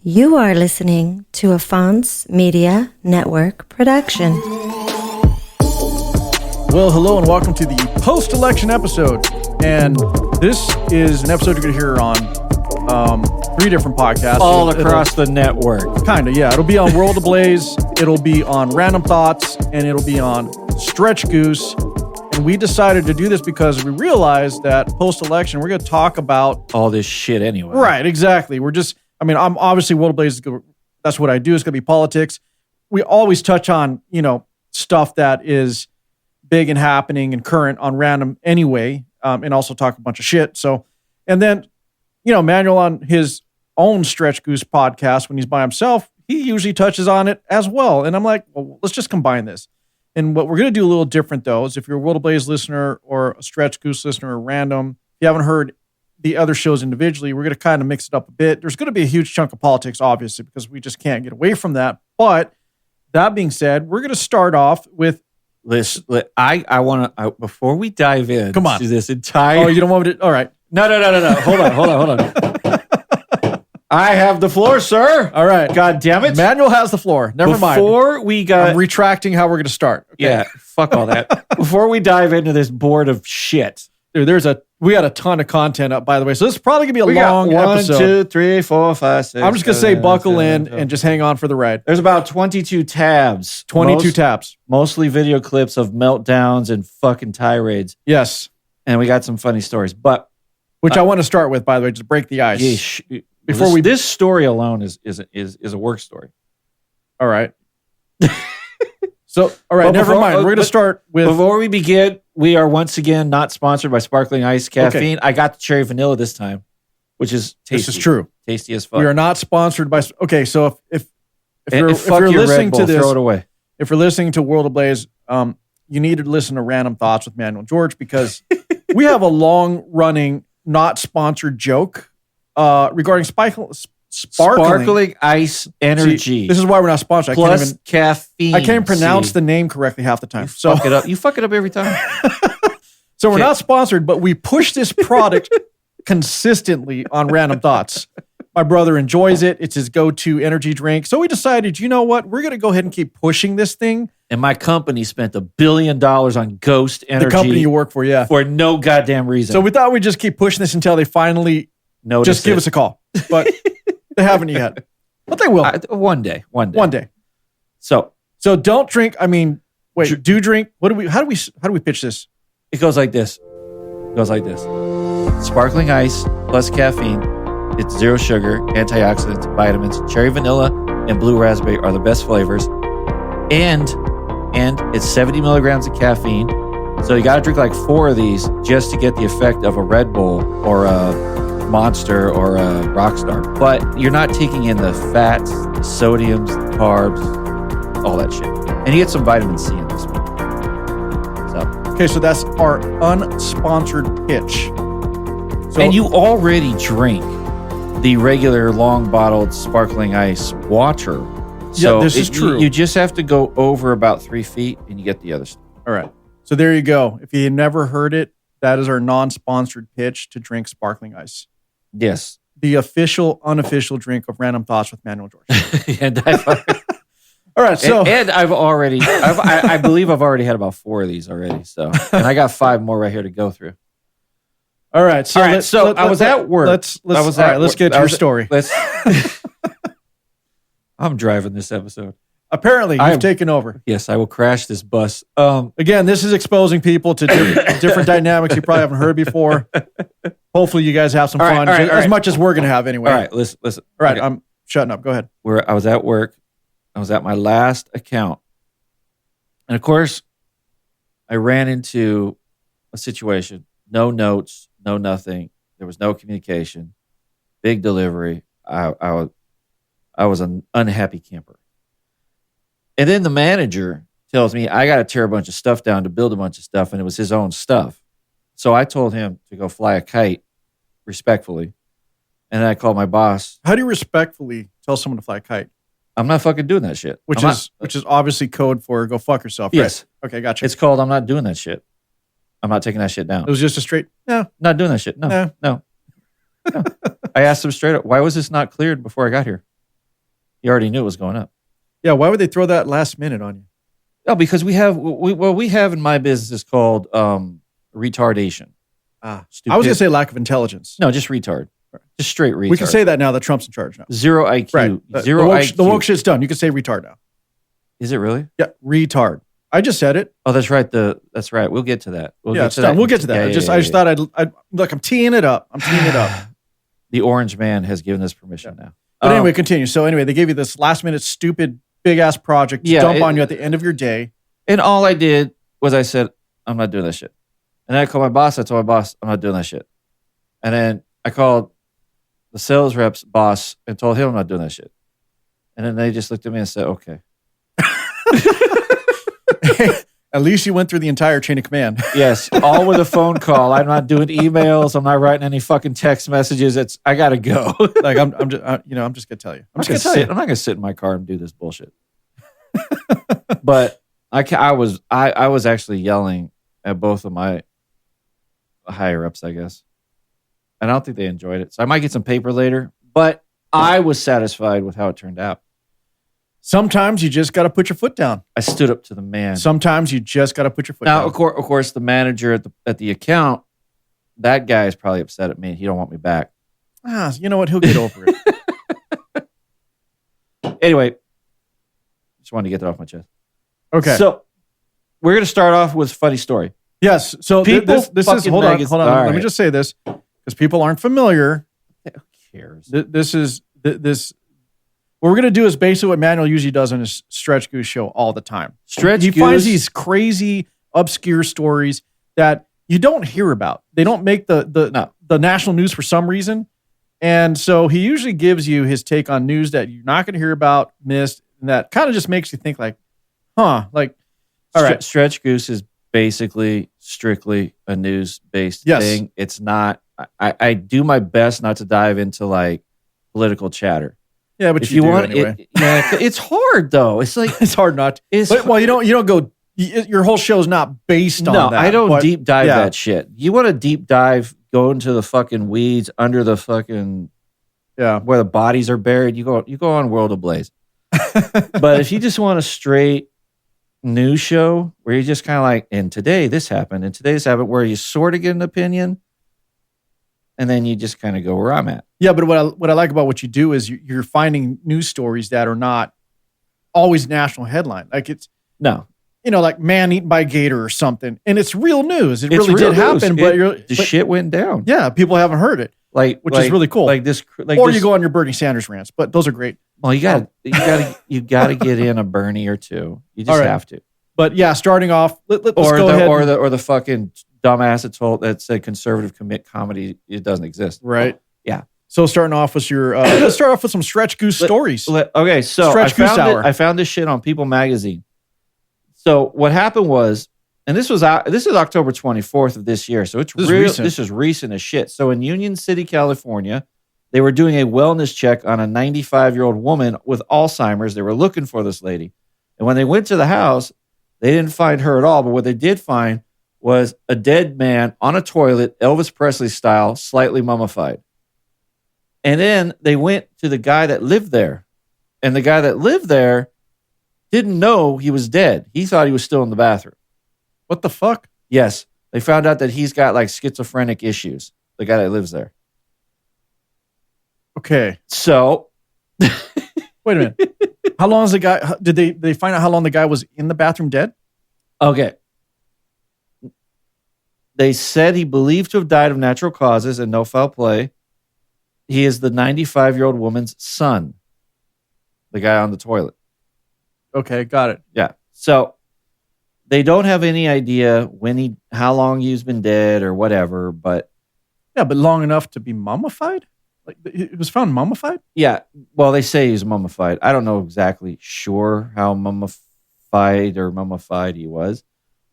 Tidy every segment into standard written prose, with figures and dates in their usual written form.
You are listening to a Fonz Media Network production. Well, hello and welcome to the post-election episode. And this is an episode you're going to hear on 3 different podcasts. All across the network. Kind of, yeah. It'll be on World Ablaze, it'll be on Random Thoughts, and it'll be on Stretch Goose. And we decided to do this because we realized that post-election, we're going to talk about all this shit anyway. Right, exactly. I'm obviously World Ablaze, that's what I do. It's going to be politics. We always touch on, stuff that is big and happening and current on Random anyway, and also talk a bunch of shit. So, and then, Manuel on his own Stretch Goose podcast, when he's by himself, he usually touches on it as well. And I'm like, well, let's just combine this. And what we're going to do a little different, though, is if you're a World Ablaze listener or a Stretch Goose listener or Random, if you haven't heard the other shows individually, we're going to kind of mix it up a bit. There's going to be a huge chunk of politics, obviously, because we just can't get away from that. But that being said, we're going to start off with Listen, I want to, before we dive in Come on. to this entire... Oh, you don't want me to... All right. No. Hold on. I have the floor, sir. All right. God damn it. Manuel has the floor. Never mind. Before we got... I'm retracting how we're going to start. Okay. Yeah, fuck all that. Before we dive into this board of shit. Dude, we got a ton of content up, by the way. So this is probably going to be a long episode. 1, 2, 3, 4, 5, 6. I'm just going to say buckle in and just hang on for the ride. There's about 22 tabs. 22 tabs. Mostly video clips of meltdowns and fucking tirades. Yes. And we got some funny stories. But which I want to start with, by the way, just break the ice. This story alone is a work story. All right. So, all right, never mind. We're going to start with... Before we begin, we are once again not sponsored by Sparkling Ice Caffeine. Okay. I got the cherry vanilla this time, which is tasty. This is true. Tasty as fuck. We are not sponsored by... Okay, so if you're listening listening to this... Throw it away. If you're listening to World Ablaze, you need to listen to Random Thoughts with Manuel George because we have a long-running, not sponsored joke regarding sparkling ice energy. See, this is why we're not sponsored. Plus caffeine. I can't pronounce the name correctly half the time. Fuck it up. You fuck it up every time. So we're not sponsored, but we push this product consistently on Random Thoughts. My brother enjoys it. It's his go-to energy drink. So we decided, you know what? We're going to go ahead and keep pushing this thing. And my company spent $1 billion on Ghost Energy. The company you work for, yeah. For no goddamn reason. So we thought we'd just keep pushing this until they finally just give us a call. But they haven't yet. But they will. One day. So don't drink. I mean, wait, do drink. How do we pitch this? It goes like this. Sparkling ice plus caffeine. It's 0 sugar, antioxidants, vitamins, cherry vanilla, and blue raspberry are the best flavors. And it's 70 milligrams of caffeine. So you got to drink like 4 of these just to get the effect of a Red Bull or a Monster or a Rockstar. But you're not taking in the fats, the sodiums, the carbs, all that shit. And you get some vitamin C in this one. Okay, so that's our unsponsored pitch. And you already drink the regular long bottled sparkling ice water. So yeah, this is true. You just have to go over about 3 feet and you get the other stuff. All right. So there you go. If you never heard it, that is our non-sponsored pitch to drink sparkling ice. Yes. The official, unofficial drink of Random Thoughts with Manuel George. All right. So and I believe I've already had about 4 of these already. So, and I got 5 more right here to go through. All right. So, I was at work. Let's get to your story. I'm driving this episode. Apparently, you've taken over. Yes, I will crash this bus. Again, this is exposing people to different dynamics you probably haven't heard before. Hopefully, you guys have some fun, as much as we're going to have anyway. All right, listen. All right, okay. I'm shutting up. Go ahead. I was at work. I was at my last account. And of course, I ran into a situation. No notes, no nothing. There was no communication. Big delivery. I was an unhappy camper. And then the manager tells me I got to tear a bunch of stuff down to build a bunch of stuff, and it was his own stuff. So I told him to go fly a kite respectfully. And then I called my boss. How do you respectfully tell someone to fly a kite? I'm not fucking doing that shit. Which is obviously code for go fuck yourself, yes. Right? Okay, gotcha. It's called I'm not doing that shit. I'm not taking that shit down. It was just a straight, no. Not doing that shit. No. I asked him straight up, why was this not cleared before I got here? You already knew it was going up. Yeah, why would they throw that last minute on you? Oh, because we have in my business is called retardation. I was going to say lack of intelligence. No, just retard. Just straight retard. We can say that now that Trump's in charge now. Zero IQ. Right. Zero IQ. The woke shit's done. You can say retard now. Is it really? Yeah, retard. I just said it. Oh, that's right. That's right. We'll get to that. We'll get to The orange man has given us permission now. But anyway, continue. So anyway, they gave you this last minute stupid big ass project to dump on you at the end of your day. And all I did was I said, I'm not doing that shit. And then I called my boss. I told my boss, I'm not doing that shit. And then I called the sales rep's boss and told him I'm not doing that shit. And then they just looked at me and said, okay. At least you went through the entire chain of command. Yes, all with a phone call. I'm not doing emails. I'm not writing any fucking text messages. I gotta go. Like I'm just gonna tell you. I'm not gonna sit in my car and do this bullshit. But I was actually yelling at both of my higher ups, I guess. And I don't think they enjoyed it. So I might get some paper later. But I was satisfied with how it turned out. Sometimes you just got to put your foot down. I stood up to the man. Sometimes you just got to put your foot down. Now, of course, the manager at the account, that guy is probably upset at me. He don't want me back. You know what? He'll get over it. Anyway, just wanted to get that off my chest. Okay. So we're going to start off with a funny story. Yes. So this is, hold on. Let me just say this because people aren't familiar. Who cares? What we're going to do is basically what Manuel usually does on his Stretch Goose show all the time. He finds these crazy, obscure stories that you don't hear about. They don't make the national news for some reason. And so he usually gives you his take on news that you're not going to hear about, missed, and that kind of just makes you think like, all right. Stretch Goose is basically strictly a news-based thing. It's not, I do my best not to dive into like political chatter. Yeah, but if you want anyway. It's hard though. It's like it's hard not. You don't go. Your whole show is not based on that. No, I don't deep dive that shit. You want to deep dive, go into the fucking weeds under the fucking where the bodies are buried. You go on World Ablaze. But if you just want a straight news show where you just kind of like, and today this happened, and today this happened, where you sort of get an opinion. And then you just kind of go where I'm at. Yeah, but what I like about what you do is you're finding news stories that are not always national headline. Like like man eaten by a gator or something, and it's real news. It really did happen, but shit went down. Yeah, people haven't heard it, which is really cool. You go on your Bernie Sanders rants, but those are great. Well, you got to get in a Bernie or two. You just have to. But yeah, starting off, let's go ahead. Or the fucking dumbass that said conservative comedy, it doesn't exist. Right. Yeah. So starting off with your, let's start off with some Stretch Goose stories. Okay, so I found this shit on People Magazine. So what happened was, and this is October 24th of this year, so this is recent as shit. So in Union City, California, they were doing a wellness check on a 95-year-old woman with Alzheimer's. They were looking for this lady. And when they went to the house, they didn't find her at all, but what they did find was a dead man on a toilet, Elvis Presley style, slightly mummified. And then they went to the guy that lived there. And the guy that lived there didn't know he was dead. He thought he was still in the bathroom. What the fuck? Yes. They found out that he's got like schizophrenic issues, the guy that lives there. Okay. So. Wait a minute. How long is the guy? Did they find out how long the guy was in the bathroom dead? Okay. They said he believed to have died of natural causes and no foul play. He is the 95-year-old woman's son, the guy on the toilet. Okay, got it. Yeah. So they don't have any idea how long he's been dead or whatever, but long enough to be mummified? Like it was found mummified? Yeah. Well, they say he's mummified. I don't know exactly sure how mummified he was,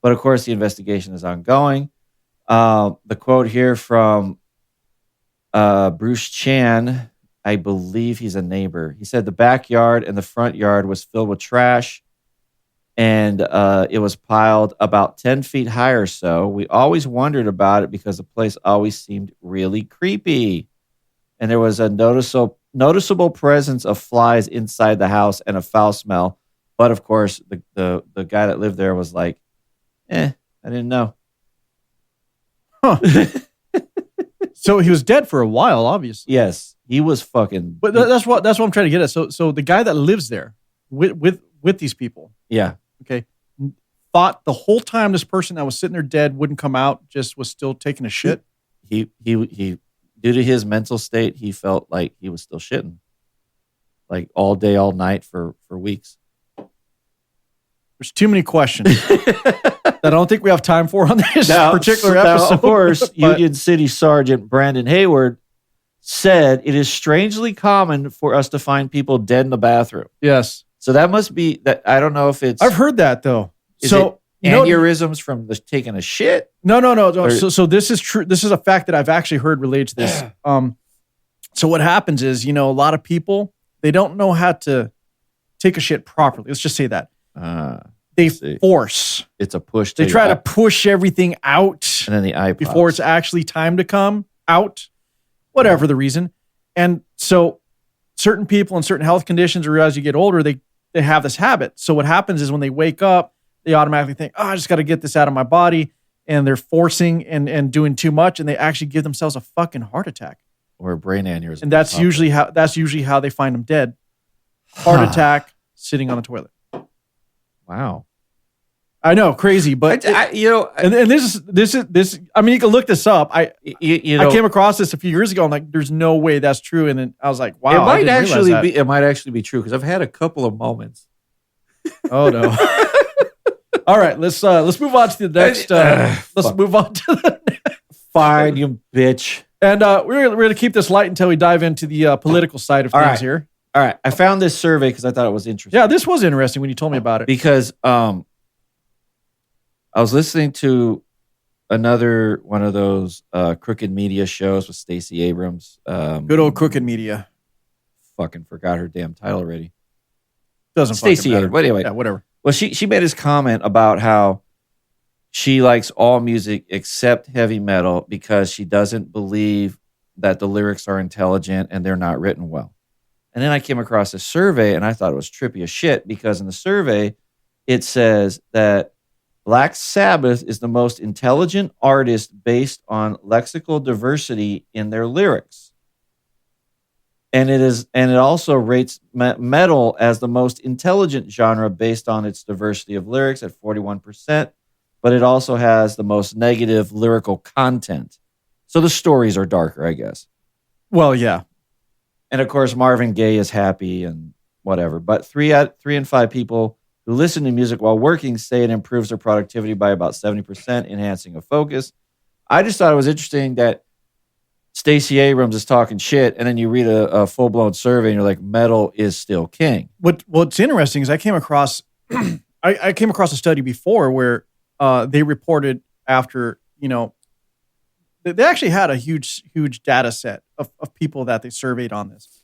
but of course the investigation is ongoing. The quote here from Bruce Chan, I believe he's a neighbor. He said the backyard and the front yard was filled with trash, and it was piled about 10 feet high or so. We always wondered about it because the place always seemed really creepy. And there was a noticeable presence of flies inside the house and a foul smell. But of course, the guy that lived there was like, I didn't know. Huh. So he was dead for a while, obviously. Yes, he was fucking. But that's what I'm trying to get at. So the guy that lives there with these people, yeah, okay, thought the whole time this person that was sitting there dead wouldn't come out, just was still taking a shit. He due to his mental state, he felt like he was still shitting, like all day, all night for weeks. There's too many questions that I don't think we have time for on this particular episode. Of course, Union City Sergeant Brandon Hayward said it is strangely common for us to find people dead in the bathroom. Yes. So that must be that. I don't know if it's. I've heard that though. So aneurysms from taking a shit? No. So this is true. This is a fact that I've actually heard related to this. So what happens is, a lot of people, they don't know how to take a shit properly. Let's just say that. They force. It's a push. They try to push everything out, and then the eye before it's actually time to come out, whatever the reason. And so, certain people in certain health conditions, or as you get older, they have this habit. So what happens is when they wake up, they automatically think, "Oh, I just got to get this out of my body," and they're forcing and doing too much, and they actually give themselves a fucking heart attack or a brain aneurysm. And that's usually how they find them dead. Heart attack, sitting on the toilet. Wow. I know, crazy, but and this is. I mean, you can look this up. I came across this a few years ago. I'm like, there's no way that's true. And then I was like, wow, it might actually be true because I've had a couple of moments. Oh no! All right, let's move on to the next. Let's move on to the next. Fine, you bitch. And we're going to keep this light until we dive into the political side of things here. All right, I found this survey because I thought it was interesting. Yeah, this was interesting when you told me about it. Because I was listening to another one of those crooked media shows with Stacey Abrams. Good old crooked media. Fucking forgot her damn title already. Doesn't Stacey fucking matter. But anyway, yeah, whatever. Well, she made this comment about how she likes all music except heavy metal because she doesn't believe that the lyrics are intelligent and they're not written well. And then I came across a survey and I thought it was trippy as shit because in the survey, it says that Black Sabbath is the most intelligent artist based on lexical diversity in their lyrics. And it also rates metal as the most intelligent genre based on its diversity of lyrics at 41%, but it also has the most negative lyrical content. So the stories are darker, I guess. Well, yeah. And of course, Marvin Gaye is happy and whatever. But 3 in 5 people who listen to music while working say it improves their productivity by about 70%, enhancing a focus. I just thought it was interesting that Stacey Abrams is talking shit, and then you read a full-blown survey, and you're like, metal is still king. What's interesting is I came across I came across a study before where they reported after, they actually had a huge data set of people that they surveyed on this.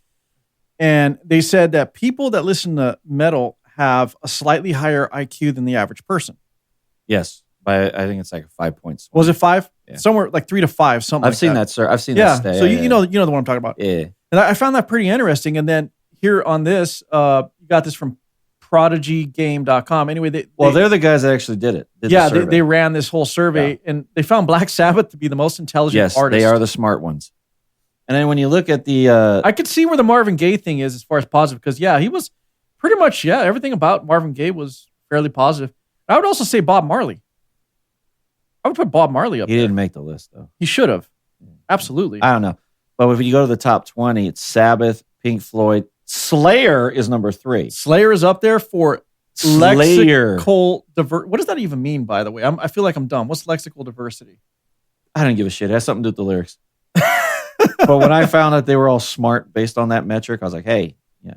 And they said that people that listen to metal have a slightly higher IQ than the average person. Yes. By I think it's like 5 points. Was it 5? Yeah. Somewhere like 3 to 5, something I've seen that, sir. I've seen that stay. So you know the one I'm talking about. Yeah. And I found that pretty interesting. And then here on this, you got this from prodigygame.com. Anyway, they're the guys that actually did it. They ran this whole survey and they found Black Sabbath to be the most intelligent artist. They are the smart ones. And then when you look at the... I could see where the Marvin Gaye thing is as far as positive, because he was pretty much, everything about Marvin Gaye was fairly positive. I would also say Bob Marley. I would put Bob Marley up there. He didn't make the list, though. He should have. Absolutely. I don't know. But if you go to the top 20, it's Sabbath, Pink Floyd. Slayer is number 3. Slayer is up there for lexical diversity. What does that even mean, by the way? I feel like I'm dumb. What's lexical diversity? I don't give a shit. It has something to do with the lyrics. But when I found that they were all smart based on that metric, I was like, hey, yeah.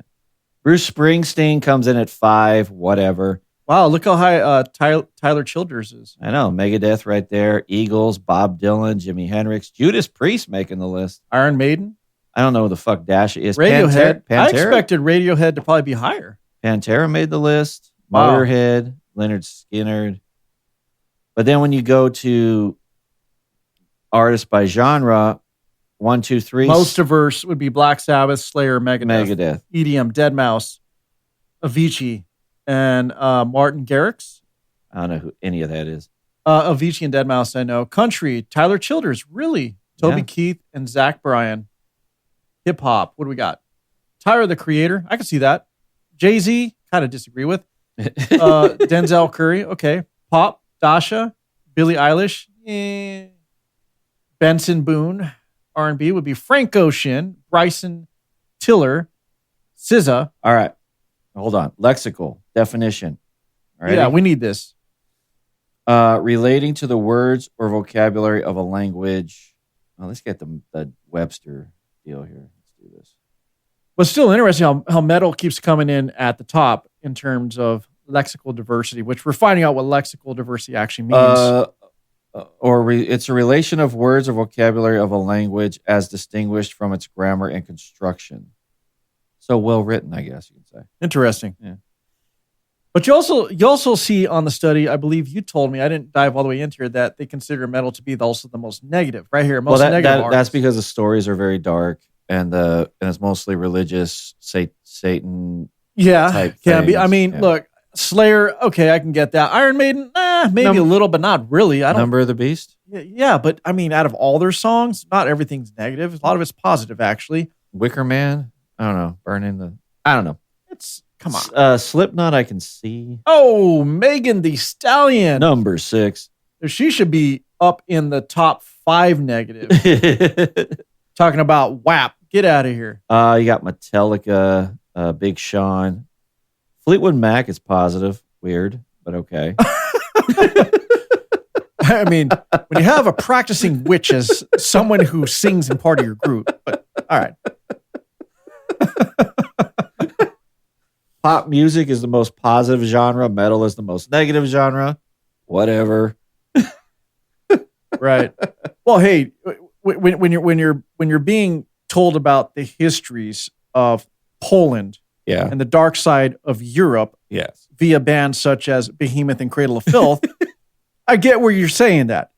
Bruce Springsteen comes in at 5, whatever. Wow, look how high Tyler Childers is. I know. Megadeth right there. Eagles, Bob Dylan, Jimi Hendrix, Judas Priest making the list. Iron Maiden. I don't know who the fuck Dash is. Radiohead. Pantera? I expected Radiohead to probably be higher. Pantera made the list. Wow. Motorhead, Leonard Skinner. But then when you go to artists by genre, 1, 2, 3. Most diverse would be Black Sabbath, Slayer, Megadeth. EDM, Deadmau5, Avicii, and Martin Garrix. I don't know who any of that is. Avicii and Deadmau5, I know. Country, Tyler Childers, really. Toby Keith and Zach Bryan. Hip hop, what do we got? Tyler, the Creator, I can see that. Jay-Z, kind of disagree with. Denzel Curry, okay. Pop, Dasha, Billie Eilish, Benson Boone. R&B would be Frank Ocean, Bryson Tiller, SZA. All right. Hold on. Lexical definition. All right. Yeah, we need this. Relating to the words or vocabulary of a language. Well, let's get the Webster deal here. Let's do this. But still interesting how metal keeps coming in at the top in terms of lexical diversity, which we're finding out what lexical diversity actually means. It's a relation of words or vocabulary of a language as distinguished from its grammar and construction. So well written, I guess you can say. Interesting. Yeah. But you also see on the study, I believe you told me, I didn't dive all the way into here, that they consider metal to be also the most negative. Right here, most negative. That's because the stories are very dark and it's mostly religious, Satan. Yeah, type can things. be. I mean, look, Slayer, okay, I can get that. Iron Maiden, maybe a little, but not really. I don't. Number of the Beast. Yeah, but I mean, out of all their songs, not everyth's negative. A lot of it's positive, actually. Wicker Man. I don't know. I don't know. Come on. Slipknot, I can see. Oh, Megan Thee Stallion. Number 6. She should be up in the top 5 negative. Talking about WAP. Get out of here. You got Metallica, Big Sean. Fleetwood Mac is positive. Weird, but okay. I mean, when you have a practicing witch as someone who sings in part of your group, but all right. Pop music is the most positive genre. Metal is the most negative genre. Whatever. Right. Well, hey, when you're being told about the histories of Poland, and the dark side of Europe, via bands such as Behemoth and Cradle of Filth, I get where you're saying that.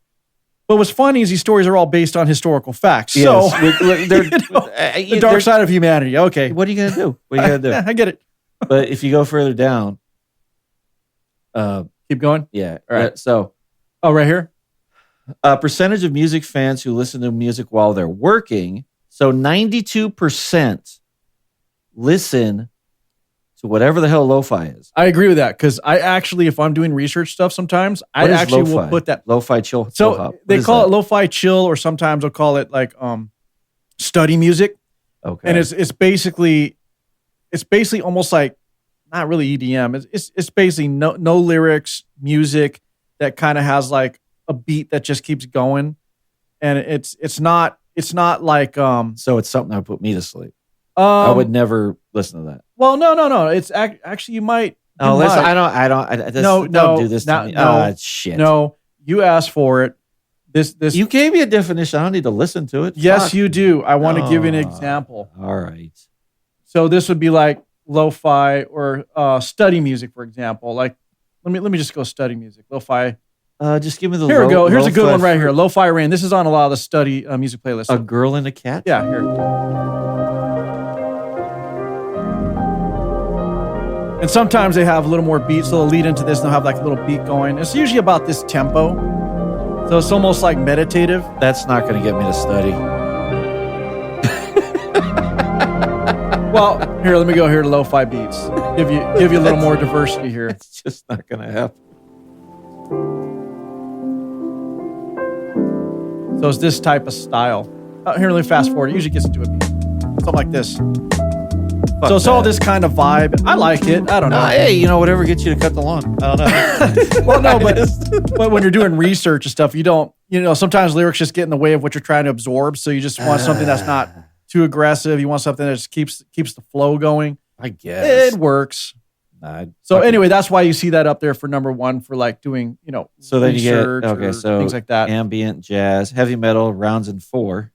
But what's funny is these stories are all based on historical facts. Yes. So the dark side of humanity. Okay. What are you gonna do? I get it. But if you go further down, keep going. Yeah. All right. So, right here. A percentage of music fans who listen to music while they're working. So 92% listen to whatever the hell lo-fi is. I agree with that because I actually, if I'm doing research stuff, sometimes I actually will put that lo-fi chill. So they call it lo-fi chill, or sometimes they'll call it like study music. Okay. And it's basically almost like not really EDM. It's basically no lyrics, music that kind of has like a beat that just keeps going, and it's not like So it's something that would put me to sleep. I would never listen to that. Well, no. It's actually you might. No, listen. Don't do this to me. No, shit. No, you asked for it. This you gave me a definition. I don't need to listen to it. Yes, you do. I want to give you an example. All right. So this would be like lo-fi or study music, for example. Like, let me just go study music. Lo-fi. Just give me the. Here we go. Here's a good one right here. Lo-fi rain. This is on a lot of the study music playlists. A girl and a cat. Yeah, here. And sometimes they have a little more beat, so they'll lead into this and they'll have like a little beat going. It's usually about this tempo. So it's almost like meditative. That's not going to get me to study. Well, here, let me go here to lo-fi beats. Give you a little more diversity here. It's just not going to happen. So it's this type of style. Here, let me fast forward. It usually gets into a beat. Something like this. So it's all this kind of vibe. I like it. I don't know. Hey, whatever gets you to cut the lawn. I don't know. Well, no, but when you're doing research and stuff, you don't, sometimes lyrics just get in the way of what you're trying to absorb. So you just want something that's not too aggressive. You want something that just keeps the flow going. I guess. It works. Anyway, that's why you see that up there for number 1 for like doing, so then research you get, so things like that. Ambient, jazz, heavy metal, rounds in 4.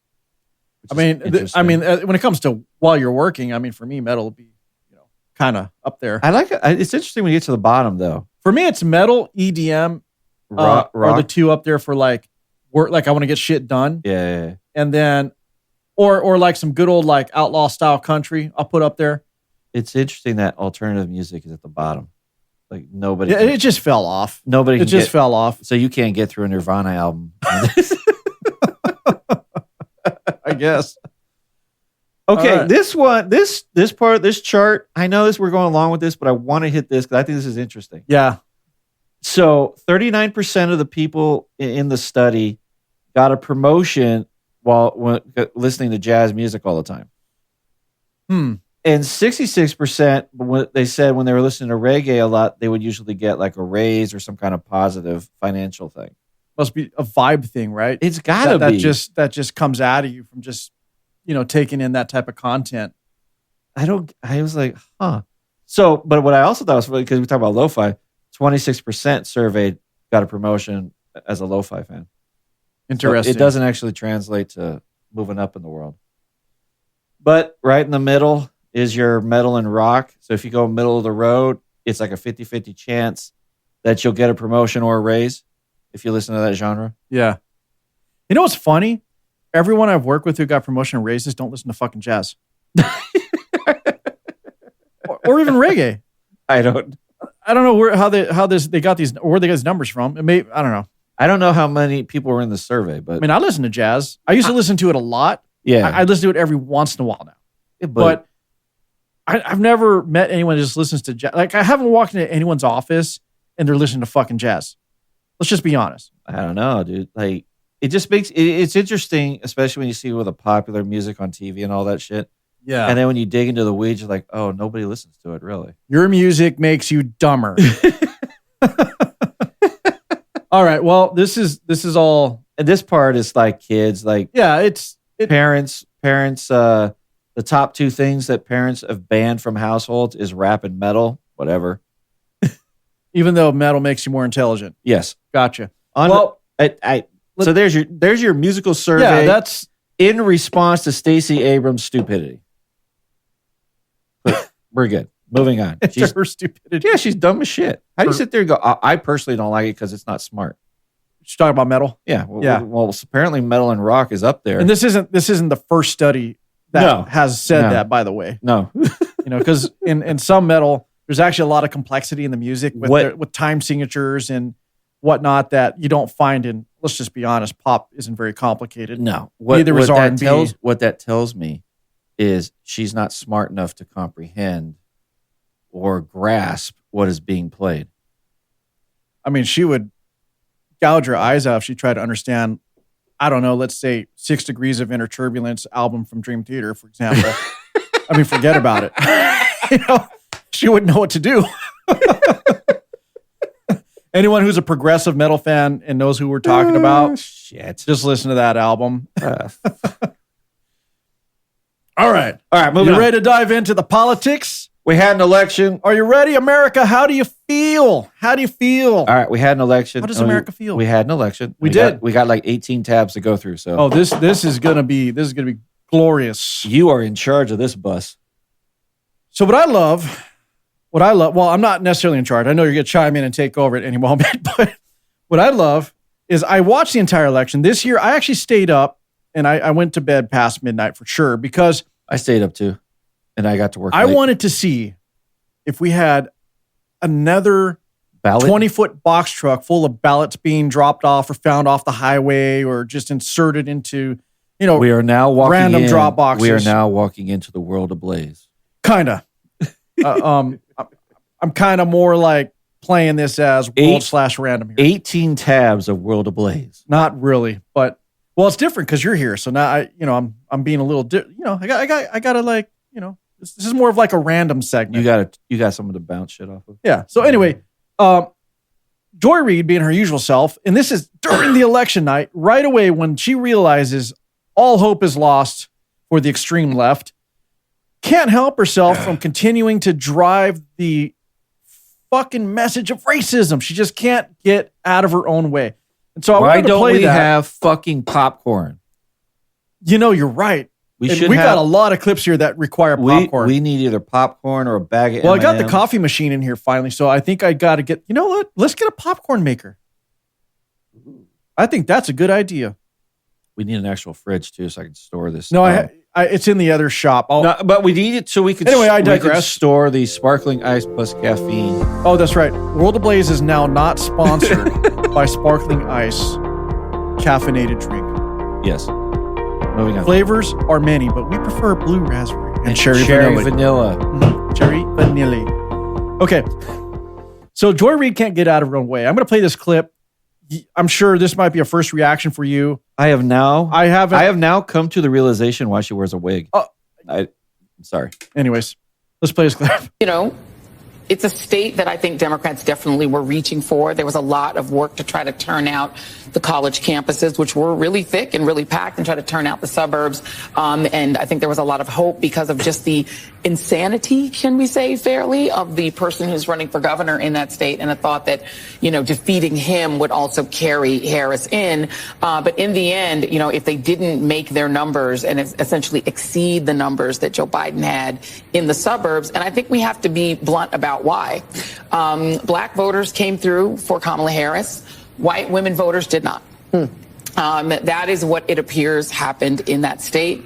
when it comes to while you're working, I mean, for me, metal will be, kind of up there. I like it. It's interesting when you get to the bottom, though. For me, it's metal, EDM, rock are the two up there for like work. Like I want to get shit done. Yeah. And then Or like some good old like outlaw style country. I'll put up there. It's interesting that alternative music is at the bottom. Like nobody. Yeah, it just fell off. Nobody. It just fell off. So you can't get through a Nirvana album. I guess. Okay, right. this part of this chart. I know this. We're going along with this, but I want to hit this because I think this is interesting. Yeah. So 39% of the people in the study got a promotion while listening to jazz music all the time. And 66%, they said when they were listening to reggae a lot, they would usually get like a raise or some kind of positive financial thing. Must be a vibe thing, right? It's gotta that be. That just comes out of you from just, taking in that type of content. I was like, huh. So, but what I also thought was funny, because we talk about lo-fi, 26% surveyed got a promotion as a lo-fi fan. Interesting. So it doesn't actually translate to moving up in the world. But right in the middle is your metal and rock. So if you go middle of the road, it's like a 50-50 chance that you'll get a promotion or a raise if you listen to that genre. Yeah. You know what's funny? Everyone I've worked with who got promotion and raises don't listen to fucking jazz. or even reggae. I don't know where they got these numbers from. I don't know. I don't know how many people were in the survey, but I listen to jazz. I used to listen to it a lot. Yeah. I listen to it every once in a while now. Yeah, but I've never met anyone who just listens to jazz. Like I haven't walked into anyone's office and they're listening to fucking jazz. Let's just be honest. I don't know, dude. Like it just makes it's interesting, especially when you see all the popular music on TV and all that shit. Yeah. And then when you dig into the weeds, you're like, oh, nobody listens to it, really. Your music makes you dumber. All right. Well, this is all. And this part is like kids, like it's parents. The top two things that parents have banned from households is rap and metal, whatever. Even though metal makes you more intelligent. Yes, gotcha. So there's your musical survey. Yeah, that's in response to Stacey Abrams' stupidity. We're good. Moving on. She's her stupidity. Yeah, she's dumb as shit. How do you sit there and go, I personally don't like it because it's not smart? She's talking about metal. Yeah. Well, apparently metal and rock is up there. And this isn't the first study that has said that, by the way. No. Because in some metal, there's actually a lot of complexity in the music with time signatures and whatnot that you don't find in, let's just be honest, pop isn't very complicated. No. Neither is R&B. What that tells me is she's not smart enough to comprehend or grasp what is being played. She would gouge her eyes out if she tried to understand, I don't know, let's say 6 Degrees of Inner Turbulence album from Dream Theater, for example. Forget about it. She wouldn't know what to do. Anyone who's a progressive metal fan and knows who we're talking about, just listen to that album. All right. Moving on. Ready to dive into the politics? We had an election. Are you ready, America? How do you feel? All right, we had an election. How does America feel? We had an election. We did. We got like 18 tabs to go through. So this is gonna be glorious. You are in charge of this bus. So what I love, well, I'm not necessarily in charge. I know you're gonna chime in and take over at any moment, but what I love is I watched the entire election. This year I actually stayed up and I went to bed past midnight for sure because I stayed up too. And I got to work. I wanted to see if we had another ballot 20-foot box truck full of ballots being dropped off or found off the highway or just inserted into, we are now walking random drop boxes. We are now walking into the world ablaze. Kinda. I'm kind of more like playing this as world/random here. 18 tabs of world ablaze. Not really, but it's different because you're here. So now I'm being a little, I gotta like, this is more of like a random segment. You got someone to bounce shit off of. Yeah. So anyway, Joy Reid being her usual self, and this is during the election night, right away when she realizes all hope is lost for the extreme left, can't help herself from continuing to drive the fucking message of racism. She just can't get out of her own way. And so why don't we have fucking popcorn? You're right. We got a lot of clips here that require popcorn. We need either popcorn or a bag of Well, M&Ms. I got the coffee machine in here finally, so I think I got to get, you know what? Let's get a popcorn maker. I think that's a good idea. We need an actual fridge too, so I can store this. No, it's in the other shop. No, but we need it so we can. Anyway, I we can digress. store the sparkling ice plus caffeine. Oh, that's right. World of Blaze is now not sponsored by Sparkling Ice caffeinated drink. Yes. Moving on. Flavors are many, but we prefer blue raspberry and cherry vanilla. Cherry vanilla. Okay. So Joy Reid can't get out of her own way. I'm going to play this clip. I'm sure this might be a first reaction for you. I have haven't. I have now come to the realization why she wears a wig. I'm sorry. Anyways, let's play this clip. You know, it's a state that I think Democrats definitely were reaching for. There was a lot of work to try to turn out the college campuses, which were really thick and really packed, and try to turn out the suburbs. And I think there was a lot of hope because of just the insanity, can we say fairly, of the person who's running for governor in that state, and a thought that, you know, defeating him would also carry Harris in. But in the end, you know, if they didn't make their numbers and essentially exceed the numbers that Joe Biden had in the suburbs, and I think we have to be blunt about why. Black voters came through for Kamala Harris. White women voters did not. That is what it appears happened in that state,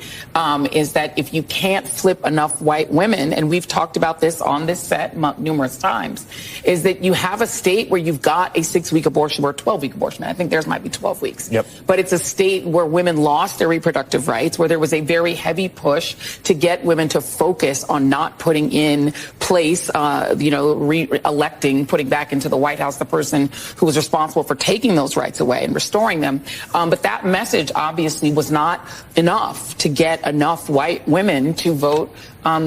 is that if you can't flip enough white women, and we've talked about this on this set numerous times, is that you have a state where you've got a 6-week abortion or a 12-week abortion. I think theirs might be 12 weeks. Yep. But it's a state where women lost their reproductive rights, where there was a very heavy push to get women to focus on not putting in place, re-electing, putting back into the White House the person who was responsible for taking those rights away and restoring them. But that message obviously was not enough to get enough white women to vote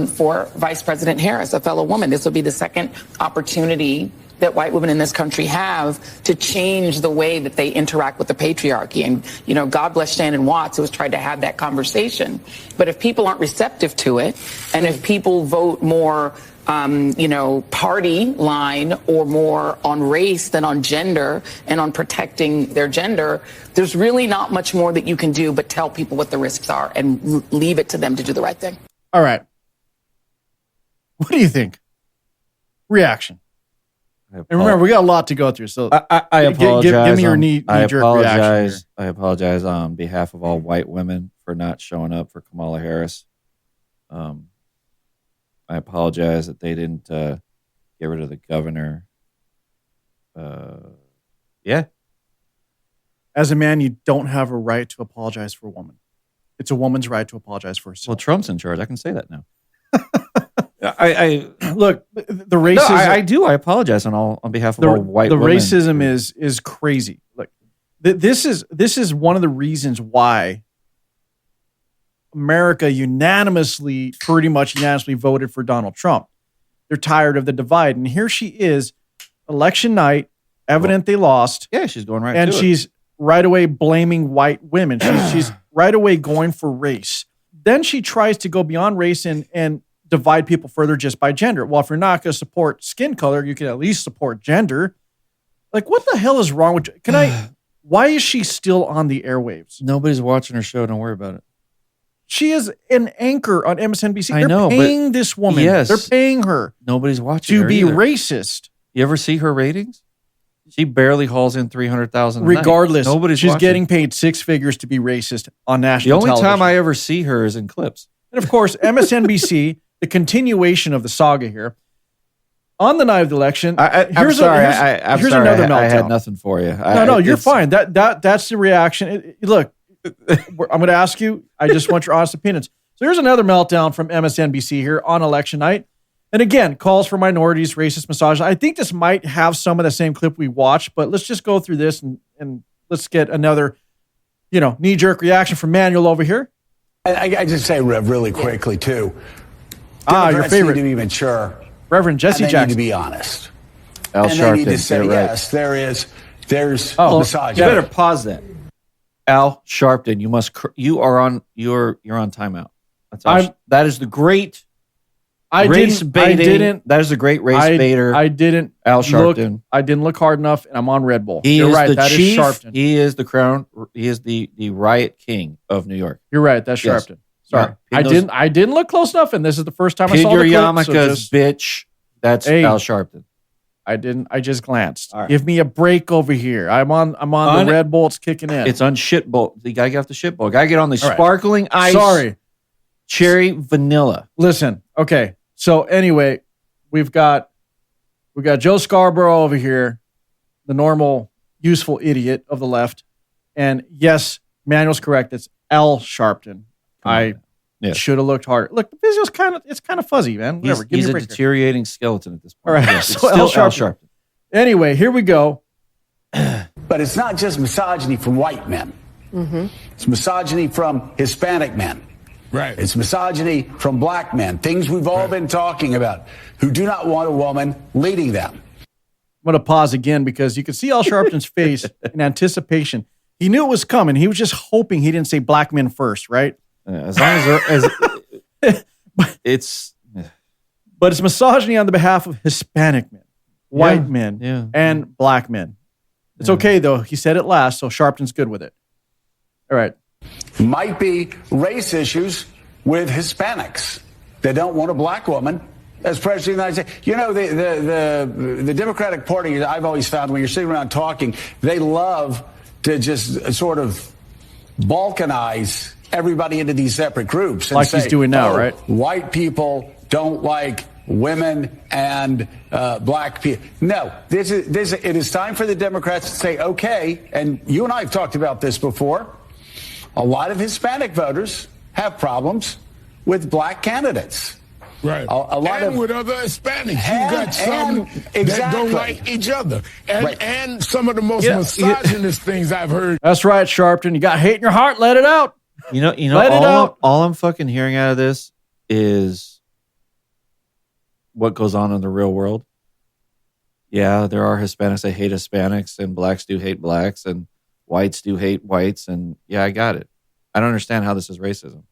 for Vice President Harris, a fellow woman. This will be the second opportunity that white women in this country have to change the way that they interact with the patriarchy. And, you know, God bless Shannon Watts, who has tried to have that conversation. But if people aren't receptive to it, and if people vote more party line or more on race than on gender and on protecting their gender, there's really not much more that you can do but tell people what the risks are and leave it to them to do the right thing. All right. What do you think? Reaction. And remember, we got a lot to go through. So I apologize. Give me your knee-jerk reaction here. I apologize on behalf of all white women for not showing up for Kamala Harris. I apologize that they didn't get rid of the governor. Yeah. As a man, you don't have a right to apologize for a woman. It's a woman's right to apologize for herself. Well, Trump's in charge. I can say that now. I look, the racism. No, I do. I apologize on behalf of all white women. The racism is crazy. Like this is one of the reasons why America pretty much unanimously voted for Donald Trump. They're tired of the divide. And here she is, election night, evident they lost. Yeah, she's going right and to she's it. Right away blaming white women. She's right away going for race. Then she tries to go beyond race and divide people further just by gender. Well, if you're not going to support skin color, you can at least support gender. Like, what the hell is wrong with why is she still on the airwaves? Nobody's watching her show. Don't worry about it. She is an anchor on MSNBC. I know, they're paying this woman. Yes. They're paying her. Nobody's watching to her be either. Racist. You ever see her ratings? She barely hauls in 300,000. Regardless, nobody's she's watching. Getting paid 6 figures to be racist on national television. The only television. time I ever see her is in clips. And of course, MSNBC, the continuation of the saga here. On the night of the election, I'm sorry. Here's another meltdown. I had nothing for you. No, you're fine. That's the reaction. Look, I'm going to ask you. I just want your honest opinions. So here's another meltdown from MSNBC here on election night. And again, calls for minorities, racist, misogynist. I think this might have some of the same clip we watched, but let's just go through this and let's get another, knee-jerk reaction from Manuel over here. I just say, Rev, really quickly, too. Your favorite. Need to be mature. Reverend Jesse and they Jackson. need to be honest. Al and Sharpton, they need to say, right. yes, there's misogyny. You better pause that. Al Sharpton, you're on timeout. That is the great race baiting. That is the great race baiter. I didn't. Al Sharpton. I didn't look hard enough, and I'm on Red Bull. You're right. That chief, is Sharpton. He is the crown. He is the riot king of New York. You're right. That's Yes. Sharpton. Sorry, Yeah, I didn't look close enough, and this is the first time I saw the Your clip. yarmulke's bitch. That's Al Sharpton. I didn't. I just glanced. All right. Give me a break over here. I'm on the Red Bull. It's kicking in. It's on shit bowl. You gotta get off the shit bowl. Gotta get on the All right. sparkling ice. Sorry. Cherry vanilla. Listen. Okay. So anyway, we got Joe Scarborough over here, the normal, useful idiot of the left. And yes, Manuel's correct. It's Al Sharpton. I should have looked harder. Look, the visual's kind of fuzzy, man. Whatever. Give He's me a break here. deteriorating skeleton at this point. All right. Yes, So it's still Al Sharpton. Anyway, here we go. But it's not just misogyny from white men. It's misogyny from Hispanic men. Right. It's misogyny from black men. Things we've all been talking about, who do not want a woman leading them. I'm going to pause again because you can see Al Sharpton's face in anticipation. He knew it was coming. He was just hoping he didn't say black men first, right? As long as it's But it's misogyny on the behalf of Hispanic men, white men, and black men. It's okay, though. He said it last, so Sharpton's good with it. All right. Might be race issues with Hispanics. They don't want a black woman as president of the United States. You know, the Democratic Party, I've always found when you're sitting around talking, they love to just sort of balkanize everybody into these separate groups. And like say, he's doing now, right? White people don't like women and black people. No, it is time for the Democrats to say, okay, and you and I have talked about this before, a lot of Hispanic voters have problems with black candidates. Right. A lot and of, with other Hispanics. You got some that don't like each other. And some of the most misogynist things I've heard. That's right, Sharpton. You got hate in your heart. Let it out. You know. Let it out. All I'm fucking hearing out of this is what goes on in the real world. Yeah, there are Hispanics that hate Hispanics, and blacks do hate blacks, and whites do hate whites, and yeah, I got it. I don't understand how this is racism.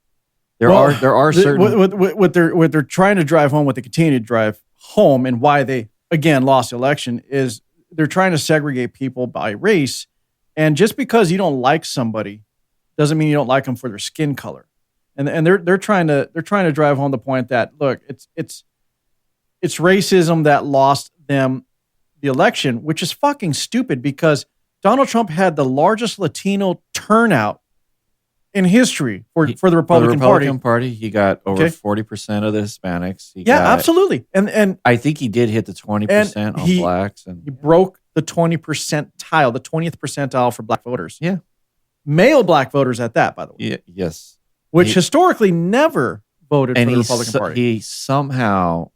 There are certain what they're trying to drive home, what they continue to drive home, and why they again lost the election is they're trying to segregate people by race, and just because you don't like somebody doesn't mean you don't like them for their skin color, and they're trying to drive home the point that look, it's racism that lost them the election, which is fucking stupid because Donald Trump had the largest Latino turnout in history for the Republican Party. He got over 40% of the Hispanics. Absolutely. And I think he did hit the 20% on blacks. And he broke the 20 percentile, the 20th percentile for black voters. Yeah. Male black voters at that, by the way. Yeah, yes. Which historically never voted for the Republican Party. He somehow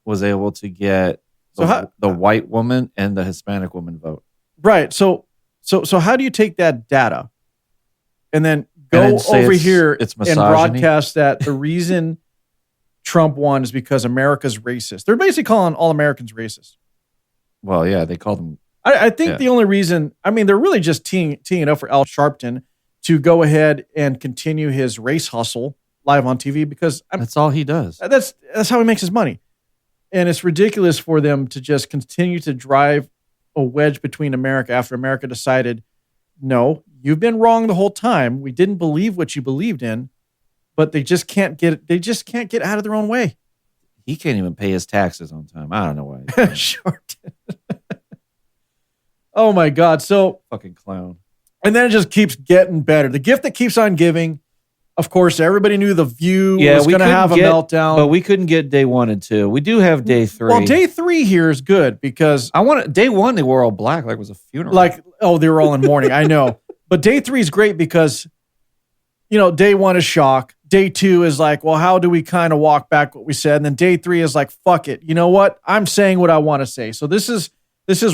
was able to get the white woman and the Hispanic woman vote. Right. So how do you take that data and then go over here and broadcast that the reason Trump won is because America's racist? They're basically calling all Americans racist. Well, yeah, they called them. I think the only reason, they're really just teeing it up for Al Sharpton to go ahead and continue his race hustle live on TV because that's all he does. That's how he makes his money. And it's ridiculous for them to just continue to drive a wedge between America after America decided, no, you've been wrong the whole time. We didn't believe what you believed in, but they just can't get out of their own way. He can't even pay his taxes on time. I don't know why. Sharpton. Oh my God. So fucking clown. And then it just keeps getting better. The gift that keeps on giving. Of course, everybody knew The View was going to have a meltdown. But we couldn't get day 1 and 2. We do have day 3. Well, day 3 here is good because day 1 they wore all black like it was a funeral. They were all in mourning. I know. But day 3 is great because, day 1 is shock. Day 2 is like, well, how do we kind of walk back what we said? And then day 3 is like, fuck it. You know what? I'm saying what I want to say. So this is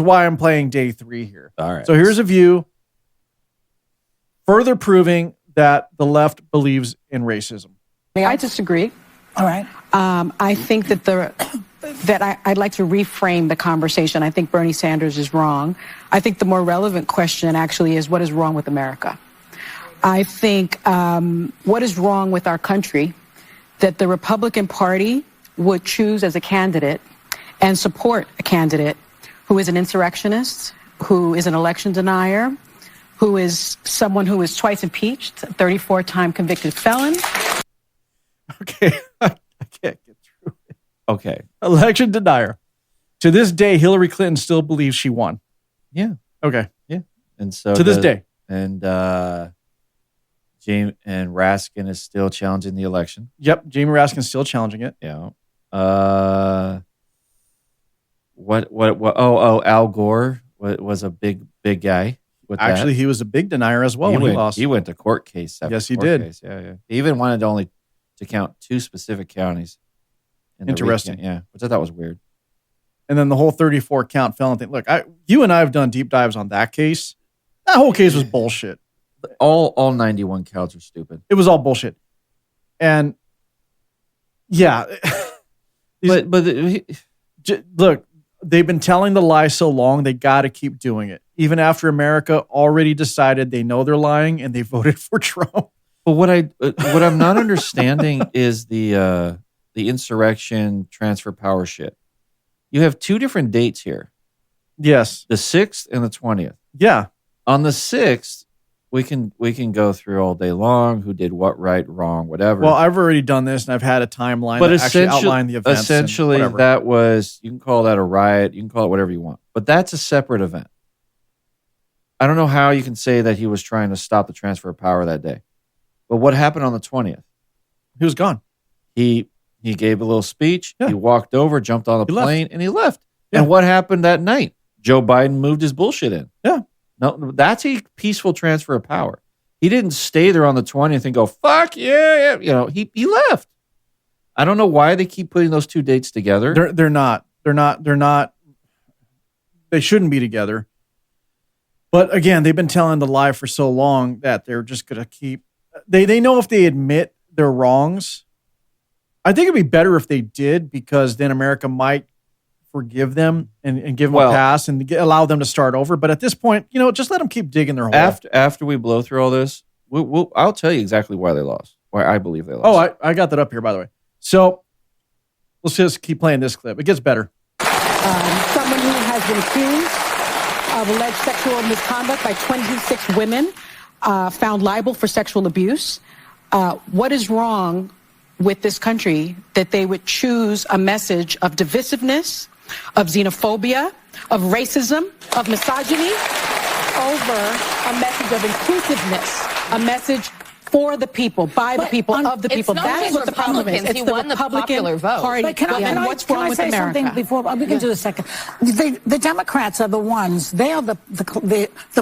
why I'm playing day 3 here. All right. So here's a View further proving that the left believes in racism. I disagree. All right. I think that I'd like to reframe the conversation. I think Bernie Sanders is wrong. I think the more relevant question actually is what is wrong with America? I think what is wrong with our country that the Republican Party would choose as a candidate and support a candidate who is an insurrectionist, who is an election denier, who is someone who is twice impeached, a 34-time convicted felon. Okay, I can't get through it. Okay. Election denier, To this day, Hillary Clinton still believes she won. Yeah. Okay. Yeah. And so to this day. And Jamie and Raskin is still challenging the election. Yep. Jamie Raskin's still challenging it. Yeah. Al Gore was a big guy. Actually, he was a big denier as well when he lost. He went to court case. Yes, he did. Case. Yeah. He even wanted to count 2 specific counties. Interesting. Yeah, which I thought was weird. And then the whole 34 count felon thing. Look, you and I have done deep dives on that case. That whole case was bullshit. All 91 counts are stupid. It was all bullshit. And yeah, look, they've been telling the lie so long, they got to keep doing it. Even after America already decided they know they're lying and they voted for Trump. But what I'm not understanding is the insurrection transfer power shit. You have 2 different dates here. Yes. The 6th and the 20th. Yeah. On the 6th, we can go through all day long who did what, right, wrong, whatever. Well, I've already done this and I've had a timeline that actually outlined the events. Essentially, that was, you can call that a riot, you can call it whatever you want. But that's a separate event. I don't know how you can say that he was trying to stop the transfer of power that day. But what happened on the 20th? He was gone. He gave a little speech. Yeah. He walked over, jumped on the plane, and he left. Yeah. And what happened that night? Joe Biden moved his bullshit in. Yeah. No, that's a peaceful transfer of power. He didn't stay there on the 20th and go, fuck yeah. He left. I don't know why they keep putting those 2 dates together. They're not. They shouldn't be together. But again, they've been telling the lie for so long that they're just going to keep. They know if they admit their wrongs. I think it'd be better if they did, because then America might forgive them and give them a pass and allow them to start over. But at this point, just let them keep digging their hole. After we blow through all this, I'll tell you exactly why they lost. Why I believe they lost. Oh, I got that up here, by the way. So let's just keep playing this clip. It gets better. Someone who has been accused of alleged sexual misconduct by 26 women, found liable for sexual abuse. What is wrong with this country that they would choose a message of divisiveness, of xenophobia, of racism, of misogyny over a message of inclusiveness, a message for the people, by the people, of the people? That's what the problem is. It's the Republican Party. But can I say something before we can do a second? The Democrats are the ones. They are the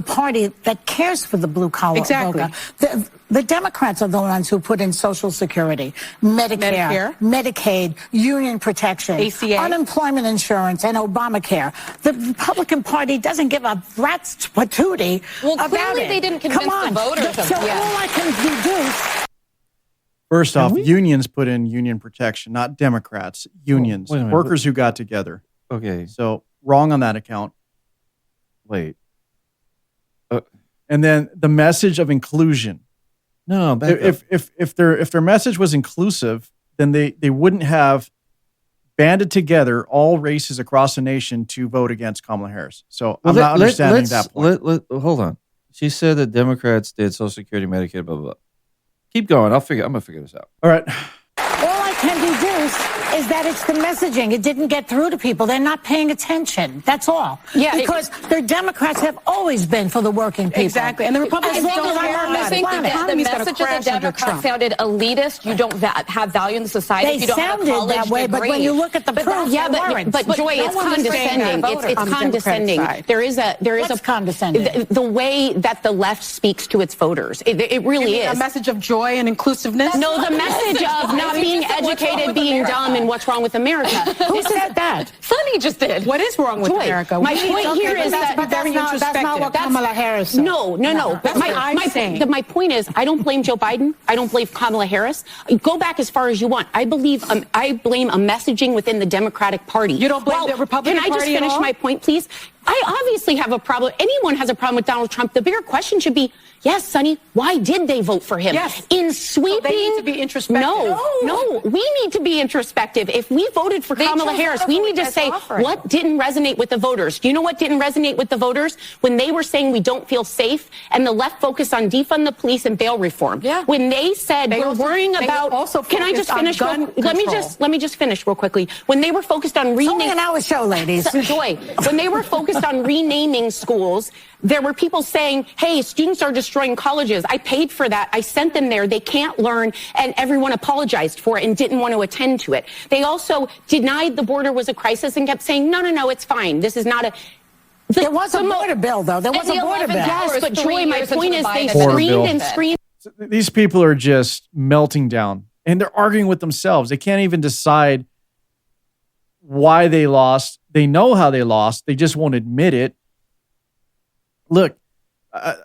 party that cares for the blue collar exactly. voter. The Democrats are the ones who put in Social Security, Medicare, Medicaid, union protection, ACA, unemployment insurance, and Obamacare. The Republican Party doesn't give a rat's patootie about it. Clearly they didn't convince the voters. So all I can deduce. First off, unions put in union protection, not Democrats. Unions, workers who got together. Okay, so wrong on that account. Wait, and then the message of inclusion. No, if their message was inclusive, then they wouldn't have banded together all races across the nation to vote against Kamala Harris. So I'm not understanding that point. Hold on. She said that Democrats did Social Security, Medicaid, blah, blah, blah. Keep going. I'm going to figure this out. All right. All I can deduce is that it's the messaging. It didn't get through to people. They're not paying attention. That's all. Yeah, because the Democrats have always been for the working people. Exactly. And the Republicans don't I think that the message of the Democrats sounded elitist. You don't have value in the society. They if you don't sounded have a college that way, degree. but when you look at the proof, but Joy, it's condescending. It's condescending. There is What's condescending? The way that the left speaks to its voters. It really is a message of joy and inclusiveness. No, the message of not being educated, being dumb, and what's wrong with America. Who said that? Sonny just did. What is wrong with Joy. America? My point here is that that's not what Kamala Harris said. No. But saying. my point is, I don't blame Joe Biden. I don't blame Kamala Harris. Go back as far as you want. I blame a messaging within the Democratic Party. You don't blame the Republican Party? Can I just finish my point, please? I obviously have a problem. Anyone has a problem with Donald Trump. The bigger question should be, yes, Sonny, why did they vote for him? Yes. In sweeping. So they need to be introspective. No. We need to be introspective. If we voted for Kamala Harris, we need to say what didn't resonate with the voters. Do you know what didn't resonate with the voters? When they were saying we don't feel safe and the left focused on defund the police and bail reform. Yeah. When they said we're worrying about. Can I just finish? Let me just finish real quickly. When they were focused on It's only an hour show, ladies. Joy, when they were focused on renaming schools, there were people saying, hey, students are destroying colleges. I paid for that. I sent them there. They can't learn. And everyone apologized for it and didn't want to attend to it. They also denied the border was a crisis and kept saying, no, it's fine. This is not a... There was a border bill, though. There was a border bill. Yes, but Joy, my point is they Border screamed bill. and screamed. These people are just melting down, and they're arguing with themselves. They can't even decide why they lost. They know how they lost. They just won't admit it. Look,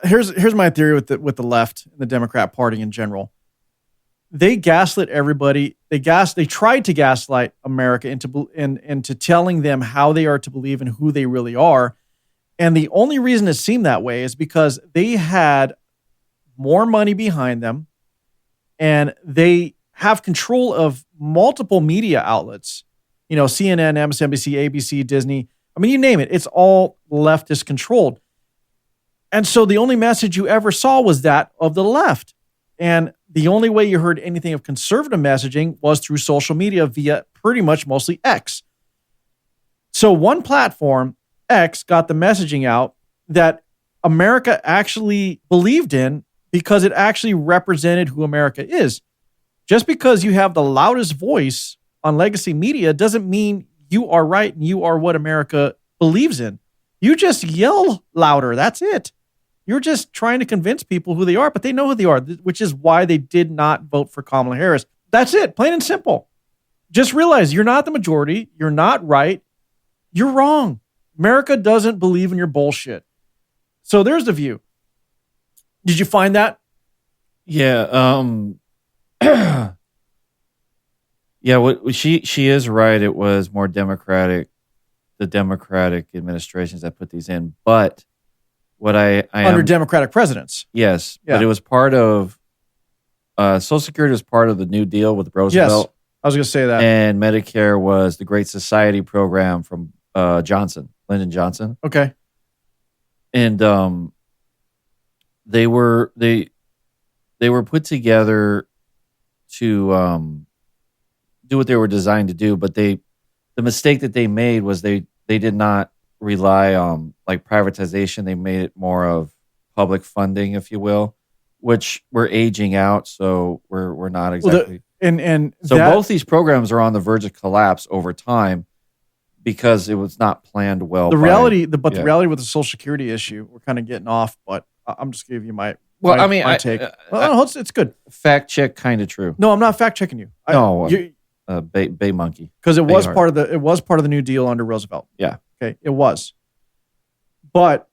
here's my theory with the left and the Democrat Party in general. They gaslit everybody. They tried to gaslight America into telling them how they are to believe and who they really are. And the only reason it seemed that way is because they had more money behind them, and they have control of multiple media outlets. You know, CNN, MSNBC, ABC, Disney. I mean, you name it. It's all leftist controlled. And so the only message you ever saw was that of the left. And the only way you heard anything of conservative messaging was through social media via pretty much mostly X. So one platform, X, got the messaging out that America actually believed in because it actually represented who America is. Just because you have the loudest voice on legacy media doesn't mean you are right and you are what America believes in. You just yell louder. That's it. You're just trying to convince people who they are, but they know who they are, which is why they did not vote for Kamala Harris. That's it. Plain and simple. Just realize you're not the majority. You're not right. You're wrong. America doesn't believe in your bullshit. So there's the view. Did you find that? Yeah. Yeah. What she is right. It was more Democratic, the Democratic administrations that put these in. But what I under Democratic presidents. Yes. Yeah. But it was part of Social Security was part of the New Deal with Roosevelt. Yes. I was going to say that. And Medicare was the Great Society program from Lyndon Johnson. Okay. And they were put together to do what they were designed to do, but the mistake that they made was they did not rely on like privatization. They made it more of public funding, if you will, which we're aging out, so we're not exactly. So both these programs are on the verge of collapse over time because it was not planned well. The reality with the Social Security issue, we're kind of getting off, but I'm just giving you my take. It's good. Fact check, kind of true. No, I'm not fact checking you. Bay monkey, because it was part of the New Deal under Roosevelt. Yeah. Okay, it was. But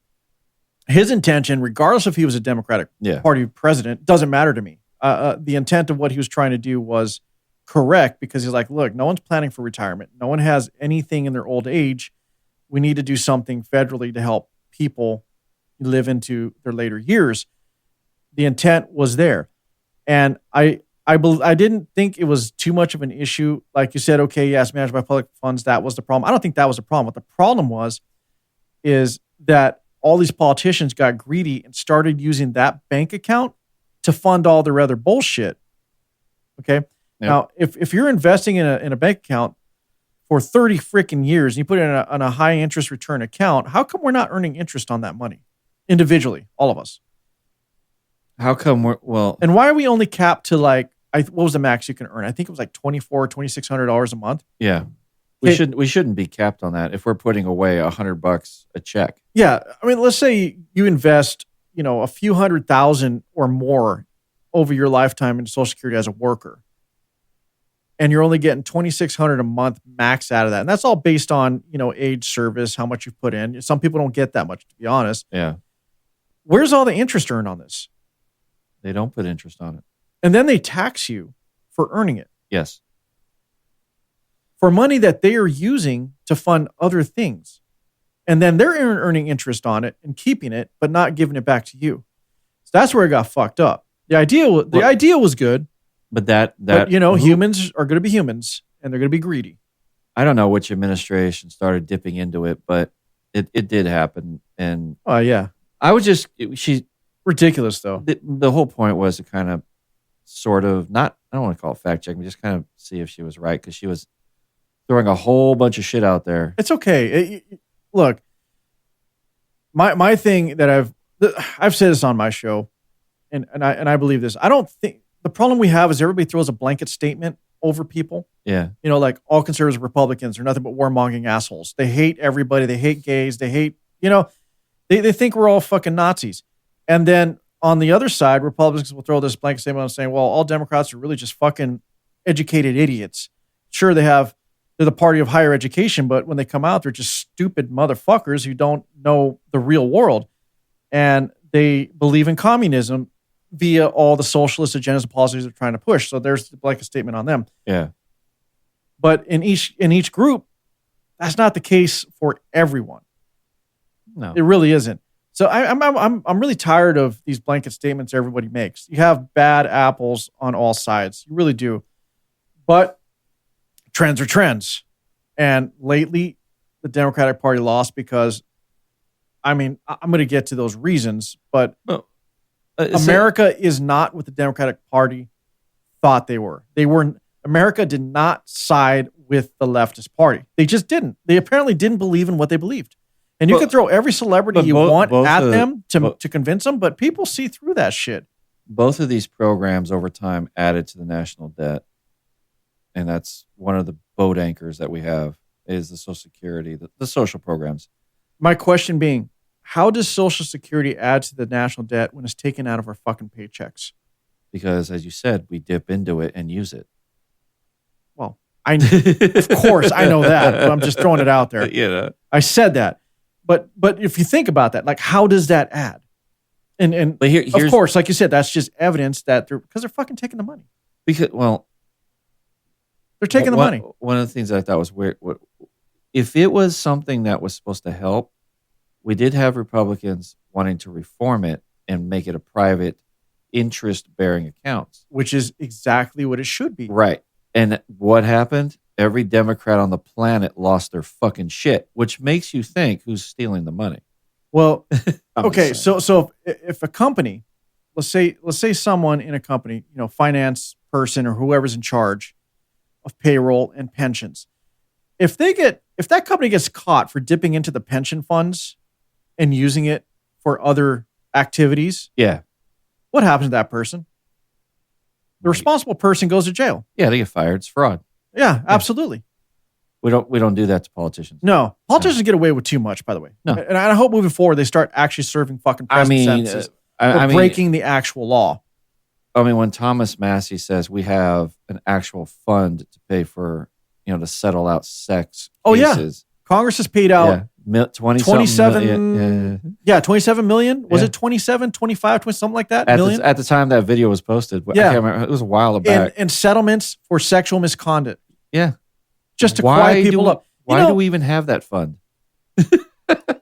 his intention, regardless if he was a Democratic Party president, doesn't matter to me. The intent of what he was trying to do was correct because he's like, look, no one's planning for retirement. No one has anything in their old age. We need to do something federally to help people live into their later years. The intent was there. And I didn't think it was too much of an issue. Like you said, okay, yes, managed by public funds, that was the problem. I don't think that was the problem. What the problem is that all these politicians got greedy and started using that bank account to fund all their other bullshit. Okay? Yep. Now, if you're investing in a bank account for 30 freaking years and you put it in a high interest return account, how come we're not earning interest on that money individually, all of us? How come and why are we only capped to what was the max you can earn? I think it was like $2,400 or $2,600 a month. Yeah. We shouldn't be capped on that if we're putting away $100 a check. Yeah. I mean, let's say you invest, a few $100,000 or more over your lifetime in Social Security as a worker. And you're only getting $2,600 a month max out of that. And that's all based on, age, service, how much you've put in. Some people don't get that much, to be honest. Yeah. Where's all the interest earned on this? They don't put interest on it. And then they tax you for earning it. Yes. For money that they are using to fund other things. And then they're earning interest on it and keeping it, but not giving it back to you. So that's where it got fucked up. The idea was good. But humans are going to be humans and they're going to be greedy. I don't know which administration started dipping into it, but it did happen. And yeah. I would ridiculous though. The whole point was to kind of sort of I don't want to call it fact check, but just kind of see if she was right, because she was throwing a whole bunch of shit out there. It's okay. Look, my thing that I've said this on my show, and I believe this. I don't think the problem we have is everybody throws a blanket statement over people. Yeah. Like all conservatives and Republicans are nothing but warmongering assholes. They hate everybody. They hate gays. They hate, they think we're all fucking Nazis. And then on the other side, Republicans will throw this blanket statement on saying, well, all Democrats are really just fucking educated idiots. Sure, they're the party of higher education, but when they come out, they're just stupid motherfuckers who don't know the real world. And they believe in communism via all the socialist agendas and policies they're trying to push. So there's the blanket statement on them. Yeah. But in each group, that's not the case for everyone. No. It really isn't. So I'm really tired of these blanket statements everybody makes. You have bad apples on all sides. You really do. But trends are trends. And lately, the Democratic Party lost because, I'm going to get to those reasons, but America is not what the Democratic Party thought they were. America did not side with the leftist party. They just didn't. They apparently didn't believe in what they believed. And you can throw every celebrity you want at them to convince them, but people see through that shit. Both of these programs over time added to the national debt. And that's one of the boat anchors that we have is the Social Security, the social programs. My question being, how does Social Security add to the national debt when it's taken out of our fucking paychecks? Because, as you said, we dip into it and use it. Well, of course, I know that, but I'm just throwing it out there. Yeah, I said that. But if you think about that, like, how does that add? And but of course, like you said, that's just evidence that they're fucking taking the money. Because, they're taking the money. One of the things that I thought was weird, if it was something that was supposed to help, we did have Republicans wanting to reform it and make it a private interest-bearing account. Which is exactly what it should be. Right. And what happened? Every Democrat on the planet lost their fucking shit, which makes you think who's stealing the money. Well, okay, so if a company, let's say someone in a company, finance person or whoever's in charge of payroll and pensions, if that company gets caught for dipping into the pension funds and using it for other activities, what happens to that person? The responsible person goes to jail. Yeah, they get fired. It's fraud. Yeah, absolutely. We don't do that to politicians. No, politicians get away with too much, by the way. No, and I hope moving forward they start actually serving fucking prison sentences for breaking the actual law. I mean, when Thomas Massey says we have an actual fund to pay for, to settle out sex cases. Congress has paid out 27 million. Yeah, 27 million. Was it 27, 25, 20, something like that? At the time that video was posted. I can't remember. It was a while back. And settlements for sexual misconduct. Yeah. Just to quiet people up. Why do we even have that fund?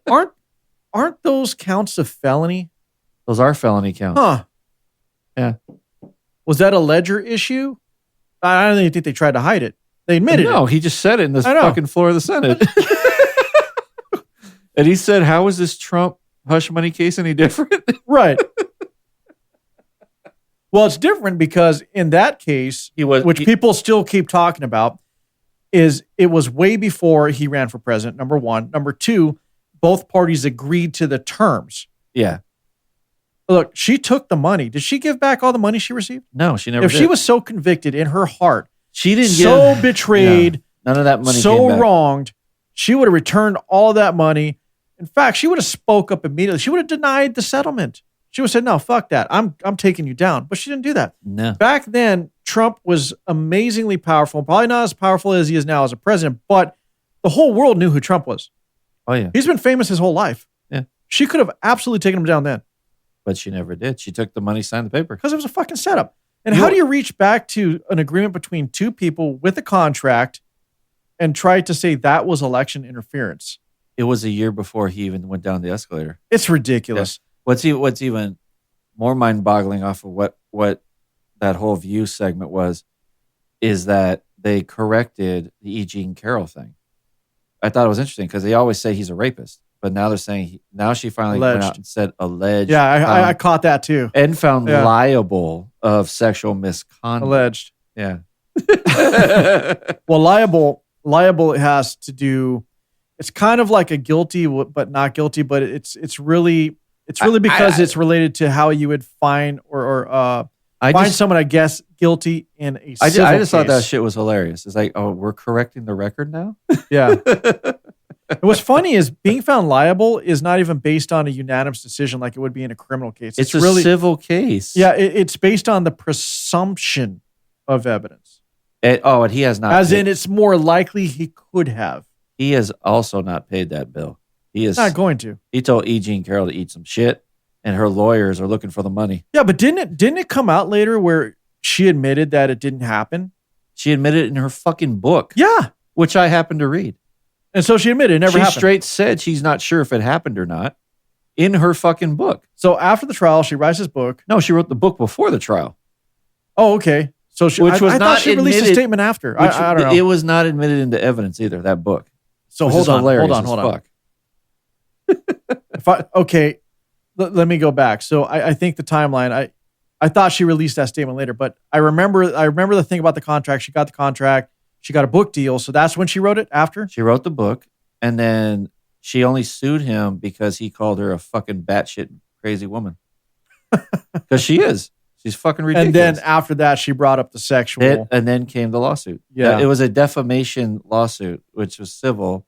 Aren't those counts of felony? Those are felony counts. Huh. Yeah. Was that a ledger issue? I don't even think they tried to hide it. They admitted it. No, he just said it in the fucking floor of the Senate. And he said, how is this Trump hush money case any different? Right. Well, it's different because in that case, people still keep talking about, it was way before he ran for president, number one. Number two, both parties agreed to the terms. Yeah. Look, she took the money. Did she give back all the money she received? No, she never did. If she was so convicted in her heart, she didn't betrayed, none of that money so wronged, she would have returned all that money. In fact, she would have spoke up immediately. She would have denied the settlement. She would have said, no, fuck that. I'm taking you down. But she didn't do that. No. Back then, Trump was amazingly powerful, probably not as powerful as he is now as a president, but the whole world knew who Trump was. Oh, yeah. He's been famous his whole life. Yeah. She could have absolutely taken him down then. But she never did. She took the money, signed the paper. Because it was a fucking setup. And how do you reach back to an agreement between two people with a contract and try to say that was election interference? It was a year before he even went down the escalator. It's ridiculous. Yeah. What's even more mind-boggling off of what that whole View segment was is that they corrected the E. Jean Carroll thing. I thought it was interesting because they always say he's a rapist, but now they're saying now she finally went out and said alleged. Yeah, I caught that too. And found liable of sexual misconduct. Alleged. Yeah. Well, liable has to do. It's kind of like a guilty, but not guilty. But it's really because it's related to how you would find or find someone, I guess, guilty in a civil I just thought case. that shit was hilarious. It's like, oh, we're correcting the record now? Yeah. And what's funny is being found liable is not even based on a unanimous decision like it would be in a criminal case. It's a civil case. Yeah, it's based on the presumption of evidence. And he has not. As in, it's more likely he could have. He has also not paid that bill. He is not going to. He told E. Jean Carroll to eat some shit, and her lawyers are looking for the money. Yeah, but didn't it come out later where she admitted that it didn't happen? She admitted it in her fucking book. Yeah. Which I happened to read. And so she admitted it never happened. She straight said she's not sure if it happened or not in her fucking book. So after the trial, she writes this book. No, she wrote the book before the trial. Oh, okay. So I thought she released a statement after. I don't know. It was not admitted into evidence either, that book. So hold on. Okay. Let me go back. So I think the timeline, I thought she released that statement later, but I remember the thing about the contract. She got the contract. She got a book deal. So that's when she wrote it after? She wrote the book, and then she only sued him because he called her a fucking batshit crazy woman. Because she is. She's fucking ridiculous. And then after that, she brought up the sexual. And then came the lawsuit. Yeah. It was a defamation lawsuit, which was civil.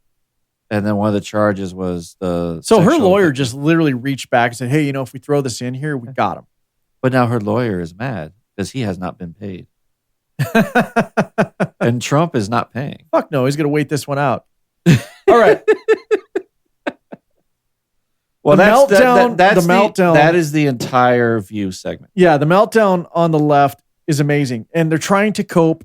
And then one of the charges was the. So her lawyer just literally reached back and said, hey, if we throw this in here, we got him. But now her lawyer is mad because he has not been paid. And Trump is not paying. Fuck no, he's going to wait this one out. All right. Well, the meltdown. meltdown. That is the entire View segment. Yeah, the meltdown on the left is amazing. And they're trying to cope,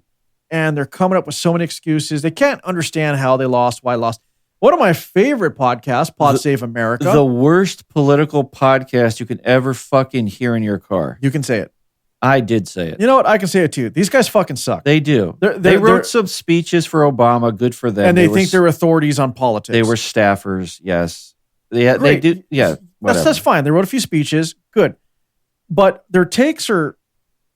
and they're coming up with so many excuses. They can't understand how they lost, why lost. One of my favorite podcasts, Pod Save America. The worst political podcast you could ever fucking hear in your car. You can say it. I did say it. You know what? I can say it too. These guys fucking suck. They do. They wrote some speeches for Obama. Good for them. And they think they're authorities on politics. They were staffers. Yes. They do. Yeah. That's fine. They wrote a few speeches. Good. But their takes are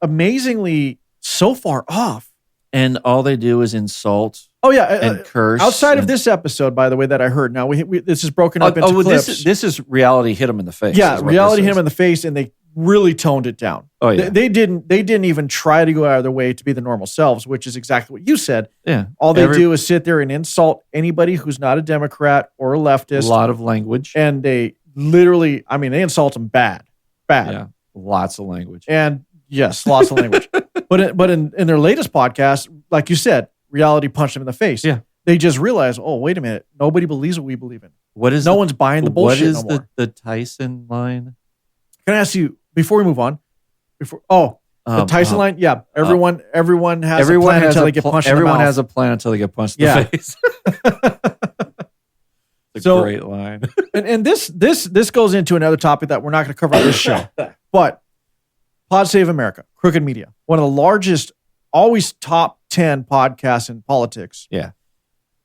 amazingly so far off. And all they do is insult. Oh yeah, and curse. Outside of this episode, by the way, that I heard. Now this is broken up into clips. This is reality hit them in the face. Yeah, reality hit them in the face, and they really toned it down. Oh yeah, they didn't even try to go out of their way to be the normal selves, which is exactly what you said. Yeah, all they do is sit there and insult anybody who's not a Democrat or a leftist. A lot of language, and they literally, they insult them bad. Yeah, lots of language, and yes, lots of language. But in their latest podcast, like you said, reality punched them in the face. Yeah. They just realized, oh, wait a minute. Nobody believes what we believe in. No one's buying the bullshit no more. What is the Tyson line? Can I ask you, before we move on, the Tyson line? Yeah. Everyone has a plan until they get punched in the mouth. Everyone has a plan until they get punched in the face. It's a great line. and this goes into another topic that we're not going to cover on this show. But Pod Save America, Crooked Media, one of the largest, always top 10 podcasts in politics. Yeah.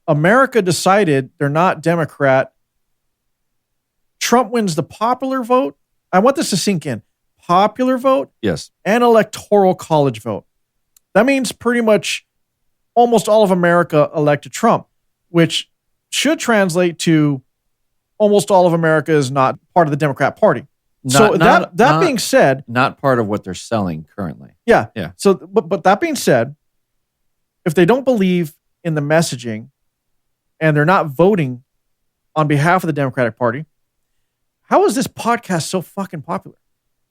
America decided they're not Democrat. Trump wins the popular vote. I want this to sink in. Popular vote. Yes. And electoral college vote. That means pretty much almost all of America elected Trump, which should translate to almost all of America is not part of the Democrat Party. That being said, not part of what they're selling currently. Yeah. Yeah. So, but that being said, if they don't believe in the messaging and they're not voting on behalf of the Democratic Party, how is this podcast so fucking popular?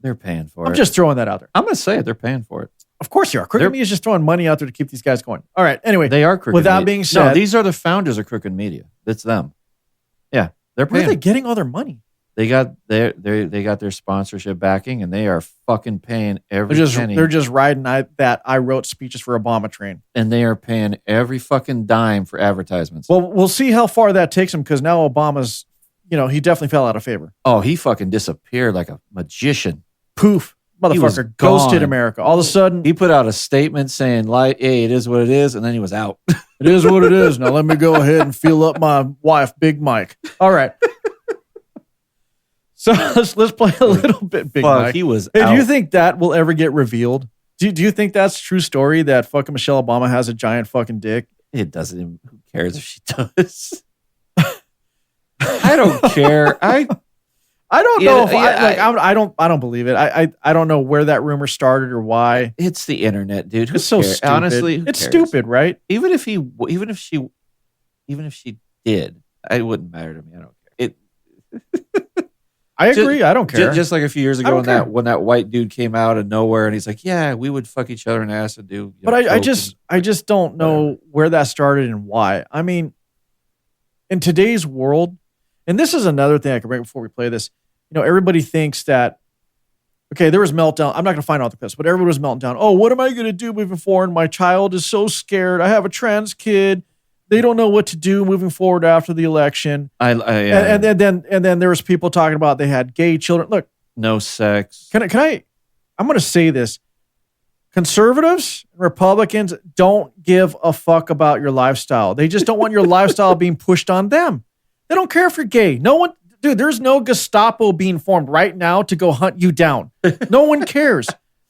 They're paying for it. I'm just throwing that out there. I'm going to say it. They're paying for it. Of course you are. Crooked Media is just throwing money out there to keep these guys going. All right. Anyway, they are Crooked With that Media. being said, no, these are the founders of Crooked Media. It's them. Yeah. They're paying. Where are they getting all their money? They got their sponsorship backing, and they are fucking paying every penny. They're just riding that I wrote speeches for Obama train, and they are paying every fucking dime for advertisements. Well, we'll see how far that takes him because now Obama's, he definitely fell out of favor. Oh, he fucking disappeared like a magician. Poof, motherfucker ghosted America. All of a sudden, he put out a statement saying, "Like, hey, it is what it is," and then he was out. It is what it is. Now let me go ahead and feel up my wife, Big Mike. All right. So let's play a little bit, Big Mike. He was Hey, out. do you think that will ever get revealed? Do you think that's a true story that fucking Michelle Obama has a giant fucking dick? It doesn't even, who cares if she does? I don't care. I don't know if I don't believe it. I don't know where that rumor started or why. It's the internet, dude. Who it's so cares? stupid. Honestly, it's stupid, right? Even if she did, it wouldn't matter to me. I don't care. I agree. I don't care. Just like a few years ago when that white dude came out of nowhere and he's like, "Yeah, we would fuck each other in the ass and do." But I just don't know where that started and why. I mean, in today's world, and this is another thing I can bring before we play this. Everybody thinks that, okay, there was meltdown. I'm not going to find out the clips, but everybody was melting down. Oh, what am I going to do moving forward? My child is so scared. I have a trans kid. They don't know what to do moving forward after the election. And then there was people talking about they had gay children. Look, no sex. I'm going to say this. Conservatives and Republicans don't give a fuck about your lifestyle. They just don't want your lifestyle being pushed on them. They don't care if you're gay. Dude, there's no Gestapo being formed right now to go hunt you down. No one cares.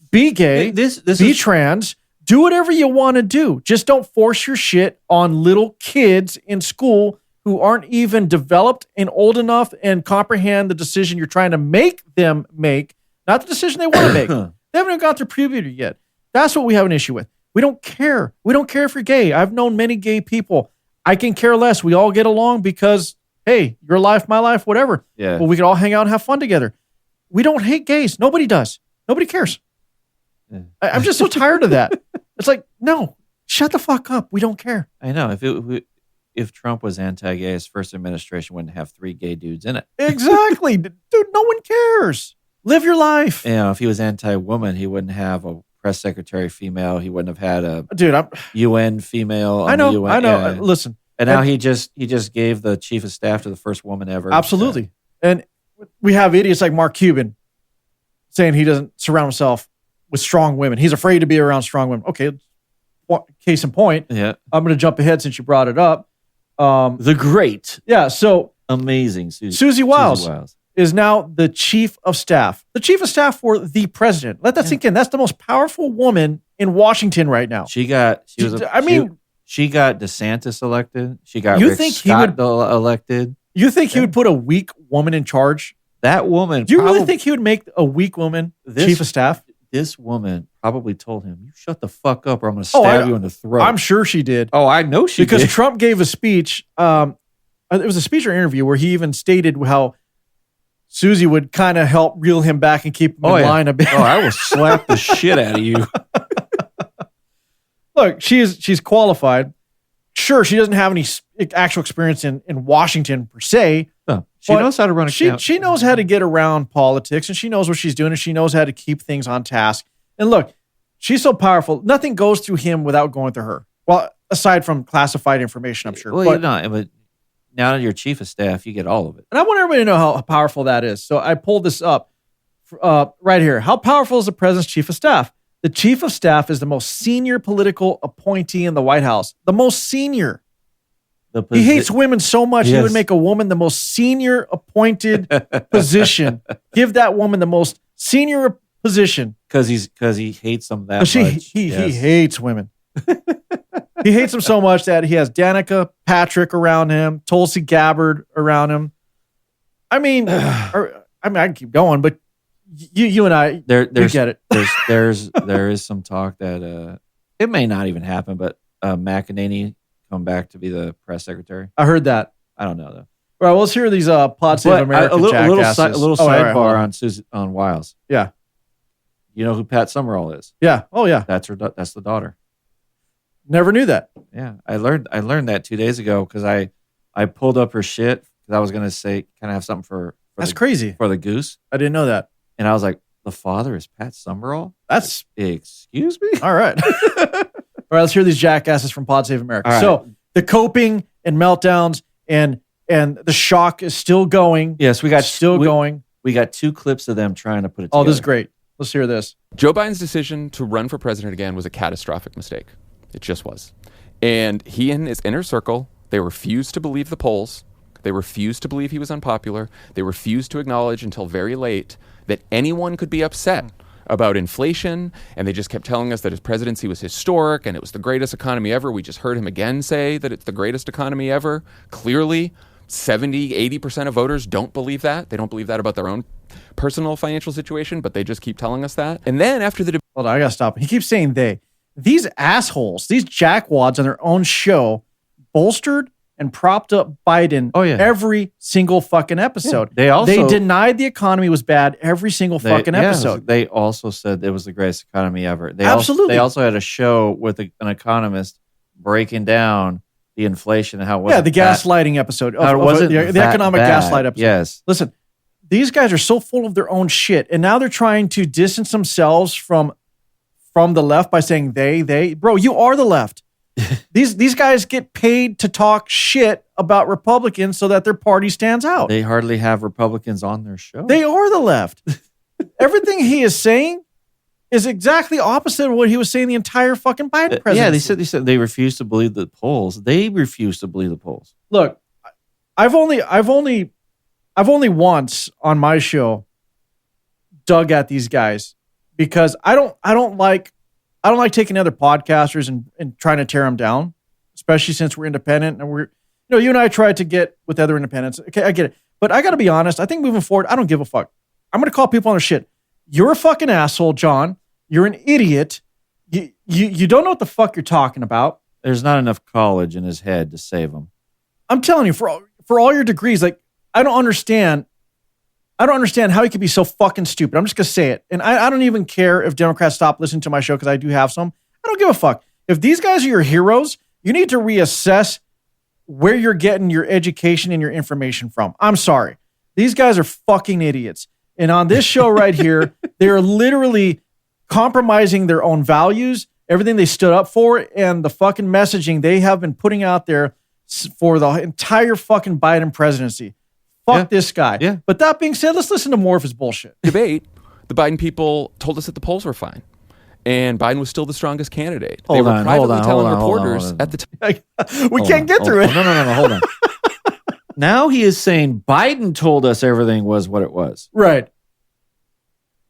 Be gay, be trans, do whatever you want to do. Just don't force your shit on little kids in school who aren't even developed and old enough and comprehend the decision you're trying to make them make, not the decision they want to make. They haven't even got through puberty yet. That's what we have an issue with. We don't care. We don't care if you're gay. I've known many gay people. I can care less. We all get along because, hey, your life, my life, whatever. Yeah. Well, we can all hang out and have fun together. We don't hate gays. Nobody does. Nobody cares. Yeah. I'm just so tired of that. It's like, no, shut the fuck up. We don't care. I know. If Trump was anti-gay, his first administration wouldn't have 3 gay dudes in it. Exactly. Dude, no one cares. Live your life. If he was anti-woman, he wouldn't have a press secretary female. He wouldn't have had a UN female. I know. Yeah. Listen. And now he just gave the chief of staff to the first woman ever. Absolutely. And we have idiots like Mark Cuban saying he doesn't surround himself with strong women. He's afraid to be around strong women. Okay. Case in point. Yeah. I'm going to jump ahead since you brought it up. The great. Yeah. So amazing. Susie Wiles is now the chief of staff. The chief of staff for the president. Let that sink in. That's the most powerful woman in Washington right now. She got DeSantis elected. She got Rick Scott elected. You think he would put a weak woman in charge? That woman. Do you really think he would make a weak woman chief of staff? This woman probably told him, "You shut the fuck up, or I'm going to stab you in the throat." I'm sure she did. Oh, I know she did. Because Trump gave a speech. It was a speech or interview where he even stated how Susie would kind of help reel him back and keep him in line a bit. Oh, I will slap the shit out of you. Look, she's qualified. Sure, she doesn't have any actual experience in Washington per se. No, she knows how to run a camp. She knows how to get around politics, and she knows what she's doing, and she knows how to keep things on task. And look, she's so powerful. Nothing goes through him without going through her. Well, aside from classified information, I'm sure. Well, but now that you're chief of staff, you get all of it. And I want everybody to know how powerful that is. So I pulled this up right here. How powerful is the president's chief of staff? The chief of staff is the most senior political appointee in the White House. The most senior. He hates women so much, he would make a woman the most senior appointed position. Give that woman the most senior position. Because he hates them that much. He hates women. He hates them so much that he has Danica Patrick around him, Tulsi Gabbard around him. I mean, I can keep going, but you and I, we get it. There is some talk that it may not even happen, but McEnany come back to be the press secretary. I heard that. I don't know though. All right, well, let's hear these Pod Save America jackasses. A little sidebar on Wiles. Yeah. You know who Pat Summerall is? Yeah. Oh yeah. That's the daughter. Never knew that. Yeah, I learned that 2 days ago because I pulled up her shit because I was gonna say kind of have something for That's crazy. For the goose. I didn't know that. And I was like, the father is Pat Summerall? That's... Excuse me? All right. All right, let's hear these jackasses from Pod Save America. Right. So the coping and meltdowns and the shock is still going. Yes, we got... going. We got 2 clips of them trying to put it together. Oh, this is great. Let's hear this. Joe Biden's decision to run for president again was a catastrophic mistake. It just was. And he and his inner circle, they refused to believe the polls. They refused to believe he was unpopular. They refused to acknowledge until very late that anyone could be upset about inflation. And they just kept telling us that his presidency was historic and it was the greatest economy ever. We just heard him again say that it's the greatest economy ever. Clearly, 70, 80% of voters don't believe that. They don't believe that about their own personal financial situation, but they just keep telling us that. And then after the... Hold on, I gotta stop. He keeps saying they. These assholes, these jackwads on their own show, bolstered and propped up Biden every single fucking episode. Yeah. They denied the economy was bad every single fucking episode. They also said it was the greatest economy ever. Absolutely. They also had a show with an economist breaking down the inflation and how it wasn't the gaslighting episode. The economic gaslight episode. Yes. Listen, these guys are so full of their own shit, and now they're trying to distance themselves from the left by saying they. Bro, you are the left. These guys get paid to talk shit about Republicans so that their party stands out. They hardly have Republicans on their show. They are the left. Everything he is saying is exactly opposite of what he was saying the entire fucking Biden presidency. Yeah, they said they refuse to believe the polls. They refuse to believe the polls. Look, I've only once on my show dug at these guys because I don't like taking other podcasters and trying to tear them down, especially since we're independent and you and I tried to get with other independents. Okay, I get it. But I got to be honest. I think moving forward, I don't give a fuck. I'm going to call people on their shit. You're a fucking asshole, John. You're an idiot. You don't know what the fuck you're talking about. There's not enough college in his head to save him. I'm telling you, for all your degrees, like, I don't understand how he could be so fucking stupid. I'm just going to say it. And I don't even care if Democrats stop listening to my show because I do have some. I don't give a fuck. If these guys are your heroes, you need to reassess where you're getting your education and your information from. I'm sorry. These guys are fucking idiots. And on this show right here, they're literally compromising their own values, everything they stood up for, and the fucking messaging they have been putting out there for the entire fucking Biden presidency. Fuck this guy. Yeah. But that being said, let's listen to more of his bullshit. Debate, the Biden people told us that the polls were fine. And Biden was still the strongest candidate. They were privately telling reporters at the time. We can't get through it. No, hold on. Now he is saying Biden told us everything was what it was. Right.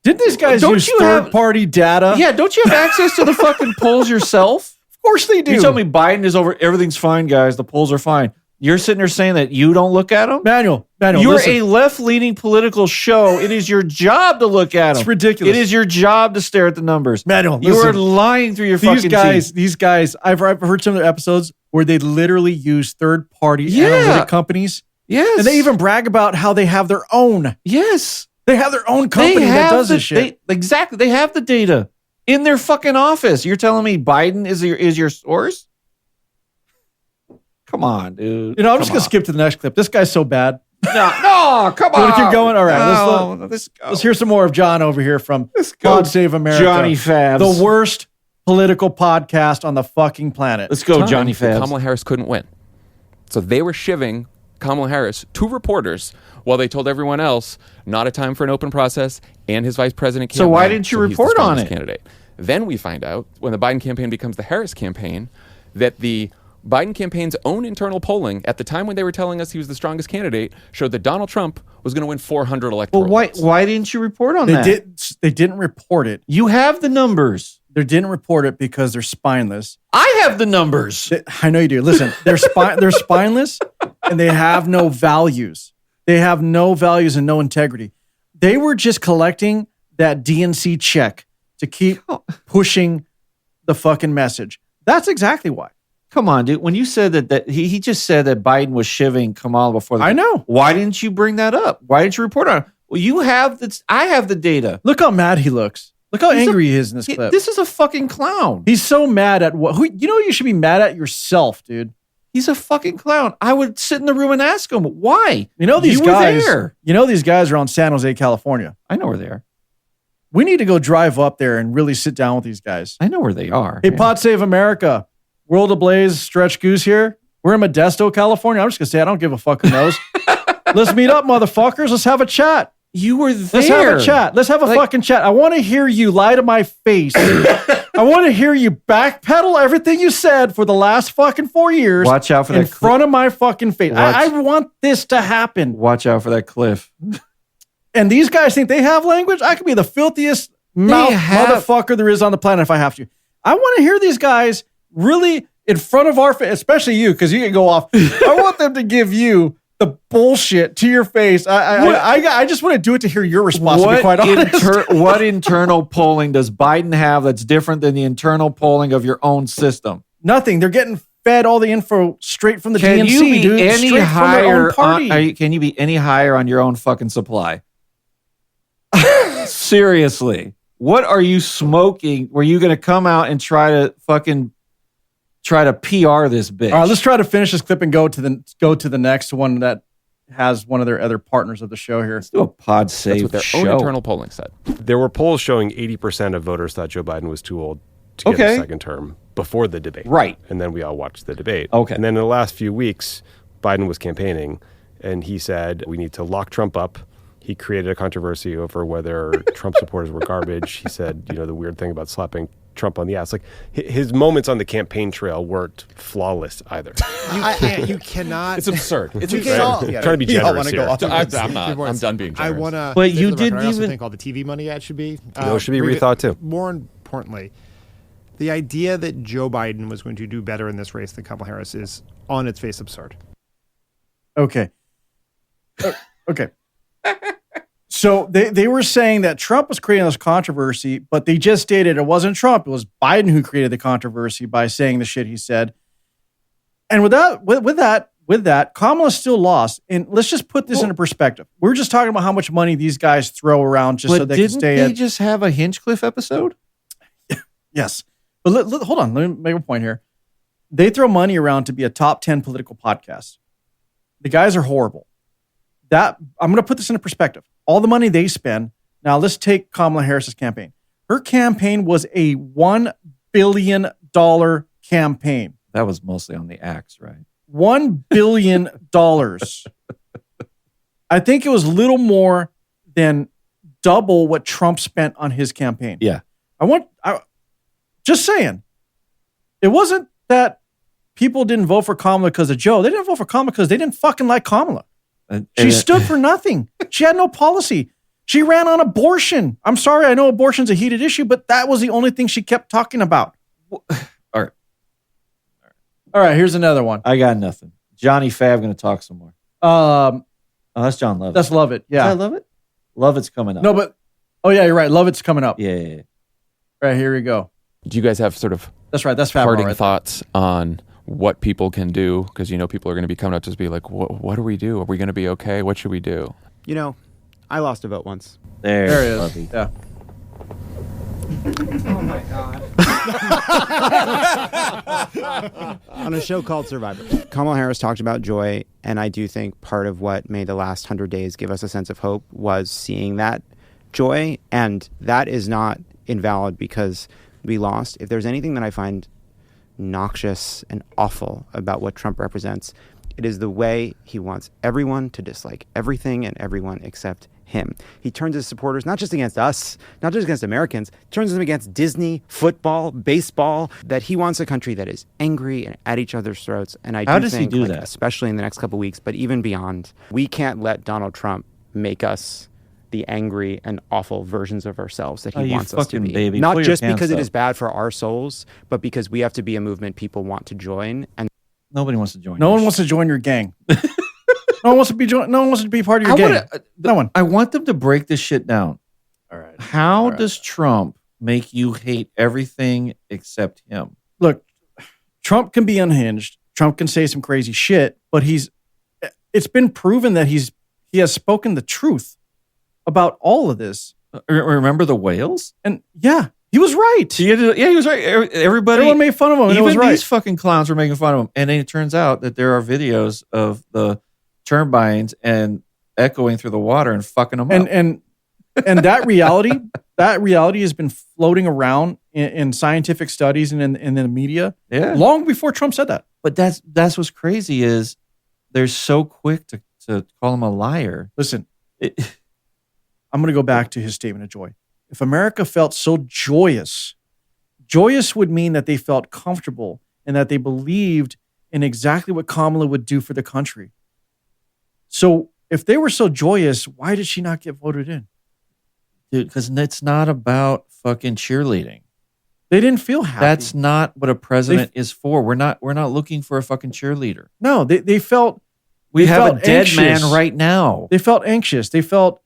Didn't these guys use third-party data? Yeah, don't you have access to the fucking polls yourself? Of course they do. You tell me Biden is over, everything's fine, guys, the polls are fine. You're sitting there saying that you don't look at them? Manuel, you're listen. a left-leaning political show. It is your job to look at them. It's ridiculous. It is your job to stare at the numbers. Manuel, you are lying through your fucking teeth. These guys, I've heard some of their episodes where they literally use third-party analytic companies. Yes. And they even brag about how they have their own. Yes. They have their own company that does this shit. Exactly. They have the data in their fucking office. You're telling me Biden is your source? Come on, dude. I'm just going to skip to the next clip. This guy's so bad. No, come on. You want to keep going? All right. Let's hear some more of John over here from God Save America. Johnny Fabs. The worst political podcast on the fucking planet. Let's go, Johnny Fabs. Kamala Harris couldn't win. So they were shivving Kamala Harris to reporters while they told everyone else not a time for an open process and his vice president can't So why win, didn't you so he's the report on strongest it? Candidate. Then we find out when the Biden campaign becomes the Harris campaign that the Biden campaign's own internal polling at the time when they were telling us he was the strongest candidate showed that Donald Trump was going to win 400 electoral votes. Why didn't you report on that? They didn't report it. You have the numbers. They didn't report it because they're spineless. I have the numbers. I know you do. Listen, they're spineless and they have no values. They have no values and no integrity. They were just collecting that DNC check to keep pushing the fucking message. That's exactly why. Come on, dude. When you said that he just said that Biden was shivving Kamala before I know. Why didn't you bring that up? Why didn't you report on it? Well, you have I have the data. Look how mad he looks. Look how angry he is in this clip. This is a fucking clown. He's so mad at what? You should be mad at yourself, dude. He's a fucking clown. I would sit in the room and ask him, why? You know these were guys. there. You know these guys are on San Jose, California. I know where they are. We need to go drive up there and really sit down with these guys. I know where they are. Hey, Pod Save America, World Ablaze, Stretch Goose here. We're in Modesto, California. I'm just gonna say I don't give a fuck who knows. Let's meet up, motherfuckers. Let's have a chat. You were there. Let's have a chat. Let's have a fucking chat. I want to hear you lie to my face. I want to hear you backpedal everything you said for the last fucking 4 years. Watch out for that in front of my fucking face. I want this to happen. Watch out for that cliff. And these guys think they have language. I could be the filthiest mouth motherfucker there is on the planet if I have to. I want to hear these guys really in front of our face, especially you, because you can go off. I want them to give you the bullshit to your face. I just want to do it to hear your response, to be quite honest. What internal polling does Biden have that's different than the internal polling of your own system? Nothing. They're getting fed all the info straight from the Can DNC, you be dude. any Straight higher from their own party. can you be any higher on your own fucking supply? Seriously. What are you smoking? Were you going to come out and try to PR this bitch? All right, let's try to finish this clip and go to the next one that has one of their other partners of the show here. Let's do a Pod Save That's what their show. own internal polling said. There were polls showing 80% of voters thought Joe Biden was too old to get a second term before the debate. Right. And then we all watched the debate. Okay. And then in the last few weeks, Biden was campaigning, and he said, we need to lock Trump up. He created a controversy over whether Trump supporters were garbage. He said, the weird thing about slapping Trump on the ass. Like, his moments on the campaign trail weren't flawless either. You cannot. It's absurd. It's absurd. Trying to be generous here. I'm not. I'm done being generous. I want to. But you didn't I also even think all the TV money ad should be. It should be rethought too. More importantly, the idea that Joe Biden was going to do better in this race than Kamala Harris is on its face absurd. Okay. Okay. So they were saying that Trump was creating this controversy, but they just stated it wasn't Trump. It was Biden who created the controversy by saying the shit he said. And with that, Kamala still lost. And let's just put this into perspective. We're just talking about how much money these guys throw around just so they can stay Didn't they just have a Hinchcliffe episode? Yes. But hold on. Let me make a point here. They throw money around to be a top 10 political podcast. The guys are horrible. I'm going to put this into perspective. All the money they spend. Now let's take Kamala Harris's campaign. Her campaign was a $1 billion campaign. That was mostly on the axe, right? $1 billion. I think it was a little more than double what Trump spent on his campaign. Yeah. Just saying. It wasn't that people didn't vote for Kamala because of Joe. They didn't vote for Kamala because they didn't fucking like Kamala. She stood for nothing. She had no policy. She ran on abortion. I'm sorry, I know abortion's a heated issue, but that was the only thing she kept talking about. All right, here's another one. I got nothing. Johnny Fab going to talk some more. That's John Lovett. That's Lovett, yeah. Is that Lovett? Lovett's coming up. No, but, yeah, you're right. Lovett's coming up. Yeah. All right, here we go. Do you guys have sort of that's right, that's Fab parting right thoughts on what people can do? Because people are going to be coming up to be like, what do we do? Are we going to be okay? What should we do? I lost a vote once. There it is. Lovey. Yeah. Oh my God. On a show called Survivor, Kamala Harris talked about joy, and I do think part of what made the last 100 days give us a sense of hope was seeing that joy, and that is not invalid because we lost. If there's anything that I find noxious and awful about what Trump represents, it is the way he wants everyone to dislike everything and everyone except him. He turns his supporters not just against us, not just against Americans, turns them against Disney, football, baseball, that he wants a country that is angry and at each other's throats. And I do think, that? Especially in the next couple of weeks, but even beyond, we can't let Donald Trump make us the angry and awful versions of ourselves that he wants us to be. Baby. Not just because it is bad for our souls, but because we have to be a movement people want to join. And nobody wants to join. No one wants to join your gang. No one wants to be part of your gang. No one. I want them to break this shit down. All right. How does Trump make you hate everything except him? Look, Trump can be unhinged. Trump can say some crazy shit, but it's been proven that he has spoken the truth about all of this. Remember the whales? And yeah, He was right. He was right. Everyone made fun of him. And Even it was right. these fucking clowns were making fun of him. And then it turns out that there are videos of the turbines and echoing through the water and fucking them up. And that reality has been floating around in scientific studies and in the media long before Trump said that. But that's what's crazy is they're so quick to call him a liar. Listen, I'm going to go back to his statement of joy. If America felt so joyous would mean that they felt comfortable and that they believed in exactly what Kamala would do for the country. So if they were so joyous, why did she not get voted in? Dude, because it's not about fucking cheerleading. They didn't feel happy. That's not what a president is for. We're not looking for a fucking cheerleader. No, they felt we have a dead anxious. man right now. They felt anxious. They felt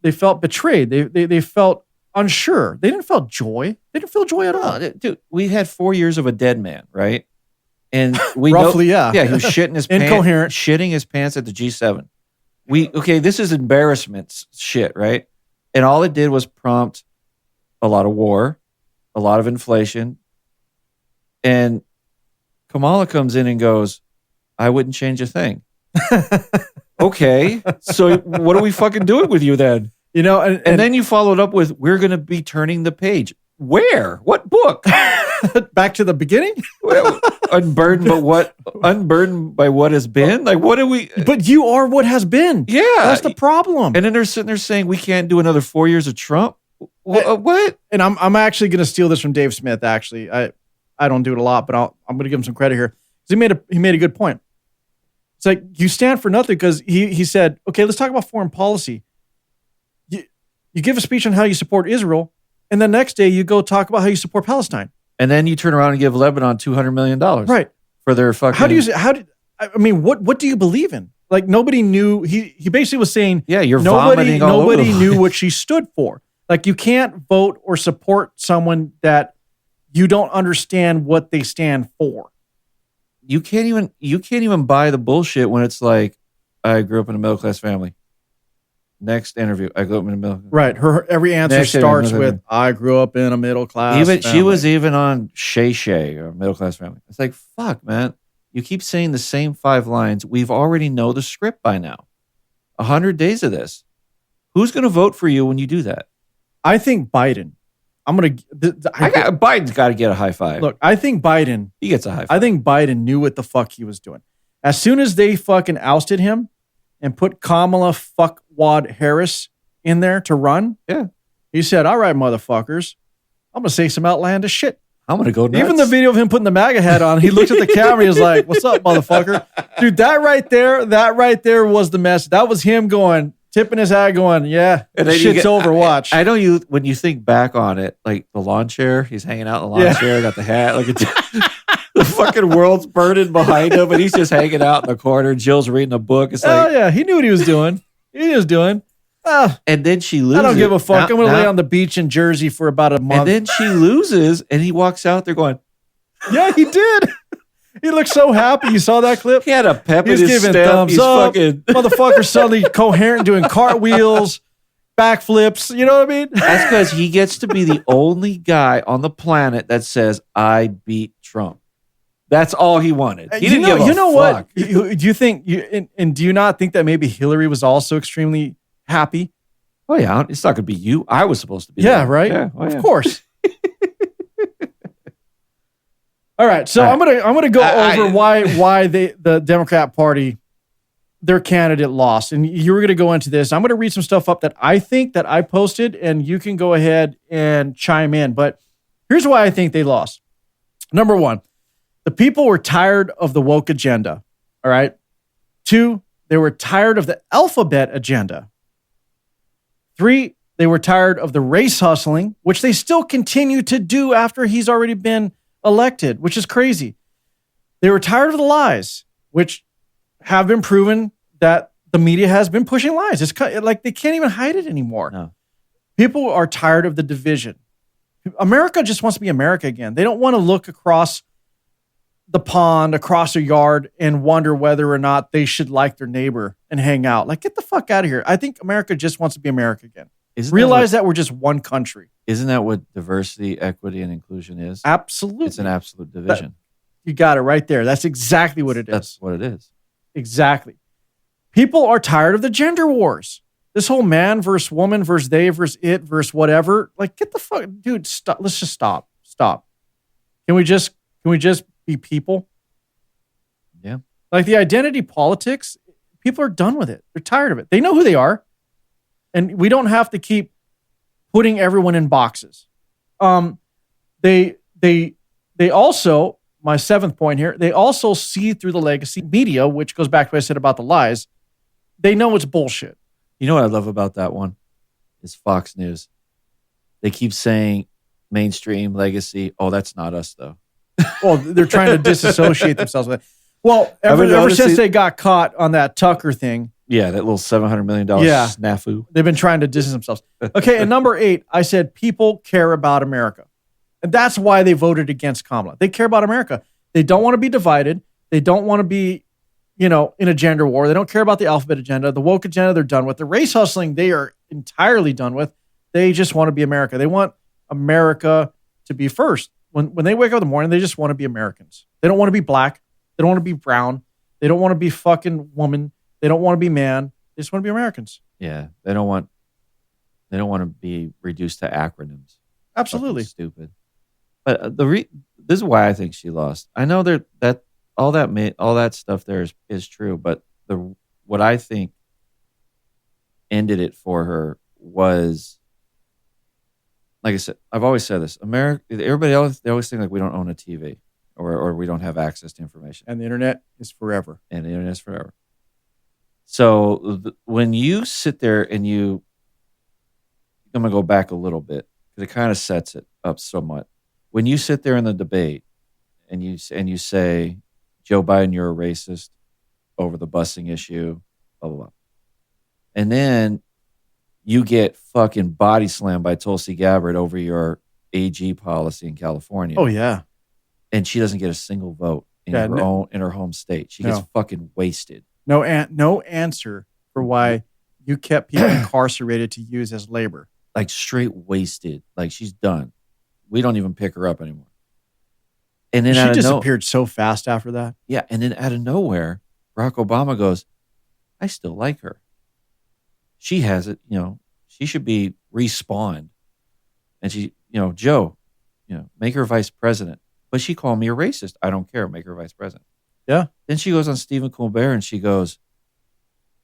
betrayed. They felt unsure. They didn't feel joy. They didn't feel joy at all. Dude, we had 4 years of a dead man, right? And we roughly, yeah, he was shitting his incoherent, shitting his pants at the G7. This is embarrassment shit, right? And all it did was prompt a lot of war, a lot of inflation. And Kamala comes in and goes, I wouldn't change a thing. Okay, so what are we fucking doing with you then? You know, and then you followed up with, we're going to be turning the page. Where? What book? Back to the beginning? Unburdened by what has been? Like, what are we? But you are what has been. Yeah. That's the problem. And then they're sitting there saying we can't do another 4 years of Trump. What? And I'm actually going to steal this from Dave Smith, actually. I don't do it a lot, but I'm going to give him some credit here. He made a good point. It's like, you stand for nothing, because he said, okay, let's talk about foreign policy. You give a speech on how you support Israel, and the next day you go talk about how you support Palestine. And then you turn around and give Lebanon $200 million. Right. For their fucking... What do you believe in? Like, nobody knew. He basically was saying, yeah, you're nobody vomiting all over Nobody knew what she stood for. Like, you can't vote or support someone that you don't understand what they stand for. You can't even buy the bullshit when it's like, I grew up in a middle class family. Next interview, I grew up in a middle. Right. Her every answer starts with, I grew up in a middle class family. She was even on Shay, or middle class family. It's like, fuck, man. You keep saying the same 5 lines. We've already know the script by now. 100 days of this. Who's going to vote for you when you do that? I think Biden. Biden's got to get a high five. Look, I think Biden. He gets a high five. I think Biden knew what the fuck he was doing. As soon as they fucking ousted him and put Kamala fuckwad Harris in there to run, he said, all right, motherfuckers, I'm going to say some outlandish shit. I'm going to go nuts. Even the video of him putting the MAGA hat on, he looked at the camera, he was like, what's up, motherfucker? Dude, that right there was the message. That was him going, tipping his hat going, yeah, shit's over, watch. I know when you think back on it, like the lawn chair, he's hanging out in the lawn chair, got the hat, like the fucking world's burning behind him, and he's just hanging out in the corner. Jill's reading a book. It's like, yeah, he knew what he was doing. And then she loses. I don't give a fuck. I'm going to lay on the beach in Jersey for about a month. And then she loses, and he walks out there going, yeah, he did. He looked so happy. You saw that clip? He had a pep in his giving step. Thumbs He's up. fucking Motherfucker suddenly coherent, doing cartwheels, backflips. You know what I mean? That's because he gets to be the only guy on the planet that says, I beat Trump. That's all he wanted. He didn't give a fuck. What? Do you think, and do you not think that maybe Hillary was also extremely happy? Oh, yeah. It's not going to be you. I was supposed to be. Yeah, there. right? Yeah. Of course. All right, so I'm gonna go over why the Democrat Party, their candidate lost, and you were gonna go into this. I'm gonna read some stuff up that I think that I posted, and you can go ahead and chime in. But here's why I think they lost. Number 1, the people were tired of the woke agenda. All right. 2, they were tired of the alphabet agenda. 3, they were tired of the race hustling, which they still continue to do after he's already been elected, which is crazy. They were tired of the lies, which have been proven that the media has been pushing lies. It's like they can't even hide it anymore. No. People are tired of the division. America just wants to be America again. They don't want to look across the pond, across a yard, and wonder whether or not they should like their neighbor and hang out. Like, get the fuck out of here. I think America just wants to be America again. Realize that we're just one country. Isn't that what diversity, equity, and inclusion is? Absolutely. It's an absolute division. You got it right there. That's exactly what it is. That's what it is. Exactly. People are tired of the gender wars. This whole man versus woman versus they versus it versus whatever. Like, get the fuck, dude. Stop. Let's just stop. Stop. Can we just be people? Yeah. Like the identity politics, people are done with it. They're tired of it. They know who they are, and we don't have to keep putting everyone in boxes. They also, my seventh point here, they also see through the legacy media, which goes back to what I said about the lies. They know it's bullshit. You know what I love about that one is Fox News. They keep saying mainstream legacy. Oh, that's not us though. Well, they're trying to disassociate themselves with it. Well, ever since they got caught on that Tucker thing. Yeah, that little $700 million snafu. They've been trying to distance themselves. Okay, and number 8, I said people care about America. And that's why they voted against Kamala. They care about America. They don't want to be divided. They don't want to be, in a gender war. They don't care about the alphabet agenda. The woke agenda, they're done with. The race hustling, they are entirely done with. They just want to be America. They want America to be first. When they wake up in the morning, they just want to be Americans. They don't want to be black. They don't want to be brown. They don't want to be fucking woman. They don't want to be man. They just want to be Americans. Yeah, they don't want to be reduced to acronyms. Absolutely fucking stupid. But this is why I think she lost. I know that all that stuff there is true, but what I think ended it for her was, like I said, I've always said this. Everybody else, they always think like we don't own a TV or we don't have access to information. And the internet is forever. So when you sit there and I'm going to go back a little bit because it kind of sets it up somewhat. When you sit there in the debate and you say, Joe Biden, you're a racist over the busing issue, blah, blah, blah. And then you get fucking body slammed by Tulsi Gabbard over your AG policy in California. Oh, yeah. And she doesn't get a single vote in her home state. She gets fucking wasted. No answer for why you kept people incarcerated to use as labor. Like straight wasted. Like she's done. We don't even pick her up anymore. And then she disappeared so fast after that. Yeah. And then out of nowhere, Barack Obama goes, I still like her. She has it, she should be respawned. And she, Joe, make her vice president. But she called me a racist. I don't care. Make her vice president. Yeah. Then she goes on Stephen Colbert and she goes,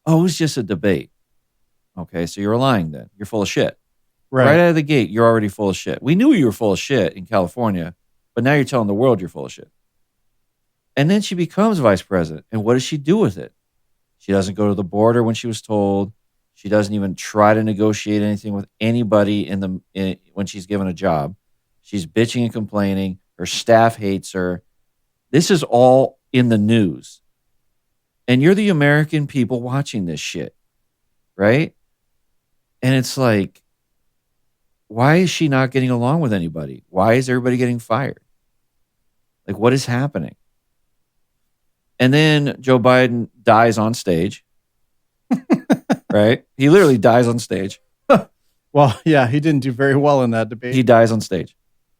oh, it was just a debate. Okay, so you're lying then. You're full of shit. Right out of the gate, you're already full of shit. We knew you were full of shit in California, but now you're telling the world you're full of shit. And then she becomes vice president. And what does she do with it? She doesn't go to the border when she was told. She doesn't even try to negotiate anything with anybody when she's given a job. She's bitching and complaining. Her staff hates her. This is all in the news. And you're the American people watching this shit, right? And it's like, why is she not getting along with anybody? Why is everybody getting fired? Like, what is happening? And then Joe Biden dies on stage, right? He literally dies on stage. Well, yeah, he didn't do very well in that debate. He dies on stage.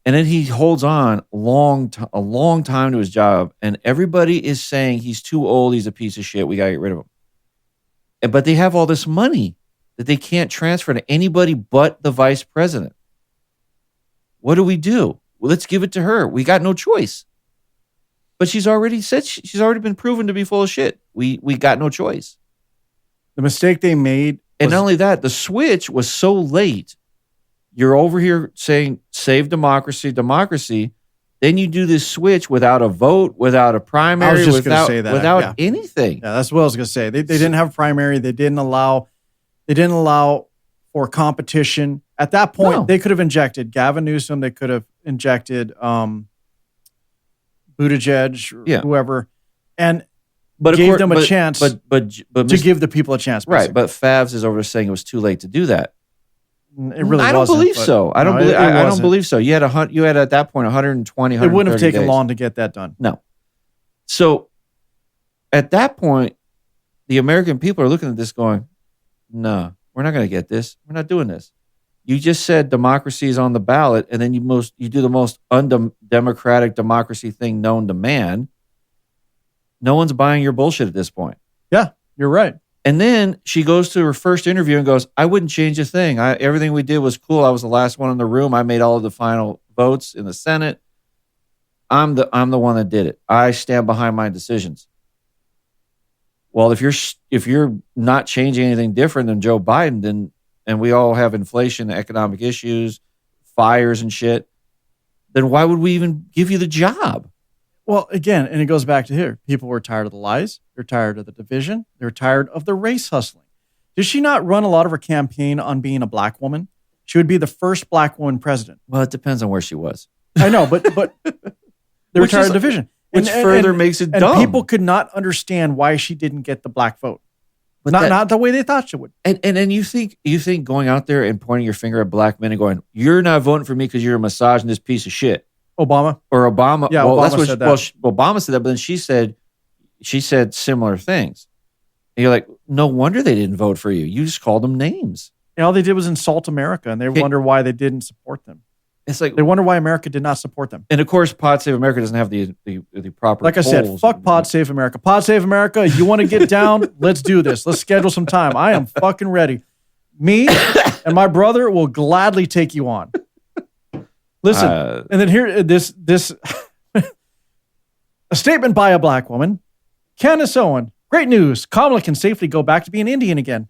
And then he holds on a long time to his job. And everybody is saying he's too old. He's a piece of shit. We got to get rid of him. But they have all this money that they can't transfer to anybody but the vice president. What do? Well, let's give it to her. We got no choice. But she's already said she's already been proven to be full of shit. We got no choice. The mistake they made. And not only that, the switch was so late. You're over here saying, save democracy. Then you do this switch without a vote, without a primary, without anything. Yeah, that's what I was going to say. They didn't have a primary. They didn't allow for competition. At that point, They could have injected Gavin Newsom. They could have injected Buttigieg or whoever, and gave them a chance to give the people a chance. Basically. Right, but Favs is over saying it was too late to do that. It really I don't believe so. I don't believe so. You had at that point 120. It wouldn't have taken days. long to get that done. No. So at that point, the American people are looking at this going, "No, we're not going to get this. We're not doing this." You just said democracy is on the ballot, and then you do the most undemocratic democracy thing known to man. No one's buying your bullshit at this point. Yeah, you're right. And then she goes to her first interview and goes, I wouldn't change a thing. Everything we did was cool. I was the last one in the room. I made all of the final votes in the Senate. I'm the one that did it. I stand behind my decisions. Well, if you're not changing anything different than Joe Biden, then and we all have inflation, economic issues, fires and shit, then why would we even give you the job? Well, again, and it goes back to here. People were tired of the lies. They're tired of the division. They're tired of the race hustling. Did she not run a lot of her campaign on being a black woman? She would be the first black woman president. Well, it depends on where she was. I know, but they were tired of division. Which further makes it dumb. And people could not understand why she didn't get the black vote. But not the way they thought she would. And then you think going out there and pointing your finger at black men and going, you're not voting for me because you're a misogynist piece of shit. Obama? Or Obama. Yeah, well, Obama that's what said that. Obama said that, but then she said similar things. And you're like, no wonder they didn't vote for you. You just called them names. And all they did was insult America, and they wonder why they didn't support them. It's like they wonder why America did not support them. And of course, Pod Save America doesn't have the proper. Like I said, fuck Pod Save America. Pod Save America. You want to get down? Let's do this. Let's schedule some time. I am fucking ready. Me and my brother will gladly take you on. Listen, and then here this a statement by a black woman, Candace Owen. Great news. Kamala can safely go back to being Indian again.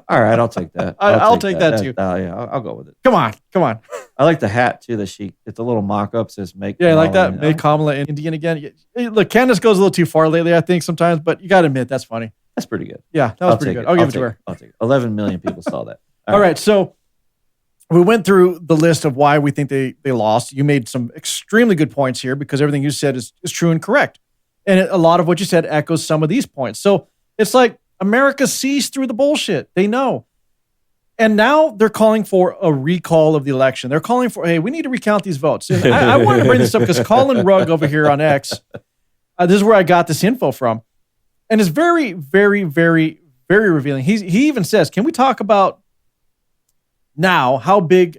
All right, I'll take that. I'll take that too. Yeah, I'll go with it. Come on. I like the hat too. It's a little mock-up says make. Yeah, I like that. Make Kamala Indian again. Look, Candace goes a little too far lately, I think sometimes, but you got to admit that's funny. That's pretty good. Yeah, that was pretty good. I'll give it to her. I'll take it. 11 million people saw that. All right, so we went through the list of why we think they lost. You made some extremely good points here because everything you said is true and correct. And a lot of what you said echoes some of these points. So it's like America sees through the bullshit. They know. And now they're calling for a recall of the election. They're calling for, hey, we need to recount these votes. And I wanted to bring this up because Colin Rugg over here on X, this is where I got this info from. And it's very, very, very, very revealing. He even says, can we talk about now how big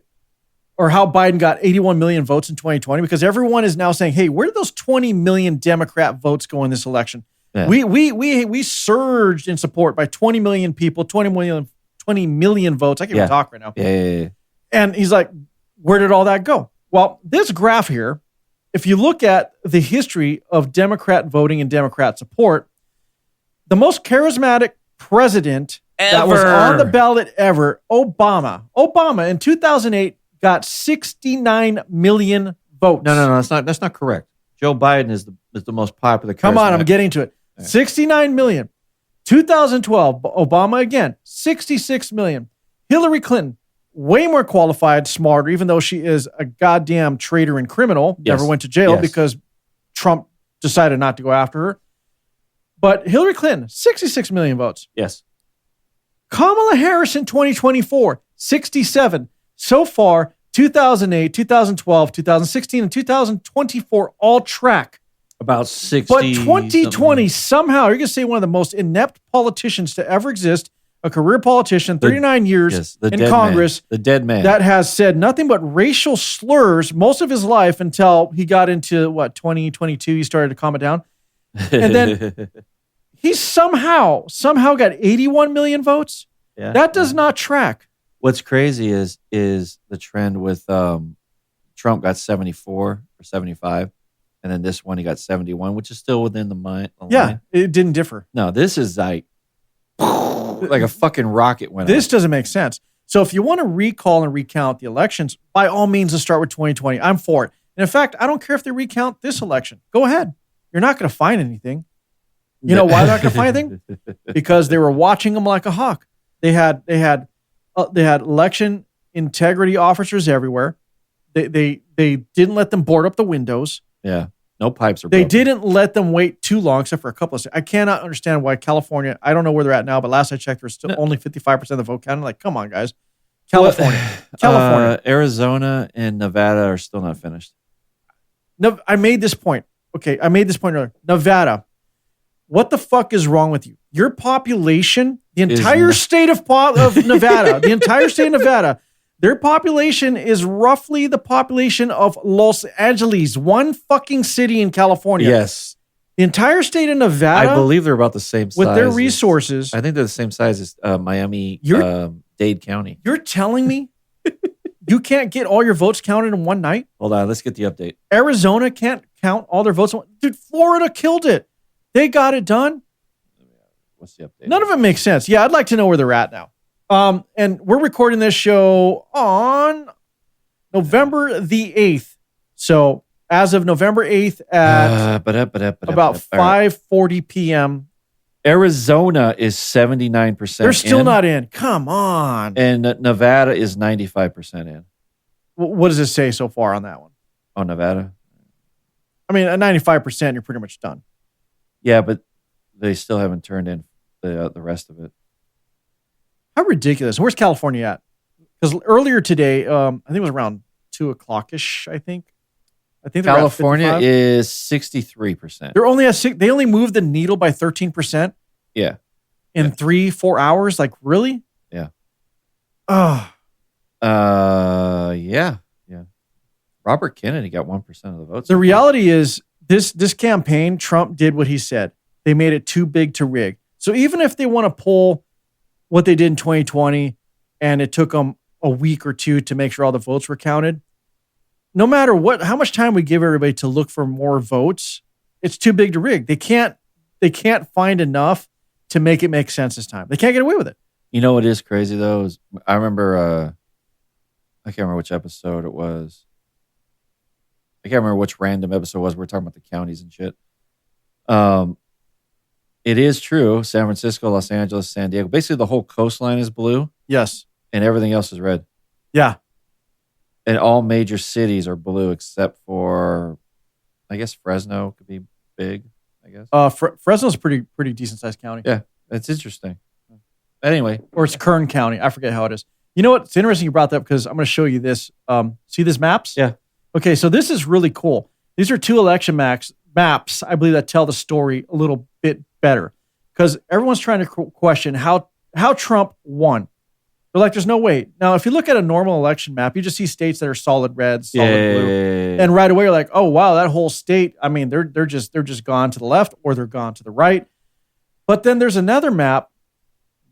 or how Biden got 81 million votes in 2020? Because everyone is now saying, hey, where did those 20 million Democrat votes go in this election? Yeah. We surged in support by 20 million people, 20 million votes. I can't even talk right now. Yeah. And he's like, where did all that go? Well, this graph here, if you look at the history of Democrat voting and Democrat support, the most charismatic president that was on the ballot ever, Obama in 2008 got 69 million votes. No, that's not correct. Joe Biden is the most popular. Come on, I'm getting to it. 69 million. 2012, Obama again, 66 million. Hillary Clinton, way more qualified, smarter, even though she is a goddamn traitor and criminal, never went to jail because Trump decided not to go after her. But Hillary Clinton, 66 million votes. Yes. Kamala Harris in 2024, 67. So far, 2008, 2012, 2016, and 2024 all track. About 60. But 2020, somehow, you're going to say one of the most inept politicians to ever exist, a career politician, 39 years in Congress. The dead man. That has said nothing but racial slurs most of his life until he got into, 2022, he started to calm it down. And then he somehow got 81 million votes. Yeah. That does not track. What's crazy is the trend with Trump got 74 or 75. And then this one, he got 71, which is still within the line. It didn't differ. No, this is like a fucking rocket went This off. doesn't make sense. So if you want to recall and recount the elections, by all means, let's start with 2020. I'm for it. And in fact, I don't care if they recount this election. Go ahead. You're not going to find anything. You know why they're not going to find anything? Because they were watching them like a hawk. They had election integrity officers everywhere. They didn't let them board up the windows. Yeah. No pipes are They broken. didn't let them wait too long, except for a couple of seconds. I cannot understand why California, I don't know where they're at now, but last I checked, there's still only 55% of the vote counting. Like, come on, guys. California. Arizona and Nevada are still not finished. No, I made this point. Okay, I made this point earlier. Nevada, what the fuck is wrong with you? Your population, The entire state of Nevada, the entire state of Nevada, their population is roughly the population of Los Angeles, one fucking city in California. Yes. The entire state of Nevada. I believe they're about the same size. With their resources. I think they're the same size as Miami, Dade County. You're telling me you can't get all your votes counted in one night? Hold on, let's get the update. Arizona can't count all their votes. Dude, Florida killed it. They got it done. What's the update? None of it makes sense. Yeah, I'd like to know where they're at now. And we're recording this show on November the 8th. So as of November 8th at about 5:40 p.m. Arizona is 79%. They're still not in. Come on. And Nevada is 95% in. What does it say so far on that one? Oh, Nevada? I mean, at 95%, you're pretty much done. Yeah, but they still haven't turned in the rest of it. How ridiculous. Where's California at? Because earlier today, I think it was around 2 o'clock-ish, I think California is 63%. They're only at they only moved the needle by 13%. Yeah. In 3-4 hours? Like, really? Yeah. Oh. Yeah. Robert Kennedy got 1% of the votes. The reality is this campaign, Trump did what he said. They made it too big to rig. So even if they want to pull what they did in 2020 and it took them a week or two to make sure all the votes were counted, no matter how much time we give everybody to look for more votes, it's too big to rig. They can't find enough to make it make sense this time. They can't get away with it. You know what is crazy though? Is I remember I can't remember which episode it was. I can't remember which random episode it was. We're talking about the counties and shit. It is true. San Francisco, Los Angeles, San Diego. Basically, the whole coastline is blue. Yes. And everything else is red. Yeah. And all major cities are blue except for, I guess, Fresno could be big, I guess. Fresno's a pretty decent-sized county. Yeah. It's interesting. Anyway. Or it's Kern County. I forget how it is. You know what? It's interesting you brought that up because I'm going to show you this. See these maps? Yeah. Okay, so this is really cool. These are 2 election maps, I believe, that tell the story a little bit better. Because everyone's trying to question how Trump won. They're like, there's no way. Now, if you look at a normal election map, you just see states that are solid red, solid blue. And right away, you're like, oh, wow, that whole state, I mean, they're just gone to the left or they're gone to the right. But then there's another map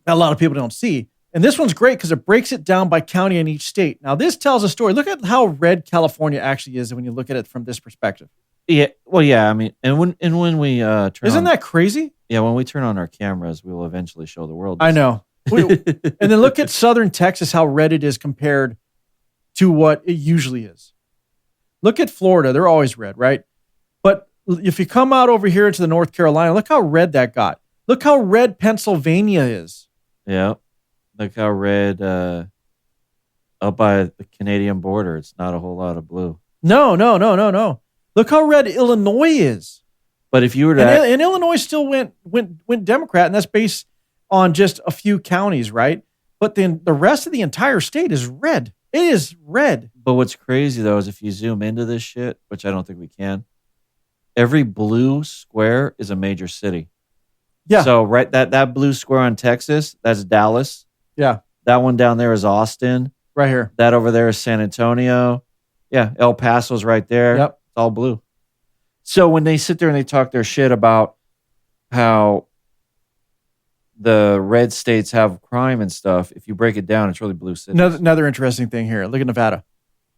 that a lot of people don't see. And this one's great because it breaks it down by county in each state. Now, this tells a story. Look at how red California actually is when you look at it from this perspective. Yeah. Well, yeah. I mean, and when we turn Isn't that crazy? Yeah. When we turn on our cameras, we will eventually show the world. I know. And then look at southern Texas, how red it is compared to what it usually is. Look at Florida. They're always red, right? But if you come out over here into the North Carolina, look how red that got. Look how red Pennsylvania is. Yeah. Look how red up by the Canadian border. It's not a whole lot of blue. No. Look how red Illinois is. But if you were to... And Illinois still went Democrat, and that's based on just a few counties, right? But then the rest of the entire state is red. It is red. But what's crazy, though, is if you zoom into this shit, which I don't think we can, every blue square is a major city. Yeah. So right, that blue square on Texas, that's Dallas. Yeah. That one down there is Austin. Right here. That over there is San Antonio. Yeah. El Paso's right there. Yep. It's all blue. So when they sit there and they talk their shit about how the red states have crime and stuff, if you break it down, it's really blue cities. Another interesting thing here. Look at Nevada.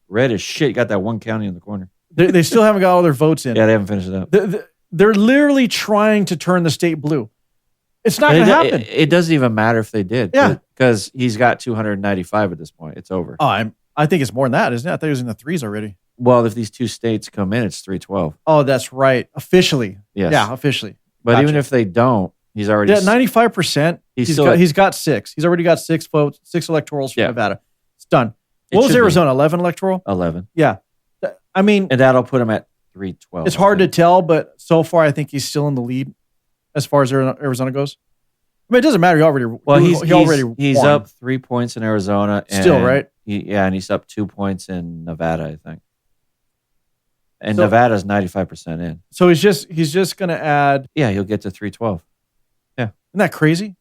Red as shit. You got that one county in the corner. They still haven't got all their votes in. Yeah, they haven't finished it up. They're literally trying to turn the state blue. It's not going to happen. It doesn't even matter if they did. Yeah. Because he's got 295 at this point. It's over. Oh, I think it's more than that, isn't it? I thought it was in the threes already. Well, if these 2 states come in, it's 312. Oh, that's right. Officially. Yes. Yeah, officially. But Gotcha. even if they don't, he's already... Yeah, 95%. He's got 6. He's already got 6 votes, 6 electorals from Nevada. It's done. What was Arizona? 11 electoral? 11. Yeah. I mean... And that'll put him at 312. It's hard to tell, but so far I think he's still in the lead as far as Arizona goes. I mean, it doesn't matter. He's won. up 3 points in Arizona. And Still, right? And he's up 2 points in Nevada, I think. And Nevada's 95% in. So he's just going to add... Yeah, he'll get to 312. Yeah. Isn't that crazy?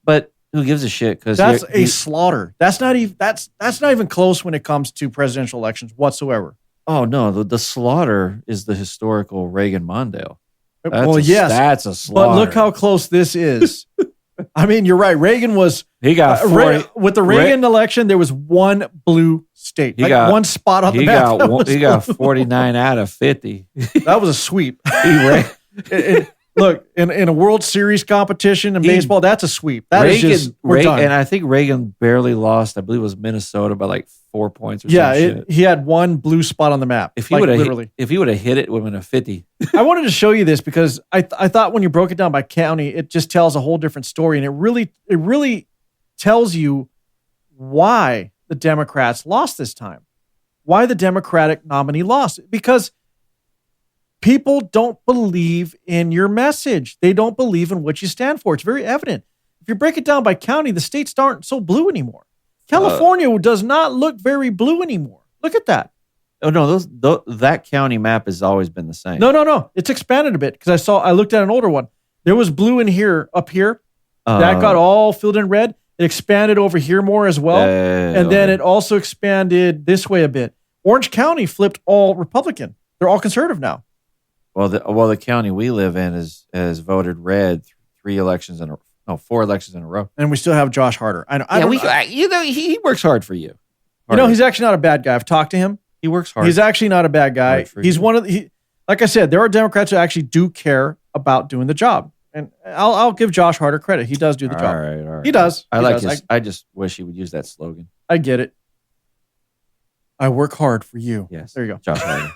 But Who gives a shit? Because that's a slaughter. That's not even close when it comes to presidential elections whatsoever. Oh no, the slaughter is the historical Reagan Mondale. That's a slaughter. But look how close this is. I mean, you're right. Reagan was. He got 40, with the Reagan election. There was one blue state. He got one spot on the map. He got 49 out of 50. That was a sweep. Look, in a World Series competition in baseball, that's a sweep. We're done. And I think Reagan barely lost. I believe it was Minnesota by like 4 points or something. He had one blue spot on the map. If he would have hit it, it would have been a 50. I wanted to show you this because I thought when you broke it down by county, it just tells a whole different story. And it really tells you why the Democrats lost this time. Why the Democratic nominee lost. Because people don't believe in your message. They don't believe in what you stand for. It's very evident. If you break it down by county, the states aren't so blue anymore. California does not look very blue anymore. Look at that. Oh no, that county map has always been the same. No. It's expanded a bit because I looked at an older one. There was blue in here, up here. That got all filled in red. It expanded over here more as well. And then it also expanded this way a bit. Orange County flipped all Republican. They're all conservative now. Well, the county we live in has voted red 4 elections in a row. And we still have Josh Harder. He works hard for you. He's actually not a bad guy. I've talked to him. He works hard. He's actually not a bad guy. He's one of like I said, there are Democrats who actually do care about doing the job. And I'll give Josh Harder credit. He does do the job. All right. He does. I just wish he would use that slogan. I get it. I work hard for you. Yes. There you go. Josh Harder.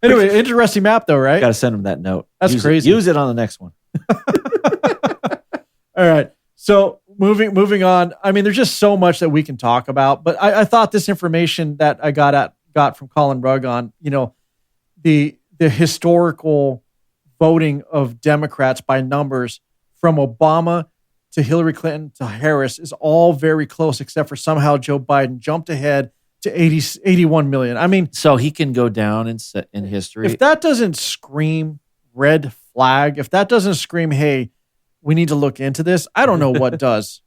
Anyway, interesting map though, right? Got to send him that note. That's crazy. Use it on the next one. All right. So moving on. I mean, there's just so much that we can talk about, but I thought this information that I got from Colin Rugg on, the historical voting of Democrats by numbers from Obama to Hillary Clinton to Harris is all very close, except for somehow Joe Biden jumped ahead to 81 million. I mean, so he can go down in history. If that doesn't scream red flag, if that doesn't scream, hey, we need to look into this, I don't know what does.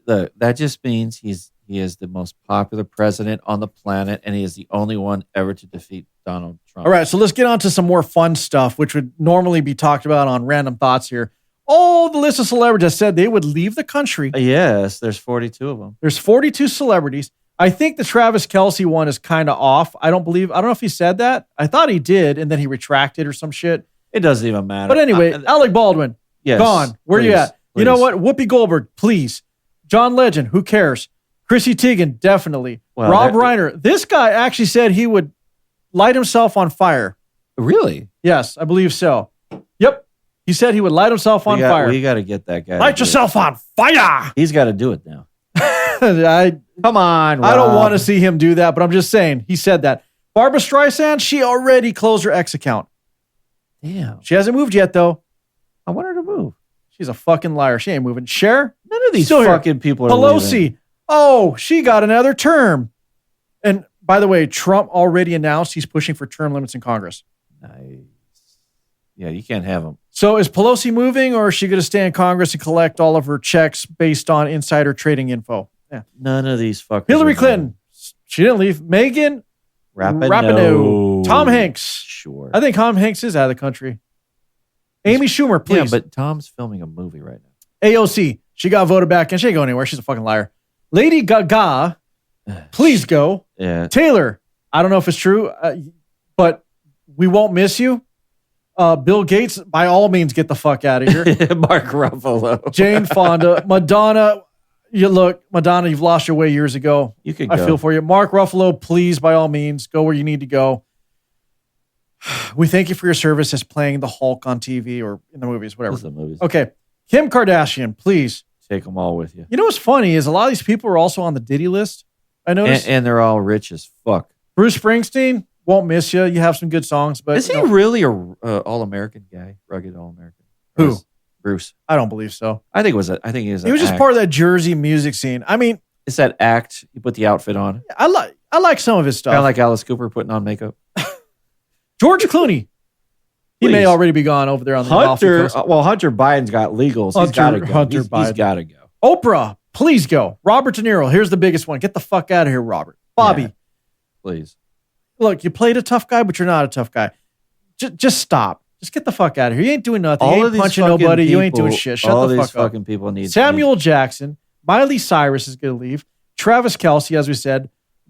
That just means he is the most popular president on the planet, and he is the only one ever to defeat Donald Trump. All right, so let's get on to some more fun stuff, which would normally be talked about on Random Thoughts here. All the list of celebrities said they would leave the country. Yes, there's 42 of them. There's 42 celebrities. I think the Travis Kelce one is kind of off. I don't know if he said that. I thought he did, and then he retracted or some shit. It doesn't even matter. But anyway, Alec Baldwin, gone. Where you at? Please. You know what? Whoopi Goldberg, please. John Legend, who cares? Chrissy Teigen, definitely. Well, Rob Reiner. This guy actually said he would light himself on fire. Really? Yes, I believe so. Yep. He said he would light himself on fire. We got to get that guy. Light yourself on fire. He's got to do it now. Come on, Rob. I don't want to see him do that, but I'm just saying he said that. Barbara Streisand, she already closed her X account. Damn. She hasn't moved yet, though. I want her to move. She's a fucking liar. She ain't moving. Cher? None of these fucking people are Pelosi. leaving. Oh, she got another term. And by the way, Trump already announced he's pushing for term limits in Congress. Nice. Yeah, you can't have them. So is Pelosi moving, or is she going to stay in Congress and collect all of her checks based on insider trading info? Yeah. None of these fuckers. Hillary Clinton. She didn't leave. Megan Rapinoe. Tom Hanks. Sure. I think Tom Hanks is out of the country. Amy Schumer, please. Yeah, but Tom's filming a movie right now. AOC. She got voted back and she ain't going anywhere. She's a fucking liar. Lady Gaga. Please go. Yeah. Taylor. I don't know if it's true, but we won't miss you. Bill Gates, by all means, get the fuck out of here. Mark Ruffalo. Jane Fonda. Madonna. Madonna, you've lost your way years ago. You could go. I feel for you. Mark Ruffalo, please, by all means, go where you need to go. We thank you for your service as playing the Hulk on TV or in the movies, whatever. The movies. Okay. Kim Kardashian, please. Take them all with you. You know what's funny is a lot of these people are also on the Diddy list. I noticed. And they're all rich as fuck. Bruce Springsteen, won't miss you. You have some good songs, but is he really a all-American guy? Rugged all-American? Who? Bruce. I don't believe so. I think he was. He was just part of that Jersey music scene. I mean, it's that act. You put the outfit on. I like some of his stuff. Kind of like Alice Cooper putting on makeup. George Clooney. He may already be gone over there on the Amalfi Coast. Hunter Biden's got legals. He's got to go. Hunter Biden. He's got to go. Oprah, please go. Robert De Niro, here's the biggest one. Get the fuck out of here, Robert. Bobby. Yeah, please. Look, you played a tough guy, but you're not a tough guy. Just stop. Just get the fuck out of here. You ain't doing nothing. You ain't punching nobody. You ain't doing shit. Shut the fuck up. Fucking people need Samuel Jackson. Miley Cyrus is going to leave. Travis Kelce, as we said.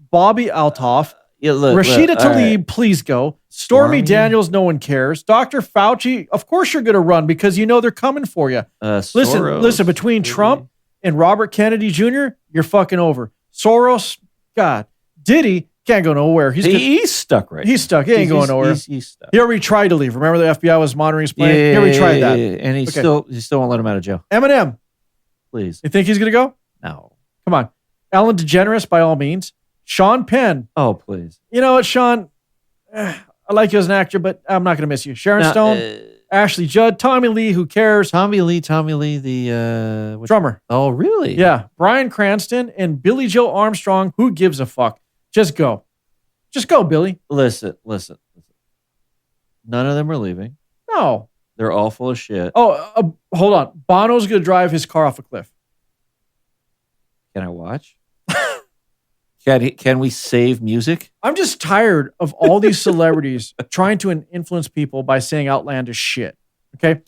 Bobby Altoff. Rashida Tlaib, please go. Stormy Daniels, no one cares. Dr. Fauci, of course you're going to run because you know they're coming for you. Listen, between Trump and Robert Kennedy Jr., you're fucking over. Soros, God. Diddy can't go nowhere. He's stuck right now. He's stuck. He ain't going nowhere. He's stuck. He already tried to leave. Remember the FBI was monitoring his plane? He already tried that. And he still won't let him out of jail. Eminem. Please. You think he's going to go? No. Come on. Ellen DeGeneres, by all means. Sean Penn. Oh, please. You know what, Sean? I like you as an actor, but I'm not going to miss you. Sharon Stone, Ashley Judd, Tommy Lee, who cares? Tommy Lee, the drummer. Oh, really? Yeah. Bryan Cranston and Billy Joe Armstrong, who gives a fuck? Just go. Just go, Billy. Listen. None of them are leaving. No. They're all full of shit. Oh, hold on. Bono's going to drive his car off a cliff. Can I watch? Can we save music? I'm just tired of all these celebrities trying to influence people by saying outlandish shit. Okay.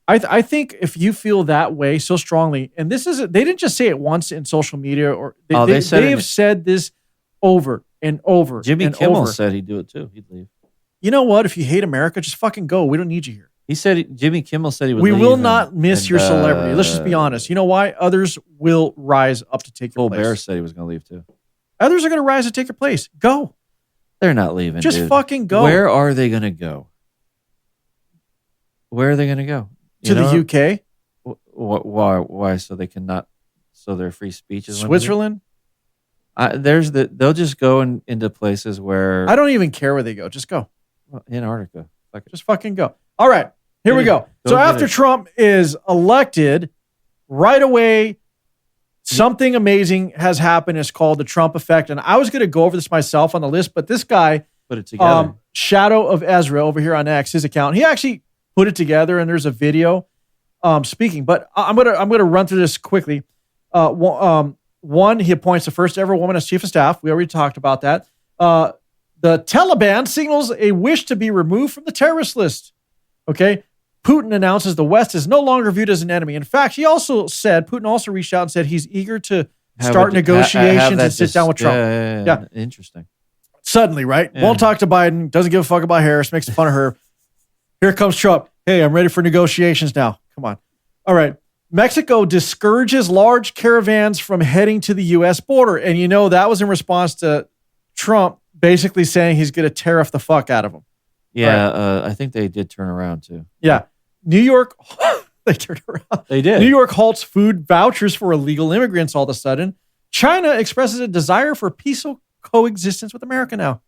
I think if you feel that way so strongly, and they didn't just say it once in social media, or they have said this over and over. Jimmy Kimmel said he'd do it too. He'd leave. You know what? If you hate America, just fucking go. We don't need you here. Jimmy Kimmel said he would leave. We will not miss your celebrity. Let's just be honest. You know why? Others will rise up to take your place. Colbert said he was going to leave too. Others are going to rise to take your place. Go. They're not leaving. Just fucking go. Where are they going to go? Where are they going to go? To the UK? Why? So they cannot. So their free speech is Switzerland. They'll just go into places where I don't even care where they go. Just go. Antarctica. Just fucking go. All right, here we go. So after Trump is elected, right away, something amazing has happened. It's called the Trump effect. And I was going to go over this myself on the list, but this guy put it together. Shadow of Ezra over here on X, his account, he actually put it together, and there's a video speaking. But I'm gonna run through this quickly. One, he appoints the first ever woman as chief of staff. We already talked about that. The Taliban signals a wish to be removed from the terrorist list. Okay. Putin announces the West is no longer viewed as an enemy. In fact, Putin also reached out and said he's eager to start negotiations and sit down with Trump. Yeah. Interesting. Suddenly, right? Yeah. Won't talk to Biden, doesn't give a fuck about Harris, makes fun of her. Here comes Trump. Hey, I'm ready for negotiations now. Come on. All right. Mexico discourages large caravans from heading to the U.S. border. And that was in response to Trump basically saying he's going to tariff the fuck out of them. Yeah, right. I think they did turn around too. Yeah. New York, they turned around. They did. New York halts food vouchers for illegal immigrants all of a sudden. China expresses a desire for peaceful coexistence with America now.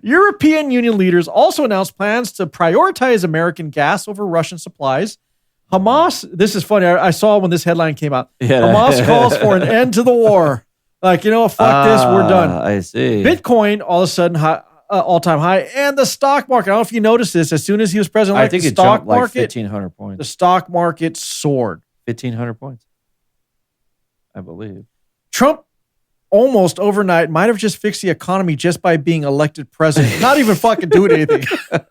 European Union leaders also announced plans to prioritize American gas over Russian supplies. Hamas, this is funny. I saw when this headline came out. Yeah. Hamas calls for an end to the war. Fuck this, we're done. I see. Bitcoin, all of a sudden, all-time high. And the stock market, I don't know if you noticed this, as soon as he was president, I think it jumped like 1,500 points. The stock market soared. 1,500 points, I believe. Trump almost overnight might have just fixed the economy just by being elected president. Not even fucking doing anything,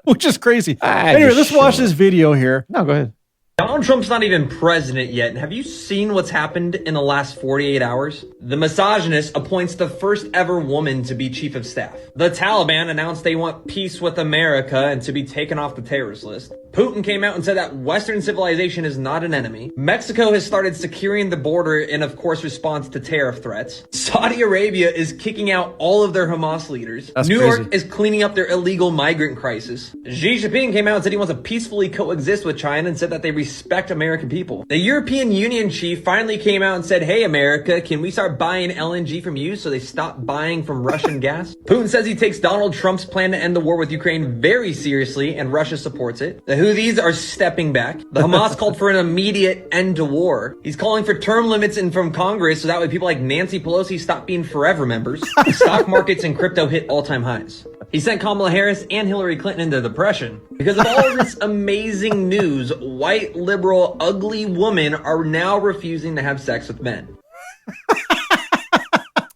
which is crazy. Anyway, let's watch this video here. No, go ahead. Donald Trump's not even president yet. Have you seen what's happened in the last 48 hours? The misogynist appoints the first ever woman to be chief of staff. The Taliban announced they want peace with America and to be taken off the terrorist list. Putin came out and said that Western civilization is not an enemy. Mexico has started securing the border in, of course, response to tariff threats. Saudi Arabia is kicking out all of their Hamas leaders. New York is cleaning up their illegal migrant crisis. Xi Jinping came out and said he wants to peacefully coexist with China and said that they respect American people. The European Union chief finally came out and said, hey, America, can we start buying LNG from you so they stop buying from Russian gas? Putin says he takes Donald Trump's plan to end the war with Ukraine very seriously, and Russia supports it. The Houthis are stepping back. The Hamas called for an immediate end to war. He's calling for term limits from Congress so that way people like Nancy Pelosi stop being forever members. The stock markets and crypto hit all-time highs. He sent Kamala Harris and Hillary Clinton into depression. Because of all of this amazing news, white, liberal, ugly women are now refusing to have sex with men.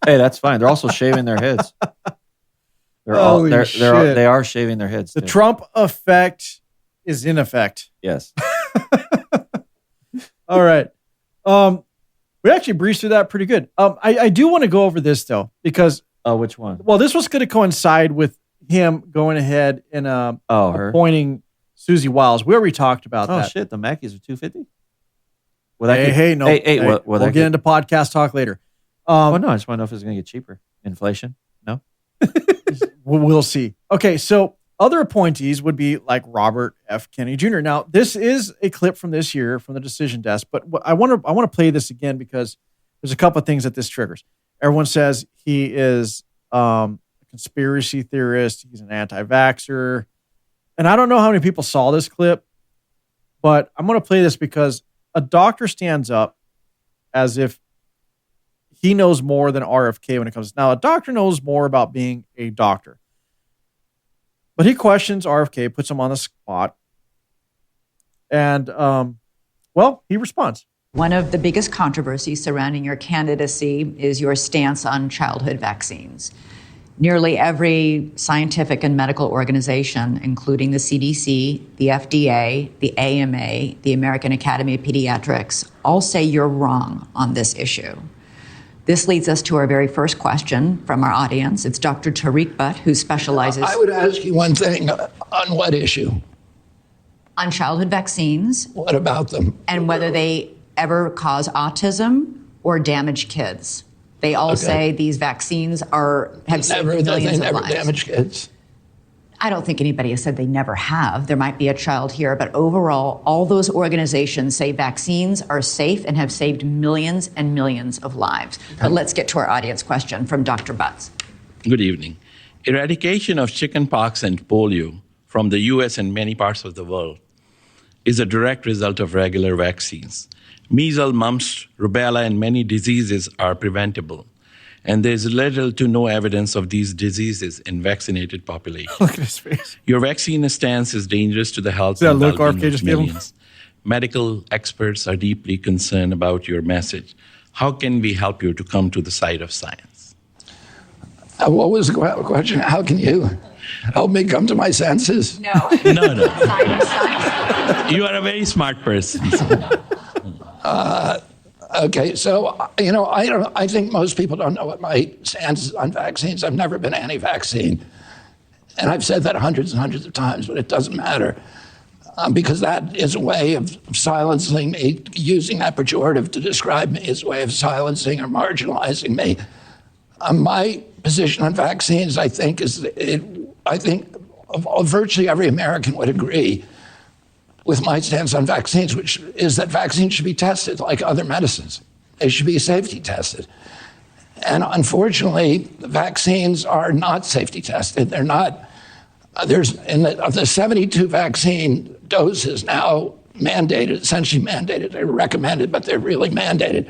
Hey, that's fine. They're also shaving their heads. They are shaving their heads. The too. Trump effect is in effect. Yes. All right. We actually breezed through that pretty good. I do want to go over this though, because which one? Well, this was going to coincide with him going ahead and appointing Susie Wiles. We already talked about that. Oh shit, the Mackeys are $250. We'll get into podcast talk later. No, I just want to know if it's going to get cheaper. Inflation? No. We'll see. Okay, so other appointees would be like Robert F. Kennedy Jr. Now, this is a clip from this year from the Decision Desk, but I want to play this again because there's a couple of things that this triggers. Everyone says he is a conspiracy theorist. He's an anti-vaxxer. And I don't know how many people saw this clip, but I'm going to play this because a doctor stands up as if he knows more than RFK when it comes. Now, a doctor knows more about being a doctor. But he questions RFK, puts him on the spot. And, he responds. One of the biggest controversies surrounding your candidacy is your stance on childhood vaccines. Nearly every scientific and medical organization, including the CDC, the FDA, the AMA, the American Academy of Pediatrics, all say you're wrong on this issue. This leads us to our very first question from our audience. It's Dr. Tariq Butt, who specializes... I would ask you one thing. On what issue? On childhood vaccines. What about them? And whether they ever cause autism or damage kids. They all say these vaccines have saved millions of lives. They never damage kids. I don't think anybody has said they never have. There might be a child here, but overall, all those organizations say vaccines are safe and have saved millions and millions of lives. But let's get to our audience question from Dr. Butts. Good evening. Eradication of chickenpox and polio from the U.S. and many parts of the world is a direct result of regular vaccines. Measles, mumps, rubella, and many diseases are preventable. And there's little to no evidence of these diseases in vaccinated populations. Look at his face. Your vaccine stance is dangerous to the health and well-being of millions. Medical experts are deeply concerned about your message. How can we help you to come to the side of science? What was the question? How can you help me come to my senses? No. No. You are a very smart person. Okay, so, I think most people don't know what my stance is on vaccines. I've never been anti-vaccine. And I've said that hundreds and hundreds of times, but it doesn't matter. Because that is a way of silencing me. Using that pejorative to describe me is a way of silencing or marginalizing me. My position on vaccines, I think, virtually every American would agree with my stance on vaccines, which is that vaccines should be tested like other medicines. They should be safety tested. And unfortunately, the vaccines are not safety tested. They're not. Of the 72 vaccine doses now mandated, essentially mandated, they're recommended, but they're really mandated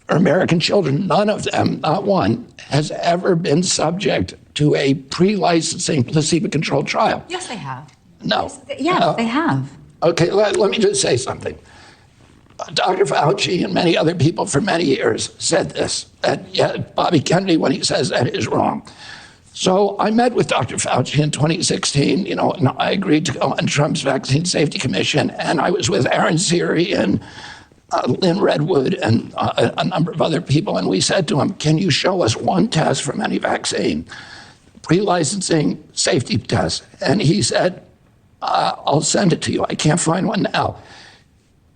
for American children. None of them, not one, has ever been subject to a pre-licensing placebo-controlled trial. Yes, they have. No. Yes, they have. Okay, let me just say something. Dr. Fauci and many other people for many years said this, that Bobby Kennedy, when he says that, is wrong. So I met with Dr. Fauci in 2016, and I agreed to go on Trump's Vaccine Safety Commission, and I was with Aaron Siri and Lynn Redwood and a number of other people, and we said to him, can you show us one test from any vaccine, pre-licensing safety test? And he said, I'll send it to you. I can't find one now.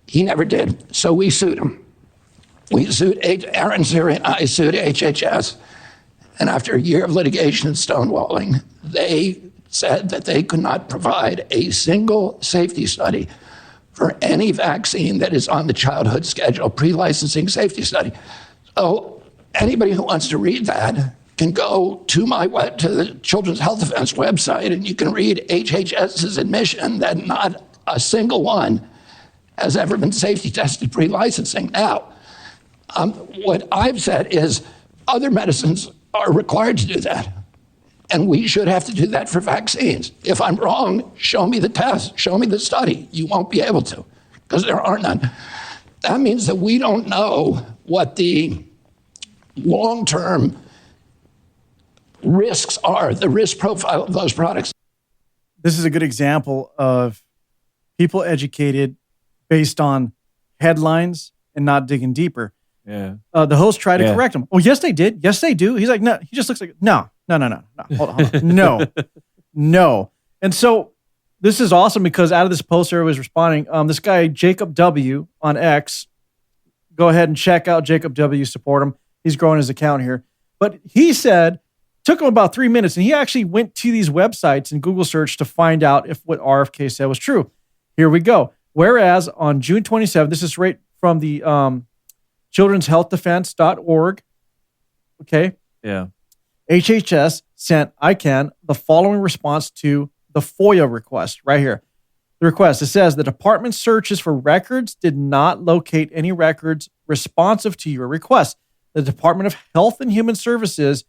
He never did. So we sued him. Aaron Siri and I sued HHS. And after a year of litigation and stonewalling, they said that they could not provide a single safety study for any vaccine that is on the childhood schedule, pre-licensing safety study. So anybody who wants to read that can go to the Children's Health Defense website, and you can read HHS's admission that not a single one has ever been safety tested pre-licensing. Now, what I've said is other medicines are required to do that. And we should have to do that for vaccines. If I'm wrong, show me the test, show me the study. You won't be able to, because there are none. That means that we don't know what the long-term risks are, the risk profile of those products. This is a good example of people educated based on headlines and not digging deeper. Yeah. The host tried to correct him. Oh, yes, they did. Yes, they do. He's like, no, he just looks like, no. Hold on. No. And so this is awesome because out of this post, everybody's responding. This guy, Jacob W. on X, go ahead and check out Jacob W. Support him. He's growing his account here. But he said, took him about 3 minutes, and he actually went to these websites and Google search to find out if what RFK said was true. Here we go. Whereas on June 27th, this is right from the children'shealthdefense.org. Okay. Yeah. HHS sent ICANN the following response to the FOIA request right here. The request, it says the department searches for records did not locate any records responsive to your request. The Department of Health and Human Services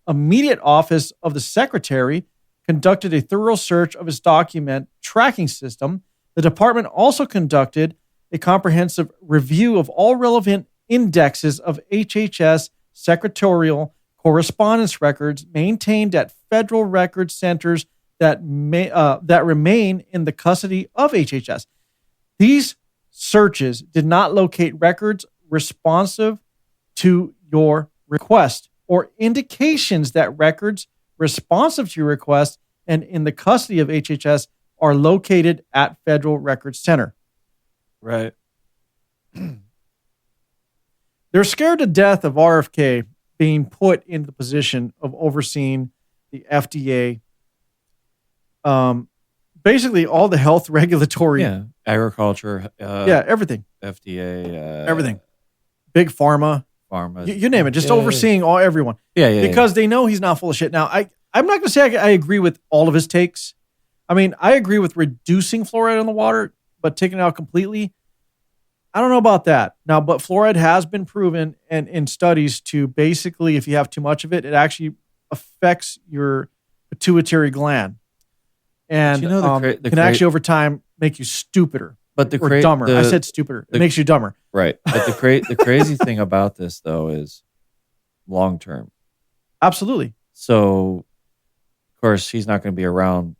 immediate office of the secretary conducted a thorough search of its document tracking system. The department also conducted a comprehensive review of all relevant indexes of HHS secretarial correspondence records maintained at federal record centers that remain in the custody of HHS. These searches did not locate records responsive to your request or indications that records responsive to your request and in the custody of HHS are located at Federal Records Center. Right. They're scared to death of RFK being put into the position of overseeing the FDA. Basically all the health regulatory. Yeah. Agriculture. Everything. FDA. Everything. Big pharma. You name it. Just overseeing everyone. Because they know he's not full of shit. Now, I'm not going to say I agree with all of his takes. I mean, I agree with reducing fluoride in the water, but taking it out completely, I don't know about that. Now, but fluoride has been proven and in studies to basically, if you have too much of it, it actually affects your pituitary gland. And can actually over time make you stupider. But or dumber. I said stupider. It makes you dumber. Right. But the crazy thing about this, though, is long term. Absolutely. So, of course, he's not going to be around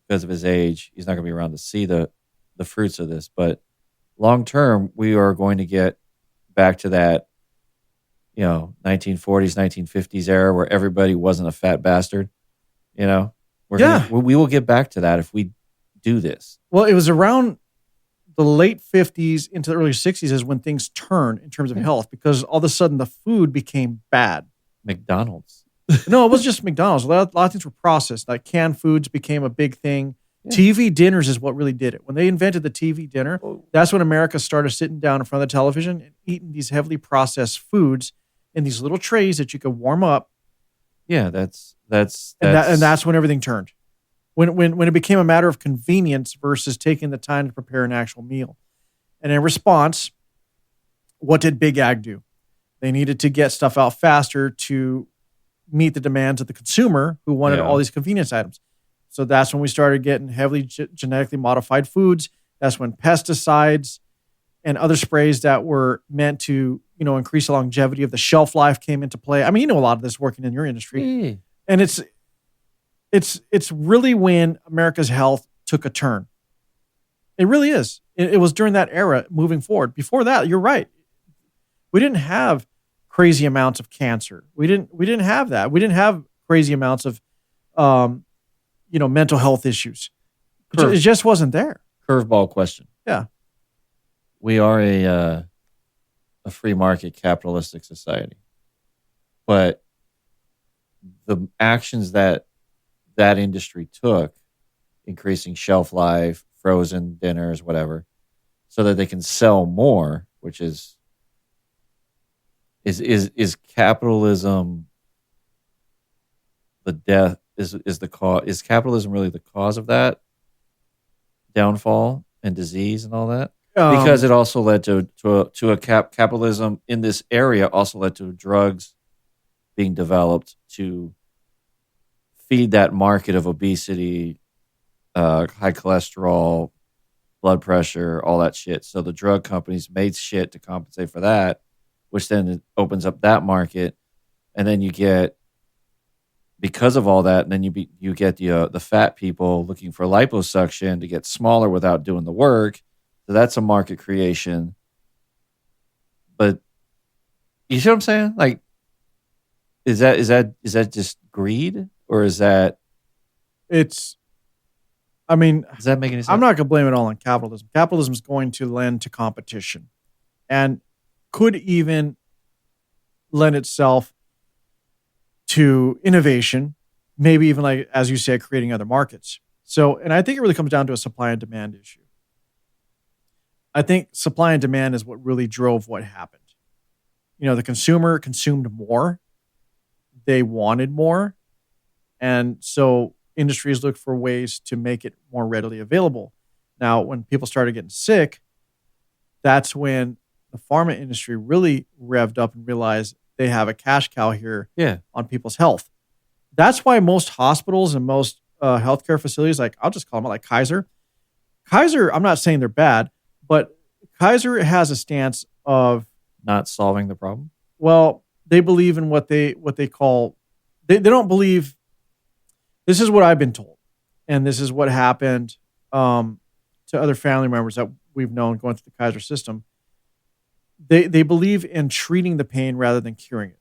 because of his age. He's not going to be around to see the fruits of this. But long term, we are going to get back to that, 1940s, 1950s era where everybody wasn't a fat bastard. We will get back to that if we do this. Well, it was around the late 50s into the early 60s is when things turned in terms of health because all of a sudden the food became bad. McDonald's. No, it wasn't just McDonald's. A lot of things were processed. Like canned foods became a big thing. Yeah. TV dinners is what really did it. When they invented the TV dinner, that's when America started sitting down in front of the television and eating these heavily processed foods in these little trays that you could warm up. Yeah, that's and that's when everything turned. When it became a matter of convenience versus taking the time to prepare an actual meal. And in response, what did Big Ag do? They needed to get stuff out faster to meet the demands of the consumer who wanted all these convenience items. So that's when we started getting heavily genetically modified foods. That's when pesticides and other sprays that were meant to, increase the longevity of the shelf life came into play. I mean, a lot of this working in your industry. And it's really when America's health took a turn. It really is. It was during that era moving forward. Before that, you're right. We didn't have crazy amounts of cancer. We didn't have that. We didn't have crazy amounts of, mental health issues. It just wasn't there. Curveball question. Yeah. We are a free market capitalistic society, but the actions that industry took, increasing shelf life, frozen dinners, whatever, so that they can sell more, which is capitalism the death is the cause? Is capitalism really the cause of that downfall and disease and all that? Because it also led to capitalism in this area also led to drugs being developed to feed that market of obesity, high cholesterol, blood pressure, all that shit. So the drug companies made shit to compensate for that, which then it opens up that market, and then you get, because of all that, and then you get the fat people looking for liposuction to get smaller without doing the work. So that's a market creation. But you see what I'm saying? Like, is that just greed, or is that? It's. I mean, does that make any sense? I'm not going to blame it all on capitalism. Capitalism is going to lend to competition, and could even lend itself to innovation, maybe even, like, as you said, creating other markets. So, and I think it really comes down to a supply and demand issue. I think supply and demand is what really drove what happened. The consumer consumed more. They wanted more. And so industries look for ways to make it more readily available. Now, when people started getting sick, that's when the pharma industry really revved up and realized they have a cash cow here on people's health. That's why most hospitals and most healthcare facilities, like, I'll just call them like Kaiser. Kaiser, I'm not saying they're bad, but Kaiser has a stance of not solving the problem. Well, they believe in what they call, they don't believe. This is what I've been told, and this is what happened to other family members that we've known going through the Kaiser system. They believe in treating the pain rather than curing it.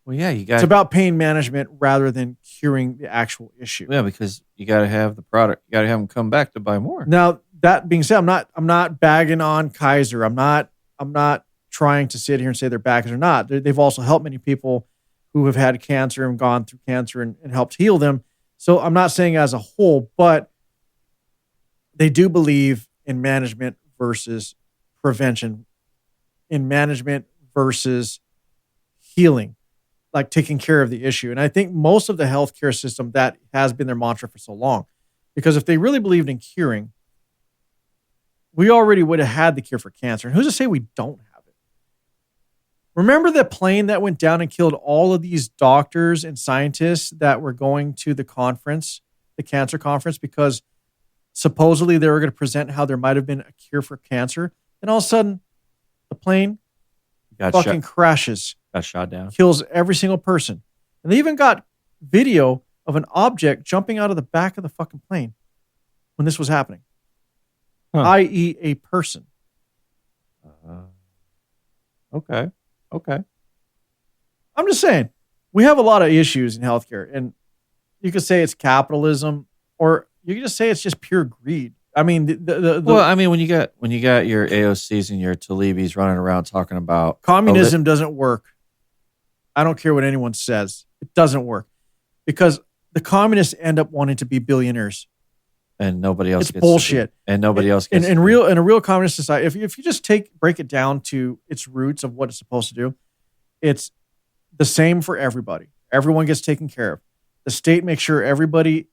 Well, yeah, it's about pain management rather than curing the actual issue. Yeah, because you got to have the product. You got to have them come back to buy more. Now, that being said, I'm not bagging on Kaiser. I'm not trying to sit here and say they're bad, because they're not. They've also helped many people who have had cancer and gone through cancer and helped heal them. So I'm not saying as a whole, but they do believe in management versus prevention, in management versus healing, like taking care of the issue. And I think most of the healthcare system, that has been their mantra for so long. Because if they really believed in curing, we already would have had the cure for cancer. And who's to say we don't have it? Remember that plane that went down and killed all of these doctors and scientists that were going to the conference, the cancer conference, because supposedly they were going to present how there might have been a cure for cancer. And all of a sudden, the plane crashes. Got shot down. Kills every single person. And they even got video of an object jumping out of the back of the fucking plane when this was happening. I.e. a person. Okay. I'm just saying, we have a lot of issues in healthcare, and you could say it's capitalism, or you could just say it's just pure greed. I mean, well, I mean, when you got your AOCs and your Talibis running around talking about communism doesn't work. I don't care what anyone says. It doesn't work, because the communists end up wanting to be billionaires. And nobody else it's gets bullshit. And nobody else gets in a real communist society. If you just break it down to its roots of what it's supposed to do, it's the same for everybody. Everyone gets taken care of. The state makes sure everybody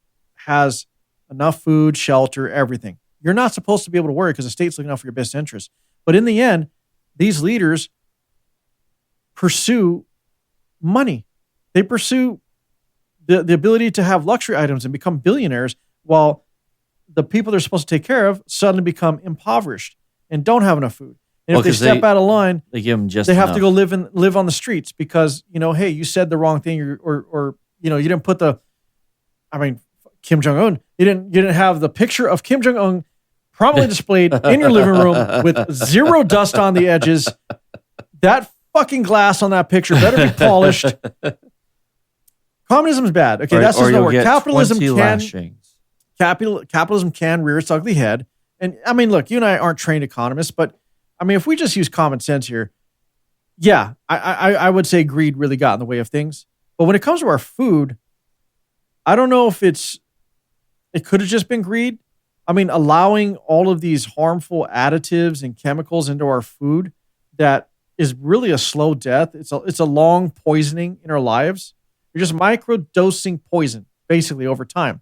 has enough food, shelter, everything. You're not supposed to be able to worry because the state's looking out for your best interest. But in the end, these leaders pursue money. They pursue the ability to have luxury items and become billionaires, while the people they're supposed to take care of suddenly become impoverished and don't have enough food. And if they step out of line, they give them they have to go live on the streets because, hey, you said the wrong thing, or you didn't put Kim Jong-un. You didn't have the picture of Kim Jong-un prominently displayed in your living room with zero dust on the edges. That fucking glass on that picture better be polished. Communism is bad. Okay, that's just not work. Capitalism can rear its ugly head. And I mean, look, you and I aren't trained economists, but I mean, if we just use common sense here, yeah, I would say greed really got in the way of things. But when it comes to our food, I don't know if it could have just been greed. I mean, allowing all of these harmful additives and chemicals into our food that is really a slow death. It's a long poisoning in our lives. You're just micro-dosing poison, basically, over time.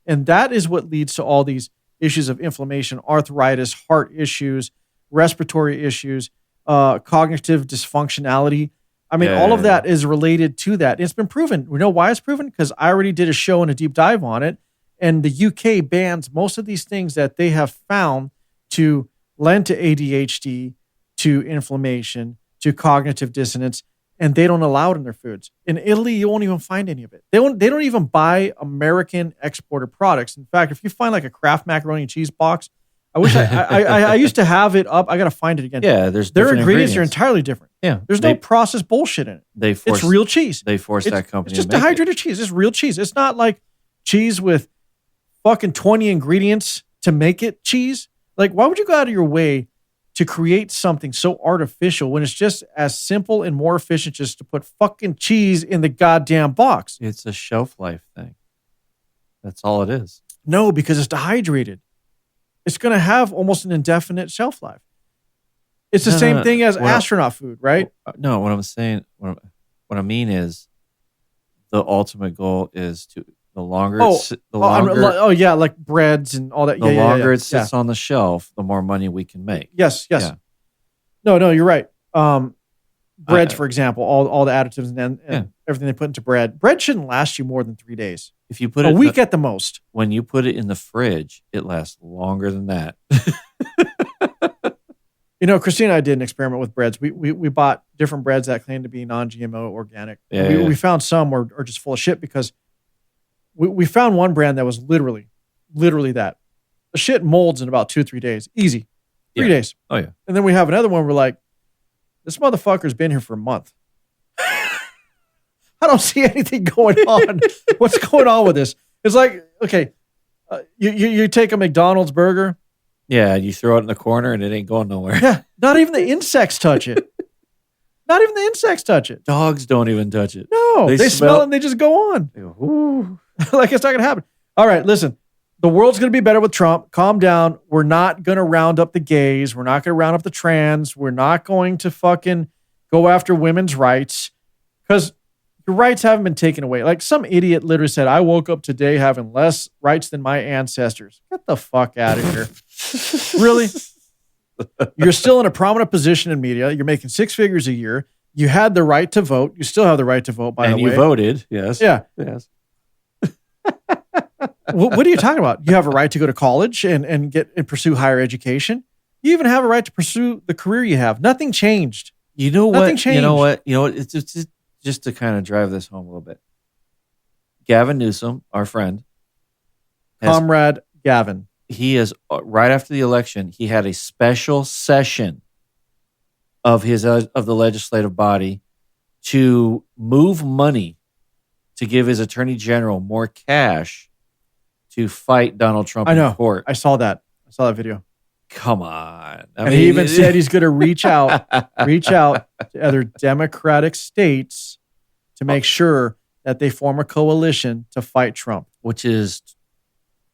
And that is what leads to all these issues of inflammation, arthritis, heart issues, respiratory issues, cognitive dysfunctionality. I mean, all of that is related to that. It's been proven. We know why it's proven because I already did a show and a deep dive on it. And the UK bans most of these things that they have found to lend to ADHD, to inflammation, to cognitive dissonance, and they don't allow it in their foods. In Italy, you won't even find any of it. They don't even buy American exported products. In fact, if you find like a Kraft macaroni and cheese box, I wish I used to have it up. I got to find it again. Yeah, their ingredients are entirely different. Yeah, there's no processed bullshit in it. It's real cheese. They force that company. It's just to make dehydrated cheese. It's real cheese. It's not like cheese with fucking 20 ingredients to make it cheese. Like, why would you go out of your way to create something so artificial when it's just as simple and more efficient just to put fucking cheese in the goddamn box? It's a shelf life thing. That's all it is. No, because it's dehydrated. It's going to have almost an indefinite shelf life. It's the same thing as astronaut food, right? No, what I'm saying, what I mean is the ultimate goal is to the longer like breads and all that. The longer it sits on the shelf, the more money we can make. Yes. Yeah. No, you're right. Breads, for example, all the additives and everything they put into bread. Bread shouldn't last you more than 3 days. If you put a week at the most. When you put it in the fridge, it lasts longer than that. You know, Christina and I did an experiment with breads. We bought different breads that claimed to be non-GMO organic. We found some are just full of shit because we found one brand that was literally that. The shit molds in about 2-3 days. Easy. 3 days. Oh, yeah. And then we have another one we're like, this motherfucker's been here for a month. I don't see anything going on. What's going on with this? It's like, okay, you take a McDonald's burger. Yeah, you throw it in the corner and it ain't going nowhere. Yeah, not even the insects touch it. Not even the insects touch it. Dogs don't even touch it. No, they smell it and they just go on. They go, ooh. Like it's not going to happen. All right, listen. The world's going to be better with Trump. Calm down. We're not going to round up the gays. We're not going to round up the trans. We're not going to fucking go after women's rights because your rights haven't been taken away. Like some idiot literally said, I woke up today having less rights than my ancestors. Get the fuck out of here. Really? You're still in a prominent position in media. You're making 6 figures a year. You had the right to vote. You still have the right to vote, by the way. And you voted. Yes. Yeah. Yes. What are you talking about? You have a right to go to college and pursue higher education. You even have a right to pursue the career you have. Nothing changed. You know what? Nothing changed. You know what? It's just to kind of drive this home a little bit. Gavin Newsom, our friend, Comrade Gavin. He is right after the election. He had a special session of the legislative body to move money to give his attorney general more cash to fight Donald Trump in court. I saw that. I saw that video. Come on. He even said he's going to reach out to other Democratic states to make sure that they form a coalition to fight Trump. Which is,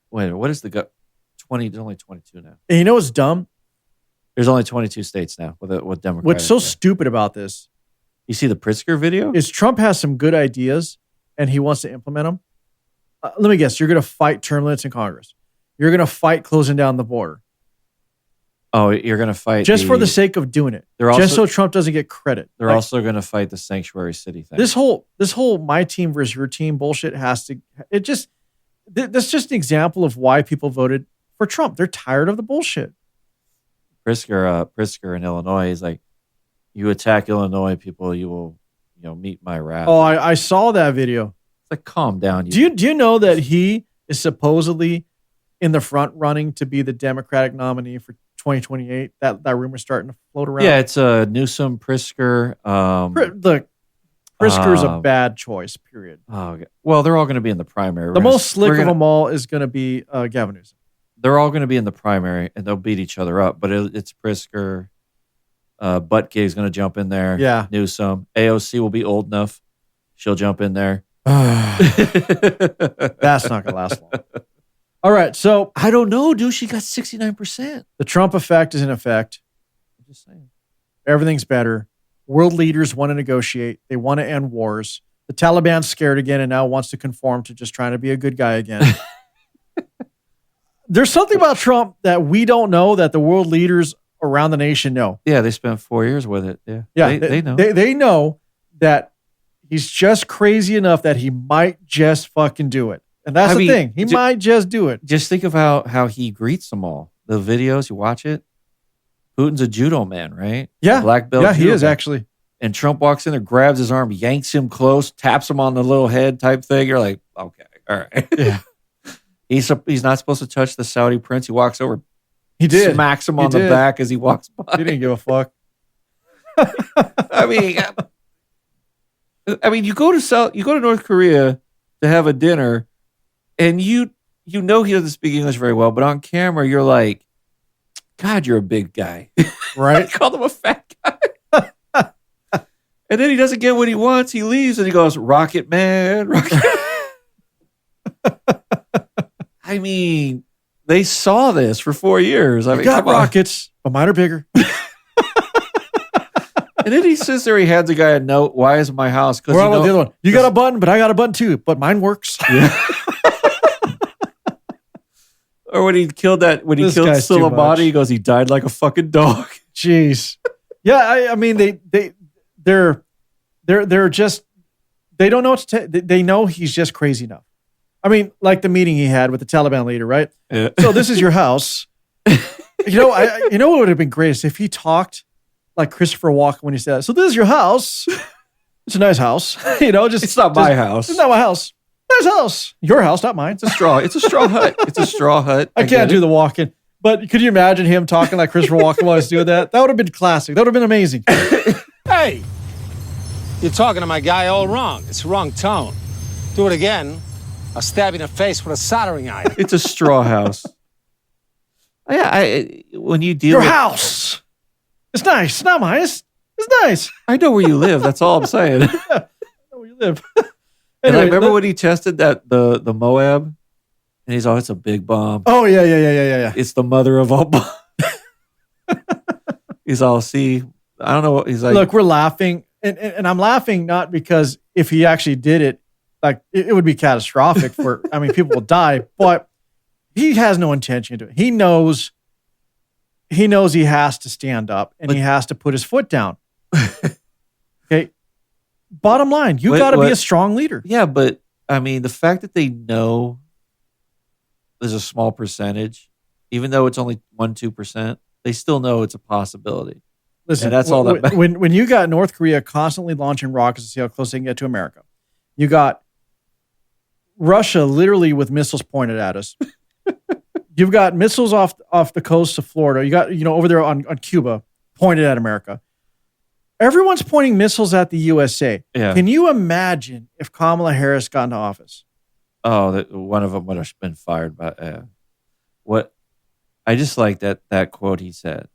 what is the 20? There's only 22 now. And you know what's dumb? There's only 22 states now with Democrats. What's so stupid about this? You see the Pritzker video? Is Trump has some good ideas and he wants to implement them. Let me guess. You're going to fight term limits in Congress. You're going to fight closing down the border. Oh, you're going to fight just for the sake of doing it. Just so Trump doesn't get credit. They're also going to fight the sanctuary city thing. This whole my team versus your team bullshit that's just an example of why people voted for Trump. They're tired of the bullshit. Pritzker in Illinois is like, you attack Illinois people, you will, meet my wrath. Oh, I saw that video. It's like, calm down. Do you know that he is supposedly in the front running to be the Democratic nominee for 2028? That rumor's starting to float around. Yeah, it's Newsom, Pritzker. Look, Pritzker's a bad choice, period. Oh, okay. Well, they're all going to be in the primary. The most slick of them all is going to be Gavin Newsom. They're all going to be in the primary, and they'll beat each other up. But it's Pritzker. Buttigieg's going to jump in there. Yeah. Newsom. AOC will be old enough. She'll jump in there. That's not going to last long. All right, so I don't know, dude. She got 69%. The Trump effect is in effect. I'm just saying. Everything's better. World leaders want to negotiate. They want to end wars. The Taliban's scared again and now wants to conform to just trying to be a good guy again. There's something about Trump that we don't know that the world leaders around the nation know. Yeah, they spent 4 years with it. Yeah, yeah, they know. They know that he's just crazy enough that he might just fucking do it. And that's the thing. He might just do it. Just think of how he greets them all. The videos, you watch it. Putin's a judo man, right? Yeah. Black belt. Yeah, he judo is man. actually. And Trump walks in there, grabs his arm, yanks him close, taps him on the little head type thing. You're like, okay, all right. Yeah. He's not supposed to touch the Saudi prince. He walks over. He did. Smacks him on the back as he walks by. He didn't give a fuck. I mean, you go to North Korea to have a dinner, and you know he doesn't speak English very well, but on camera you're like, God, you're a big guy, right? I called him a fat guy, and then he doesn't get what he wants. He leaves, and he goes, "Rocket Man, Rocket." I mean, they saw this for 4 years. I mean, got come on. rockets, but mine are bigger. And then he sits there, he hands a guy a note. Why is my house? Or the other one. You got a button, but I got a button too. But mine works. Yeah. Or when he killed This guy's too Soleimani, much. he goes, he died like a fucking dog. Jeez. Yeah, I mean they're just they don't know what to they know he's just crazy enough. I mean, like the meeting he had with the Taliban leader, right? Yeah. So this is your house. You know what would have been great is if he talked like Christopher Walken when he said, "So this is your house. It's a nice house." It's not my house. It's not my house. Nice house. Your house, not mine. It's a straw hut. It's a straw hut. I can't do the Walken. But could you imagine him talking like Christopher Walken while he's doing that? That would have been classic. That would have been amazing. Hey, you're talking to my guy all wrong. It's the wrong tone. Do it again, I'll stab you in the face with a soldering iron. It's a straw house. Yeah, when you deal Your with house. It's nice. It's not mine. It's nice. I know where you live. That's all I'm saying. I know where you live. And I Anyway, remember when he tested that the Moab, and he's it's a big bomb. Oh yeah. It's the mother of all bombs. He's all, see, I don't know what he's like. Look, we're laughing, and I'm laughing not because if he actually did it, like it would be catastrophic for. I mean, people will die, but he has no intention of doing it. He knows he has to stand up and he has to put his foot down. Okay. Bottom line, you got to be a strong leader. Yeah, but I mean, the fact that they know there's a small percentage, even though it's only 1-2%, they still know it's a possibility. Listen, and that's all that matters. When you got North Korea constantly launching rockets to see how close they can get to America, you got Russia literally with missiles pointed at us. You've got missiles off the coast of Florida. You got over there on Cuba pointed at America. Everyone's pointing missiles at the USA. Yeah. Can you imagine if Kamala Harris got into office? Oh, one of them would have been fired by what? I just like that quote he said.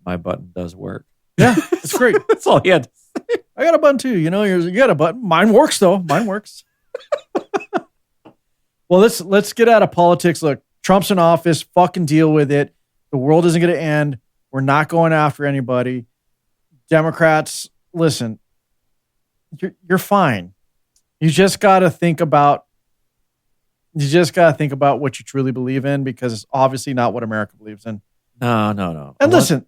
My button does work. Yeah, it's great. That's all he had to say. I got a button too. You got a button. Mine works though. Mine works. Well, let's get out of politics. Look, Trump's in office. Fucking deal with it. The world isn't going to end. We're not going after anybody. Democrats, listen, you're fine. You just got to think about what you truly believe in, because it's obviously not what America believes in. No. And listen.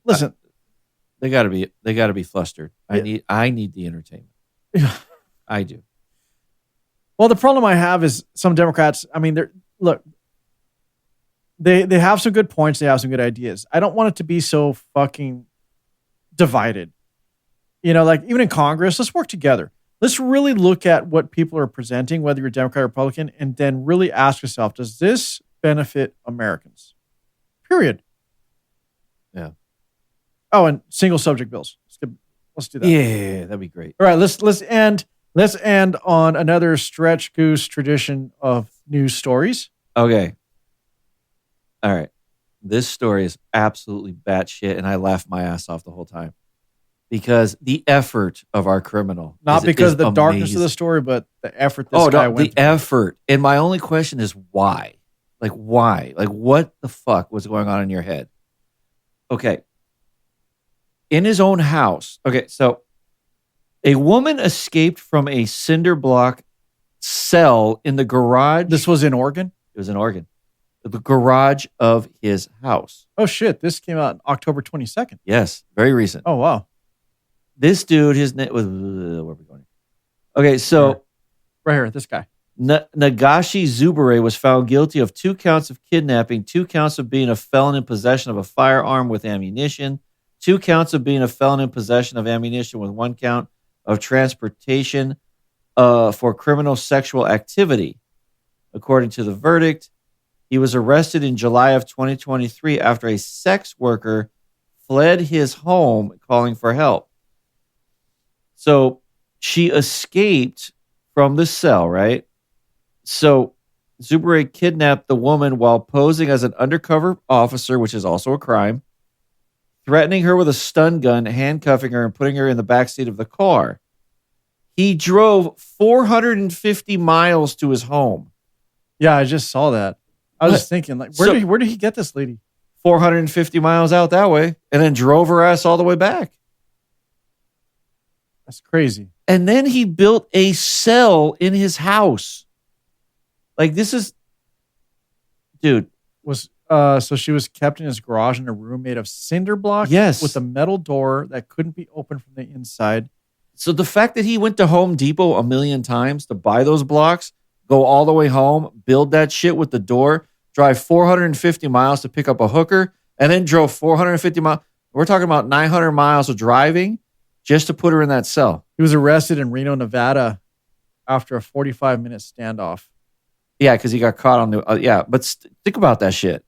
They got to be flustered. I need the entertainment. I do. Well, the problem I have is some Democrats, I mean, they have some good points. They have some good ideas. I don't want it to be so fucking divided. Like even in Congress, let's work together. Let's really look at what people are presenting, whether you're Democrat or Republican, and then really ask yourself, does this benefit Americans? Period. Yeah. Oh, and single subject bills. Let's do that. Yeah, that'd be great. All right, let's end on another stretch goose tradition of news stories. Okay. All right. This story is absolutely batshit, and I laughed my ass off the whole time. Because the effort of our criminal. Not because of the amazing. darkness of the story, but the effort this guy went the through. effort. And my only question is why? Like, why? Like, what the fuck was going on in your head? Okay. In his own house. Okay, so a woman escaped from a cinder block cell in the garage. This was in Oregon? It was in Oregon. The garage of his house. Oh, shit. This came out October 22nd. Yes, very recent. Oh, wow. This dude, his name was, where are we going? Okay, so right here, this guy. Nagashi Zubure was found guilty of 2 counts of kidnapping, 2 counts of being a felon in possession of a firearm with ammunition, 2 counts of being a felon in possession of ammunition with 1 count of transportation for criminal sexual activity. According to the verdict, he was arrested in July of 2023 after a sex worker fled his home calling for help. So she escaped from the cell, right? So Zubure kidnapped the woman while posing as an undercover officer, which is also a crime, threatening her with a stun gun, handcuffing her, and putting her in the backseat of the car. He drove 450 miles to his home. Yeah, I just saw that. I was just thinking, like, where did he get this lady? 450 miles out that way, and then drove her ass all the way back. That's crazy. And then he built a cell in his house. Like, this is, dude. So she was kept in his garage in a room made of cinder blocks. Yes. With a metal door that couldn't be opened from the inside. So the fact that he went to Home Depot a million times to buy those blocks, go all the way home, build that shit with the door, drive 450 miles to pick up a hooker, and then drove 450 miles. We're talking about 900 miles of driving just to put her in that cell. He was arrested in Reno, Nevada after a 45-minute standoff. Yeah, because he got caught on the... but think about that shit.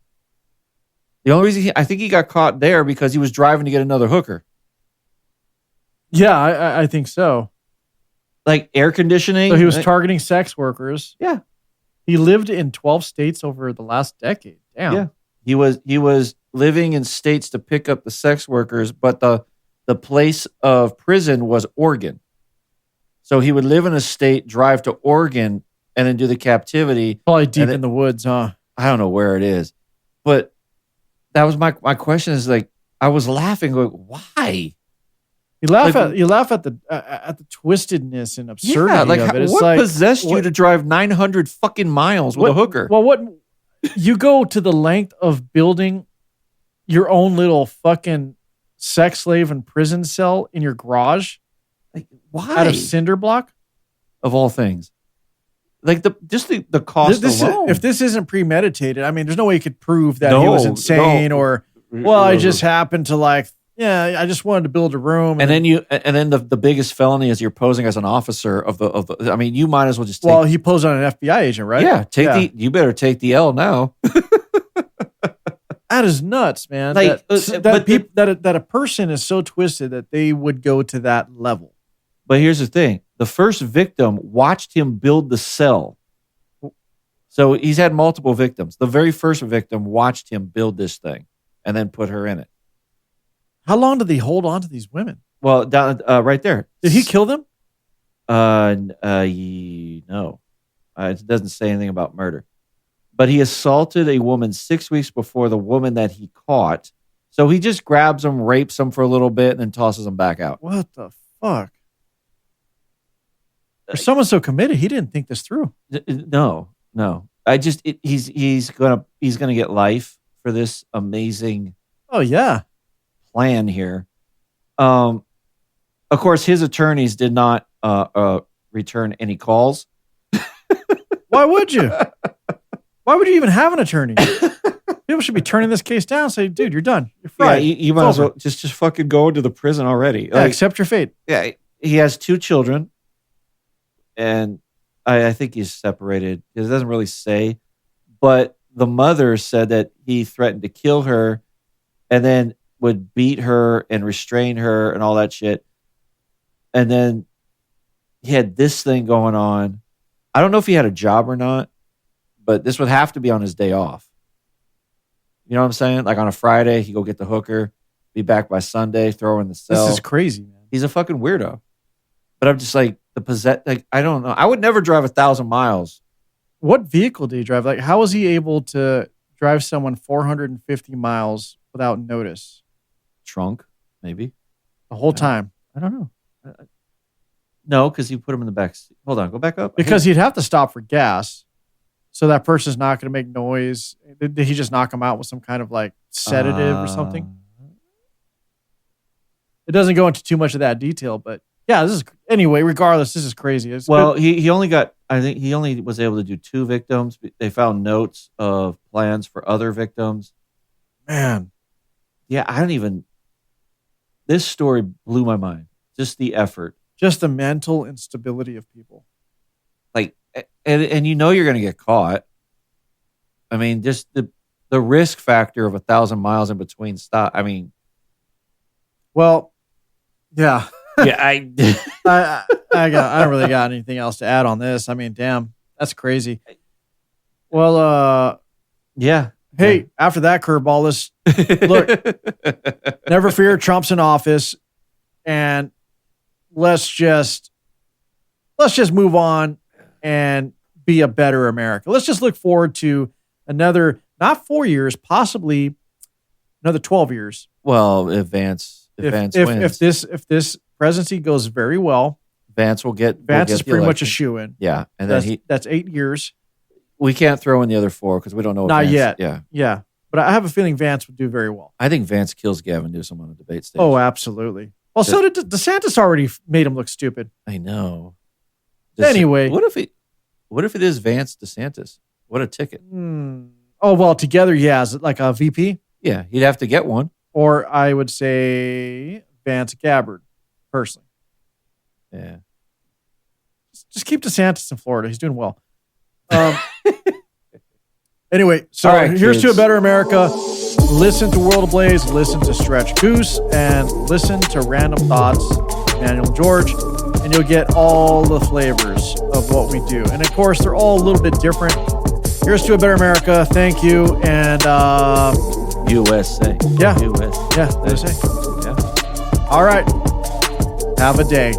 The only reason I think he got caught there because he was driving to get another hooker. Yeah, I think so. Like air conditioning. So he was targeting sex workers. Yeah. He lived in 12 states over the last decade. Damn. Yeah. He was living in states to pick up the sex workers, but the place of prison was Oregon. So he would live in a state, drive to Oregon, and then do the captivity. Probably deep in the woods, huh? I don't know where it is. But that was my question is like, I was laughing, like, why? You laugh at the twistedness and absurdity of it. It's what possessed you to drive 900 fucking miles with a hooker? Well, what you go to the length of building your own little fucking sex slave and prison cell in your garage? Like, why? Out of cinder block? Of all things. Like the cost alone. If this isn't premeditated, I mean, there's no way you could prove that he was insane or, I just happened to I just wanted to build a room. And then the biggest felony is you're posing as an officer of the I mean, you might as well just take. He posed on an FBI agent, right? Yeah, you better take the L now. That is nuts, man. That a person is so twisted that they would go to that level. But here's the thing. The first victim watched him build the cell. So he's had multiple victims. The very first victim watched him build this thing and then put her in it. How long did he hold on to these women? Well, down right there. Did he kill them? No. It doesn't say anything about murder. But he assaulted a woman 6 weeks before the woman that he caught. So he just grabs them, rapes them for a little bit, and then tosses them back out. What the fuck? For someone so committed, he didn't think this through. No. He's gonna get life for this amazing. Oh yeah. Plan here. Of course, his attorneys did not return any calls. Why would you? Why would you even have an attorney? People should be turning this case down. Say, dude, you're done. You're fried. Yeah, you might as well just fucking go into the prison already. Yeah, accept your fate. Yeah, he has 2 children, and I think he's separated. It doesn't really say, but the mother said that he threatened to kill her, and then would beat her and restrain her and all that shit. And then he had this thing going on. I don't know if he had a job or not, but this would have to be on his day off. You know what I'm saying? Like on a Friday, he go get the hooker, be back by Sunday, throw her in the cell. This is crazy, man. He's a fucking weirdo. But I'm just like, I don't know. I would never drive 1,000 miles. What vehicle did he drive? Like, how was he able to drive someone 450 miles without notice? Trunk, maybe. The whole time? I don't know. No, because you put him in the back seat. Hold on, go back up. Because he'd have to stop for gas. So that person's not going to make noise. Did he just knock him out with some kind of like sedative or something? It doesn't go into too much of that detail, but Anyway, regardless, this is crazy. It's well, he only got, I think he only was able to do 2 victims. They found notes of plans for other victims. Man. Yeah, this story blew my mind. Just the effort. Just the mental instability of people. Like, and you're going to get caught. I mean, just the risk factor of 1,000 miles in between stop. I mean, well, yeah. Yeah, I don't really got anything else to add on this. I mean, damn, that's crazy. Well, yeah. Hey, after that curveball, let's look. Never fear, Trump's in office, and let's just move on and be a better America. Let's just look forward to another, not 4 years, possibly another 12 years. Well, if Vance wins, if this presidency goes very well, Vance is pretty much a shoo-in. Yeah, and that's 8 years. We can't throw in the other 4 because we don't know. What Not Vance, yet. Yeah. But I have a feeling Vance would do very well. I think Vance kills Gavin Newsom on a debate stage. Oh, absolutely. Well, so did DeSantis. Already made him look stupid. I know. Anyway, what if it is Vance DeSantis? What a ticket! Oh well, together, yeah, is it like a VP? Yeah, he'd have to get one. Or I would say Vance Gabbard, personally. Yeah. Just keep DeSantis in Florida. He's doing well. Anyway, so here's to a better America. Listen to World Ablaze, listen to Stretch Goose, and listen to Random Thoughts, Manuel George, and you'll get all the flavors of what we do. And of course, they're all a little bit different. Here's to a better America. Thank you. And USA. Yeah. USA. Yeah, USA. Yeah. All right. Have a day.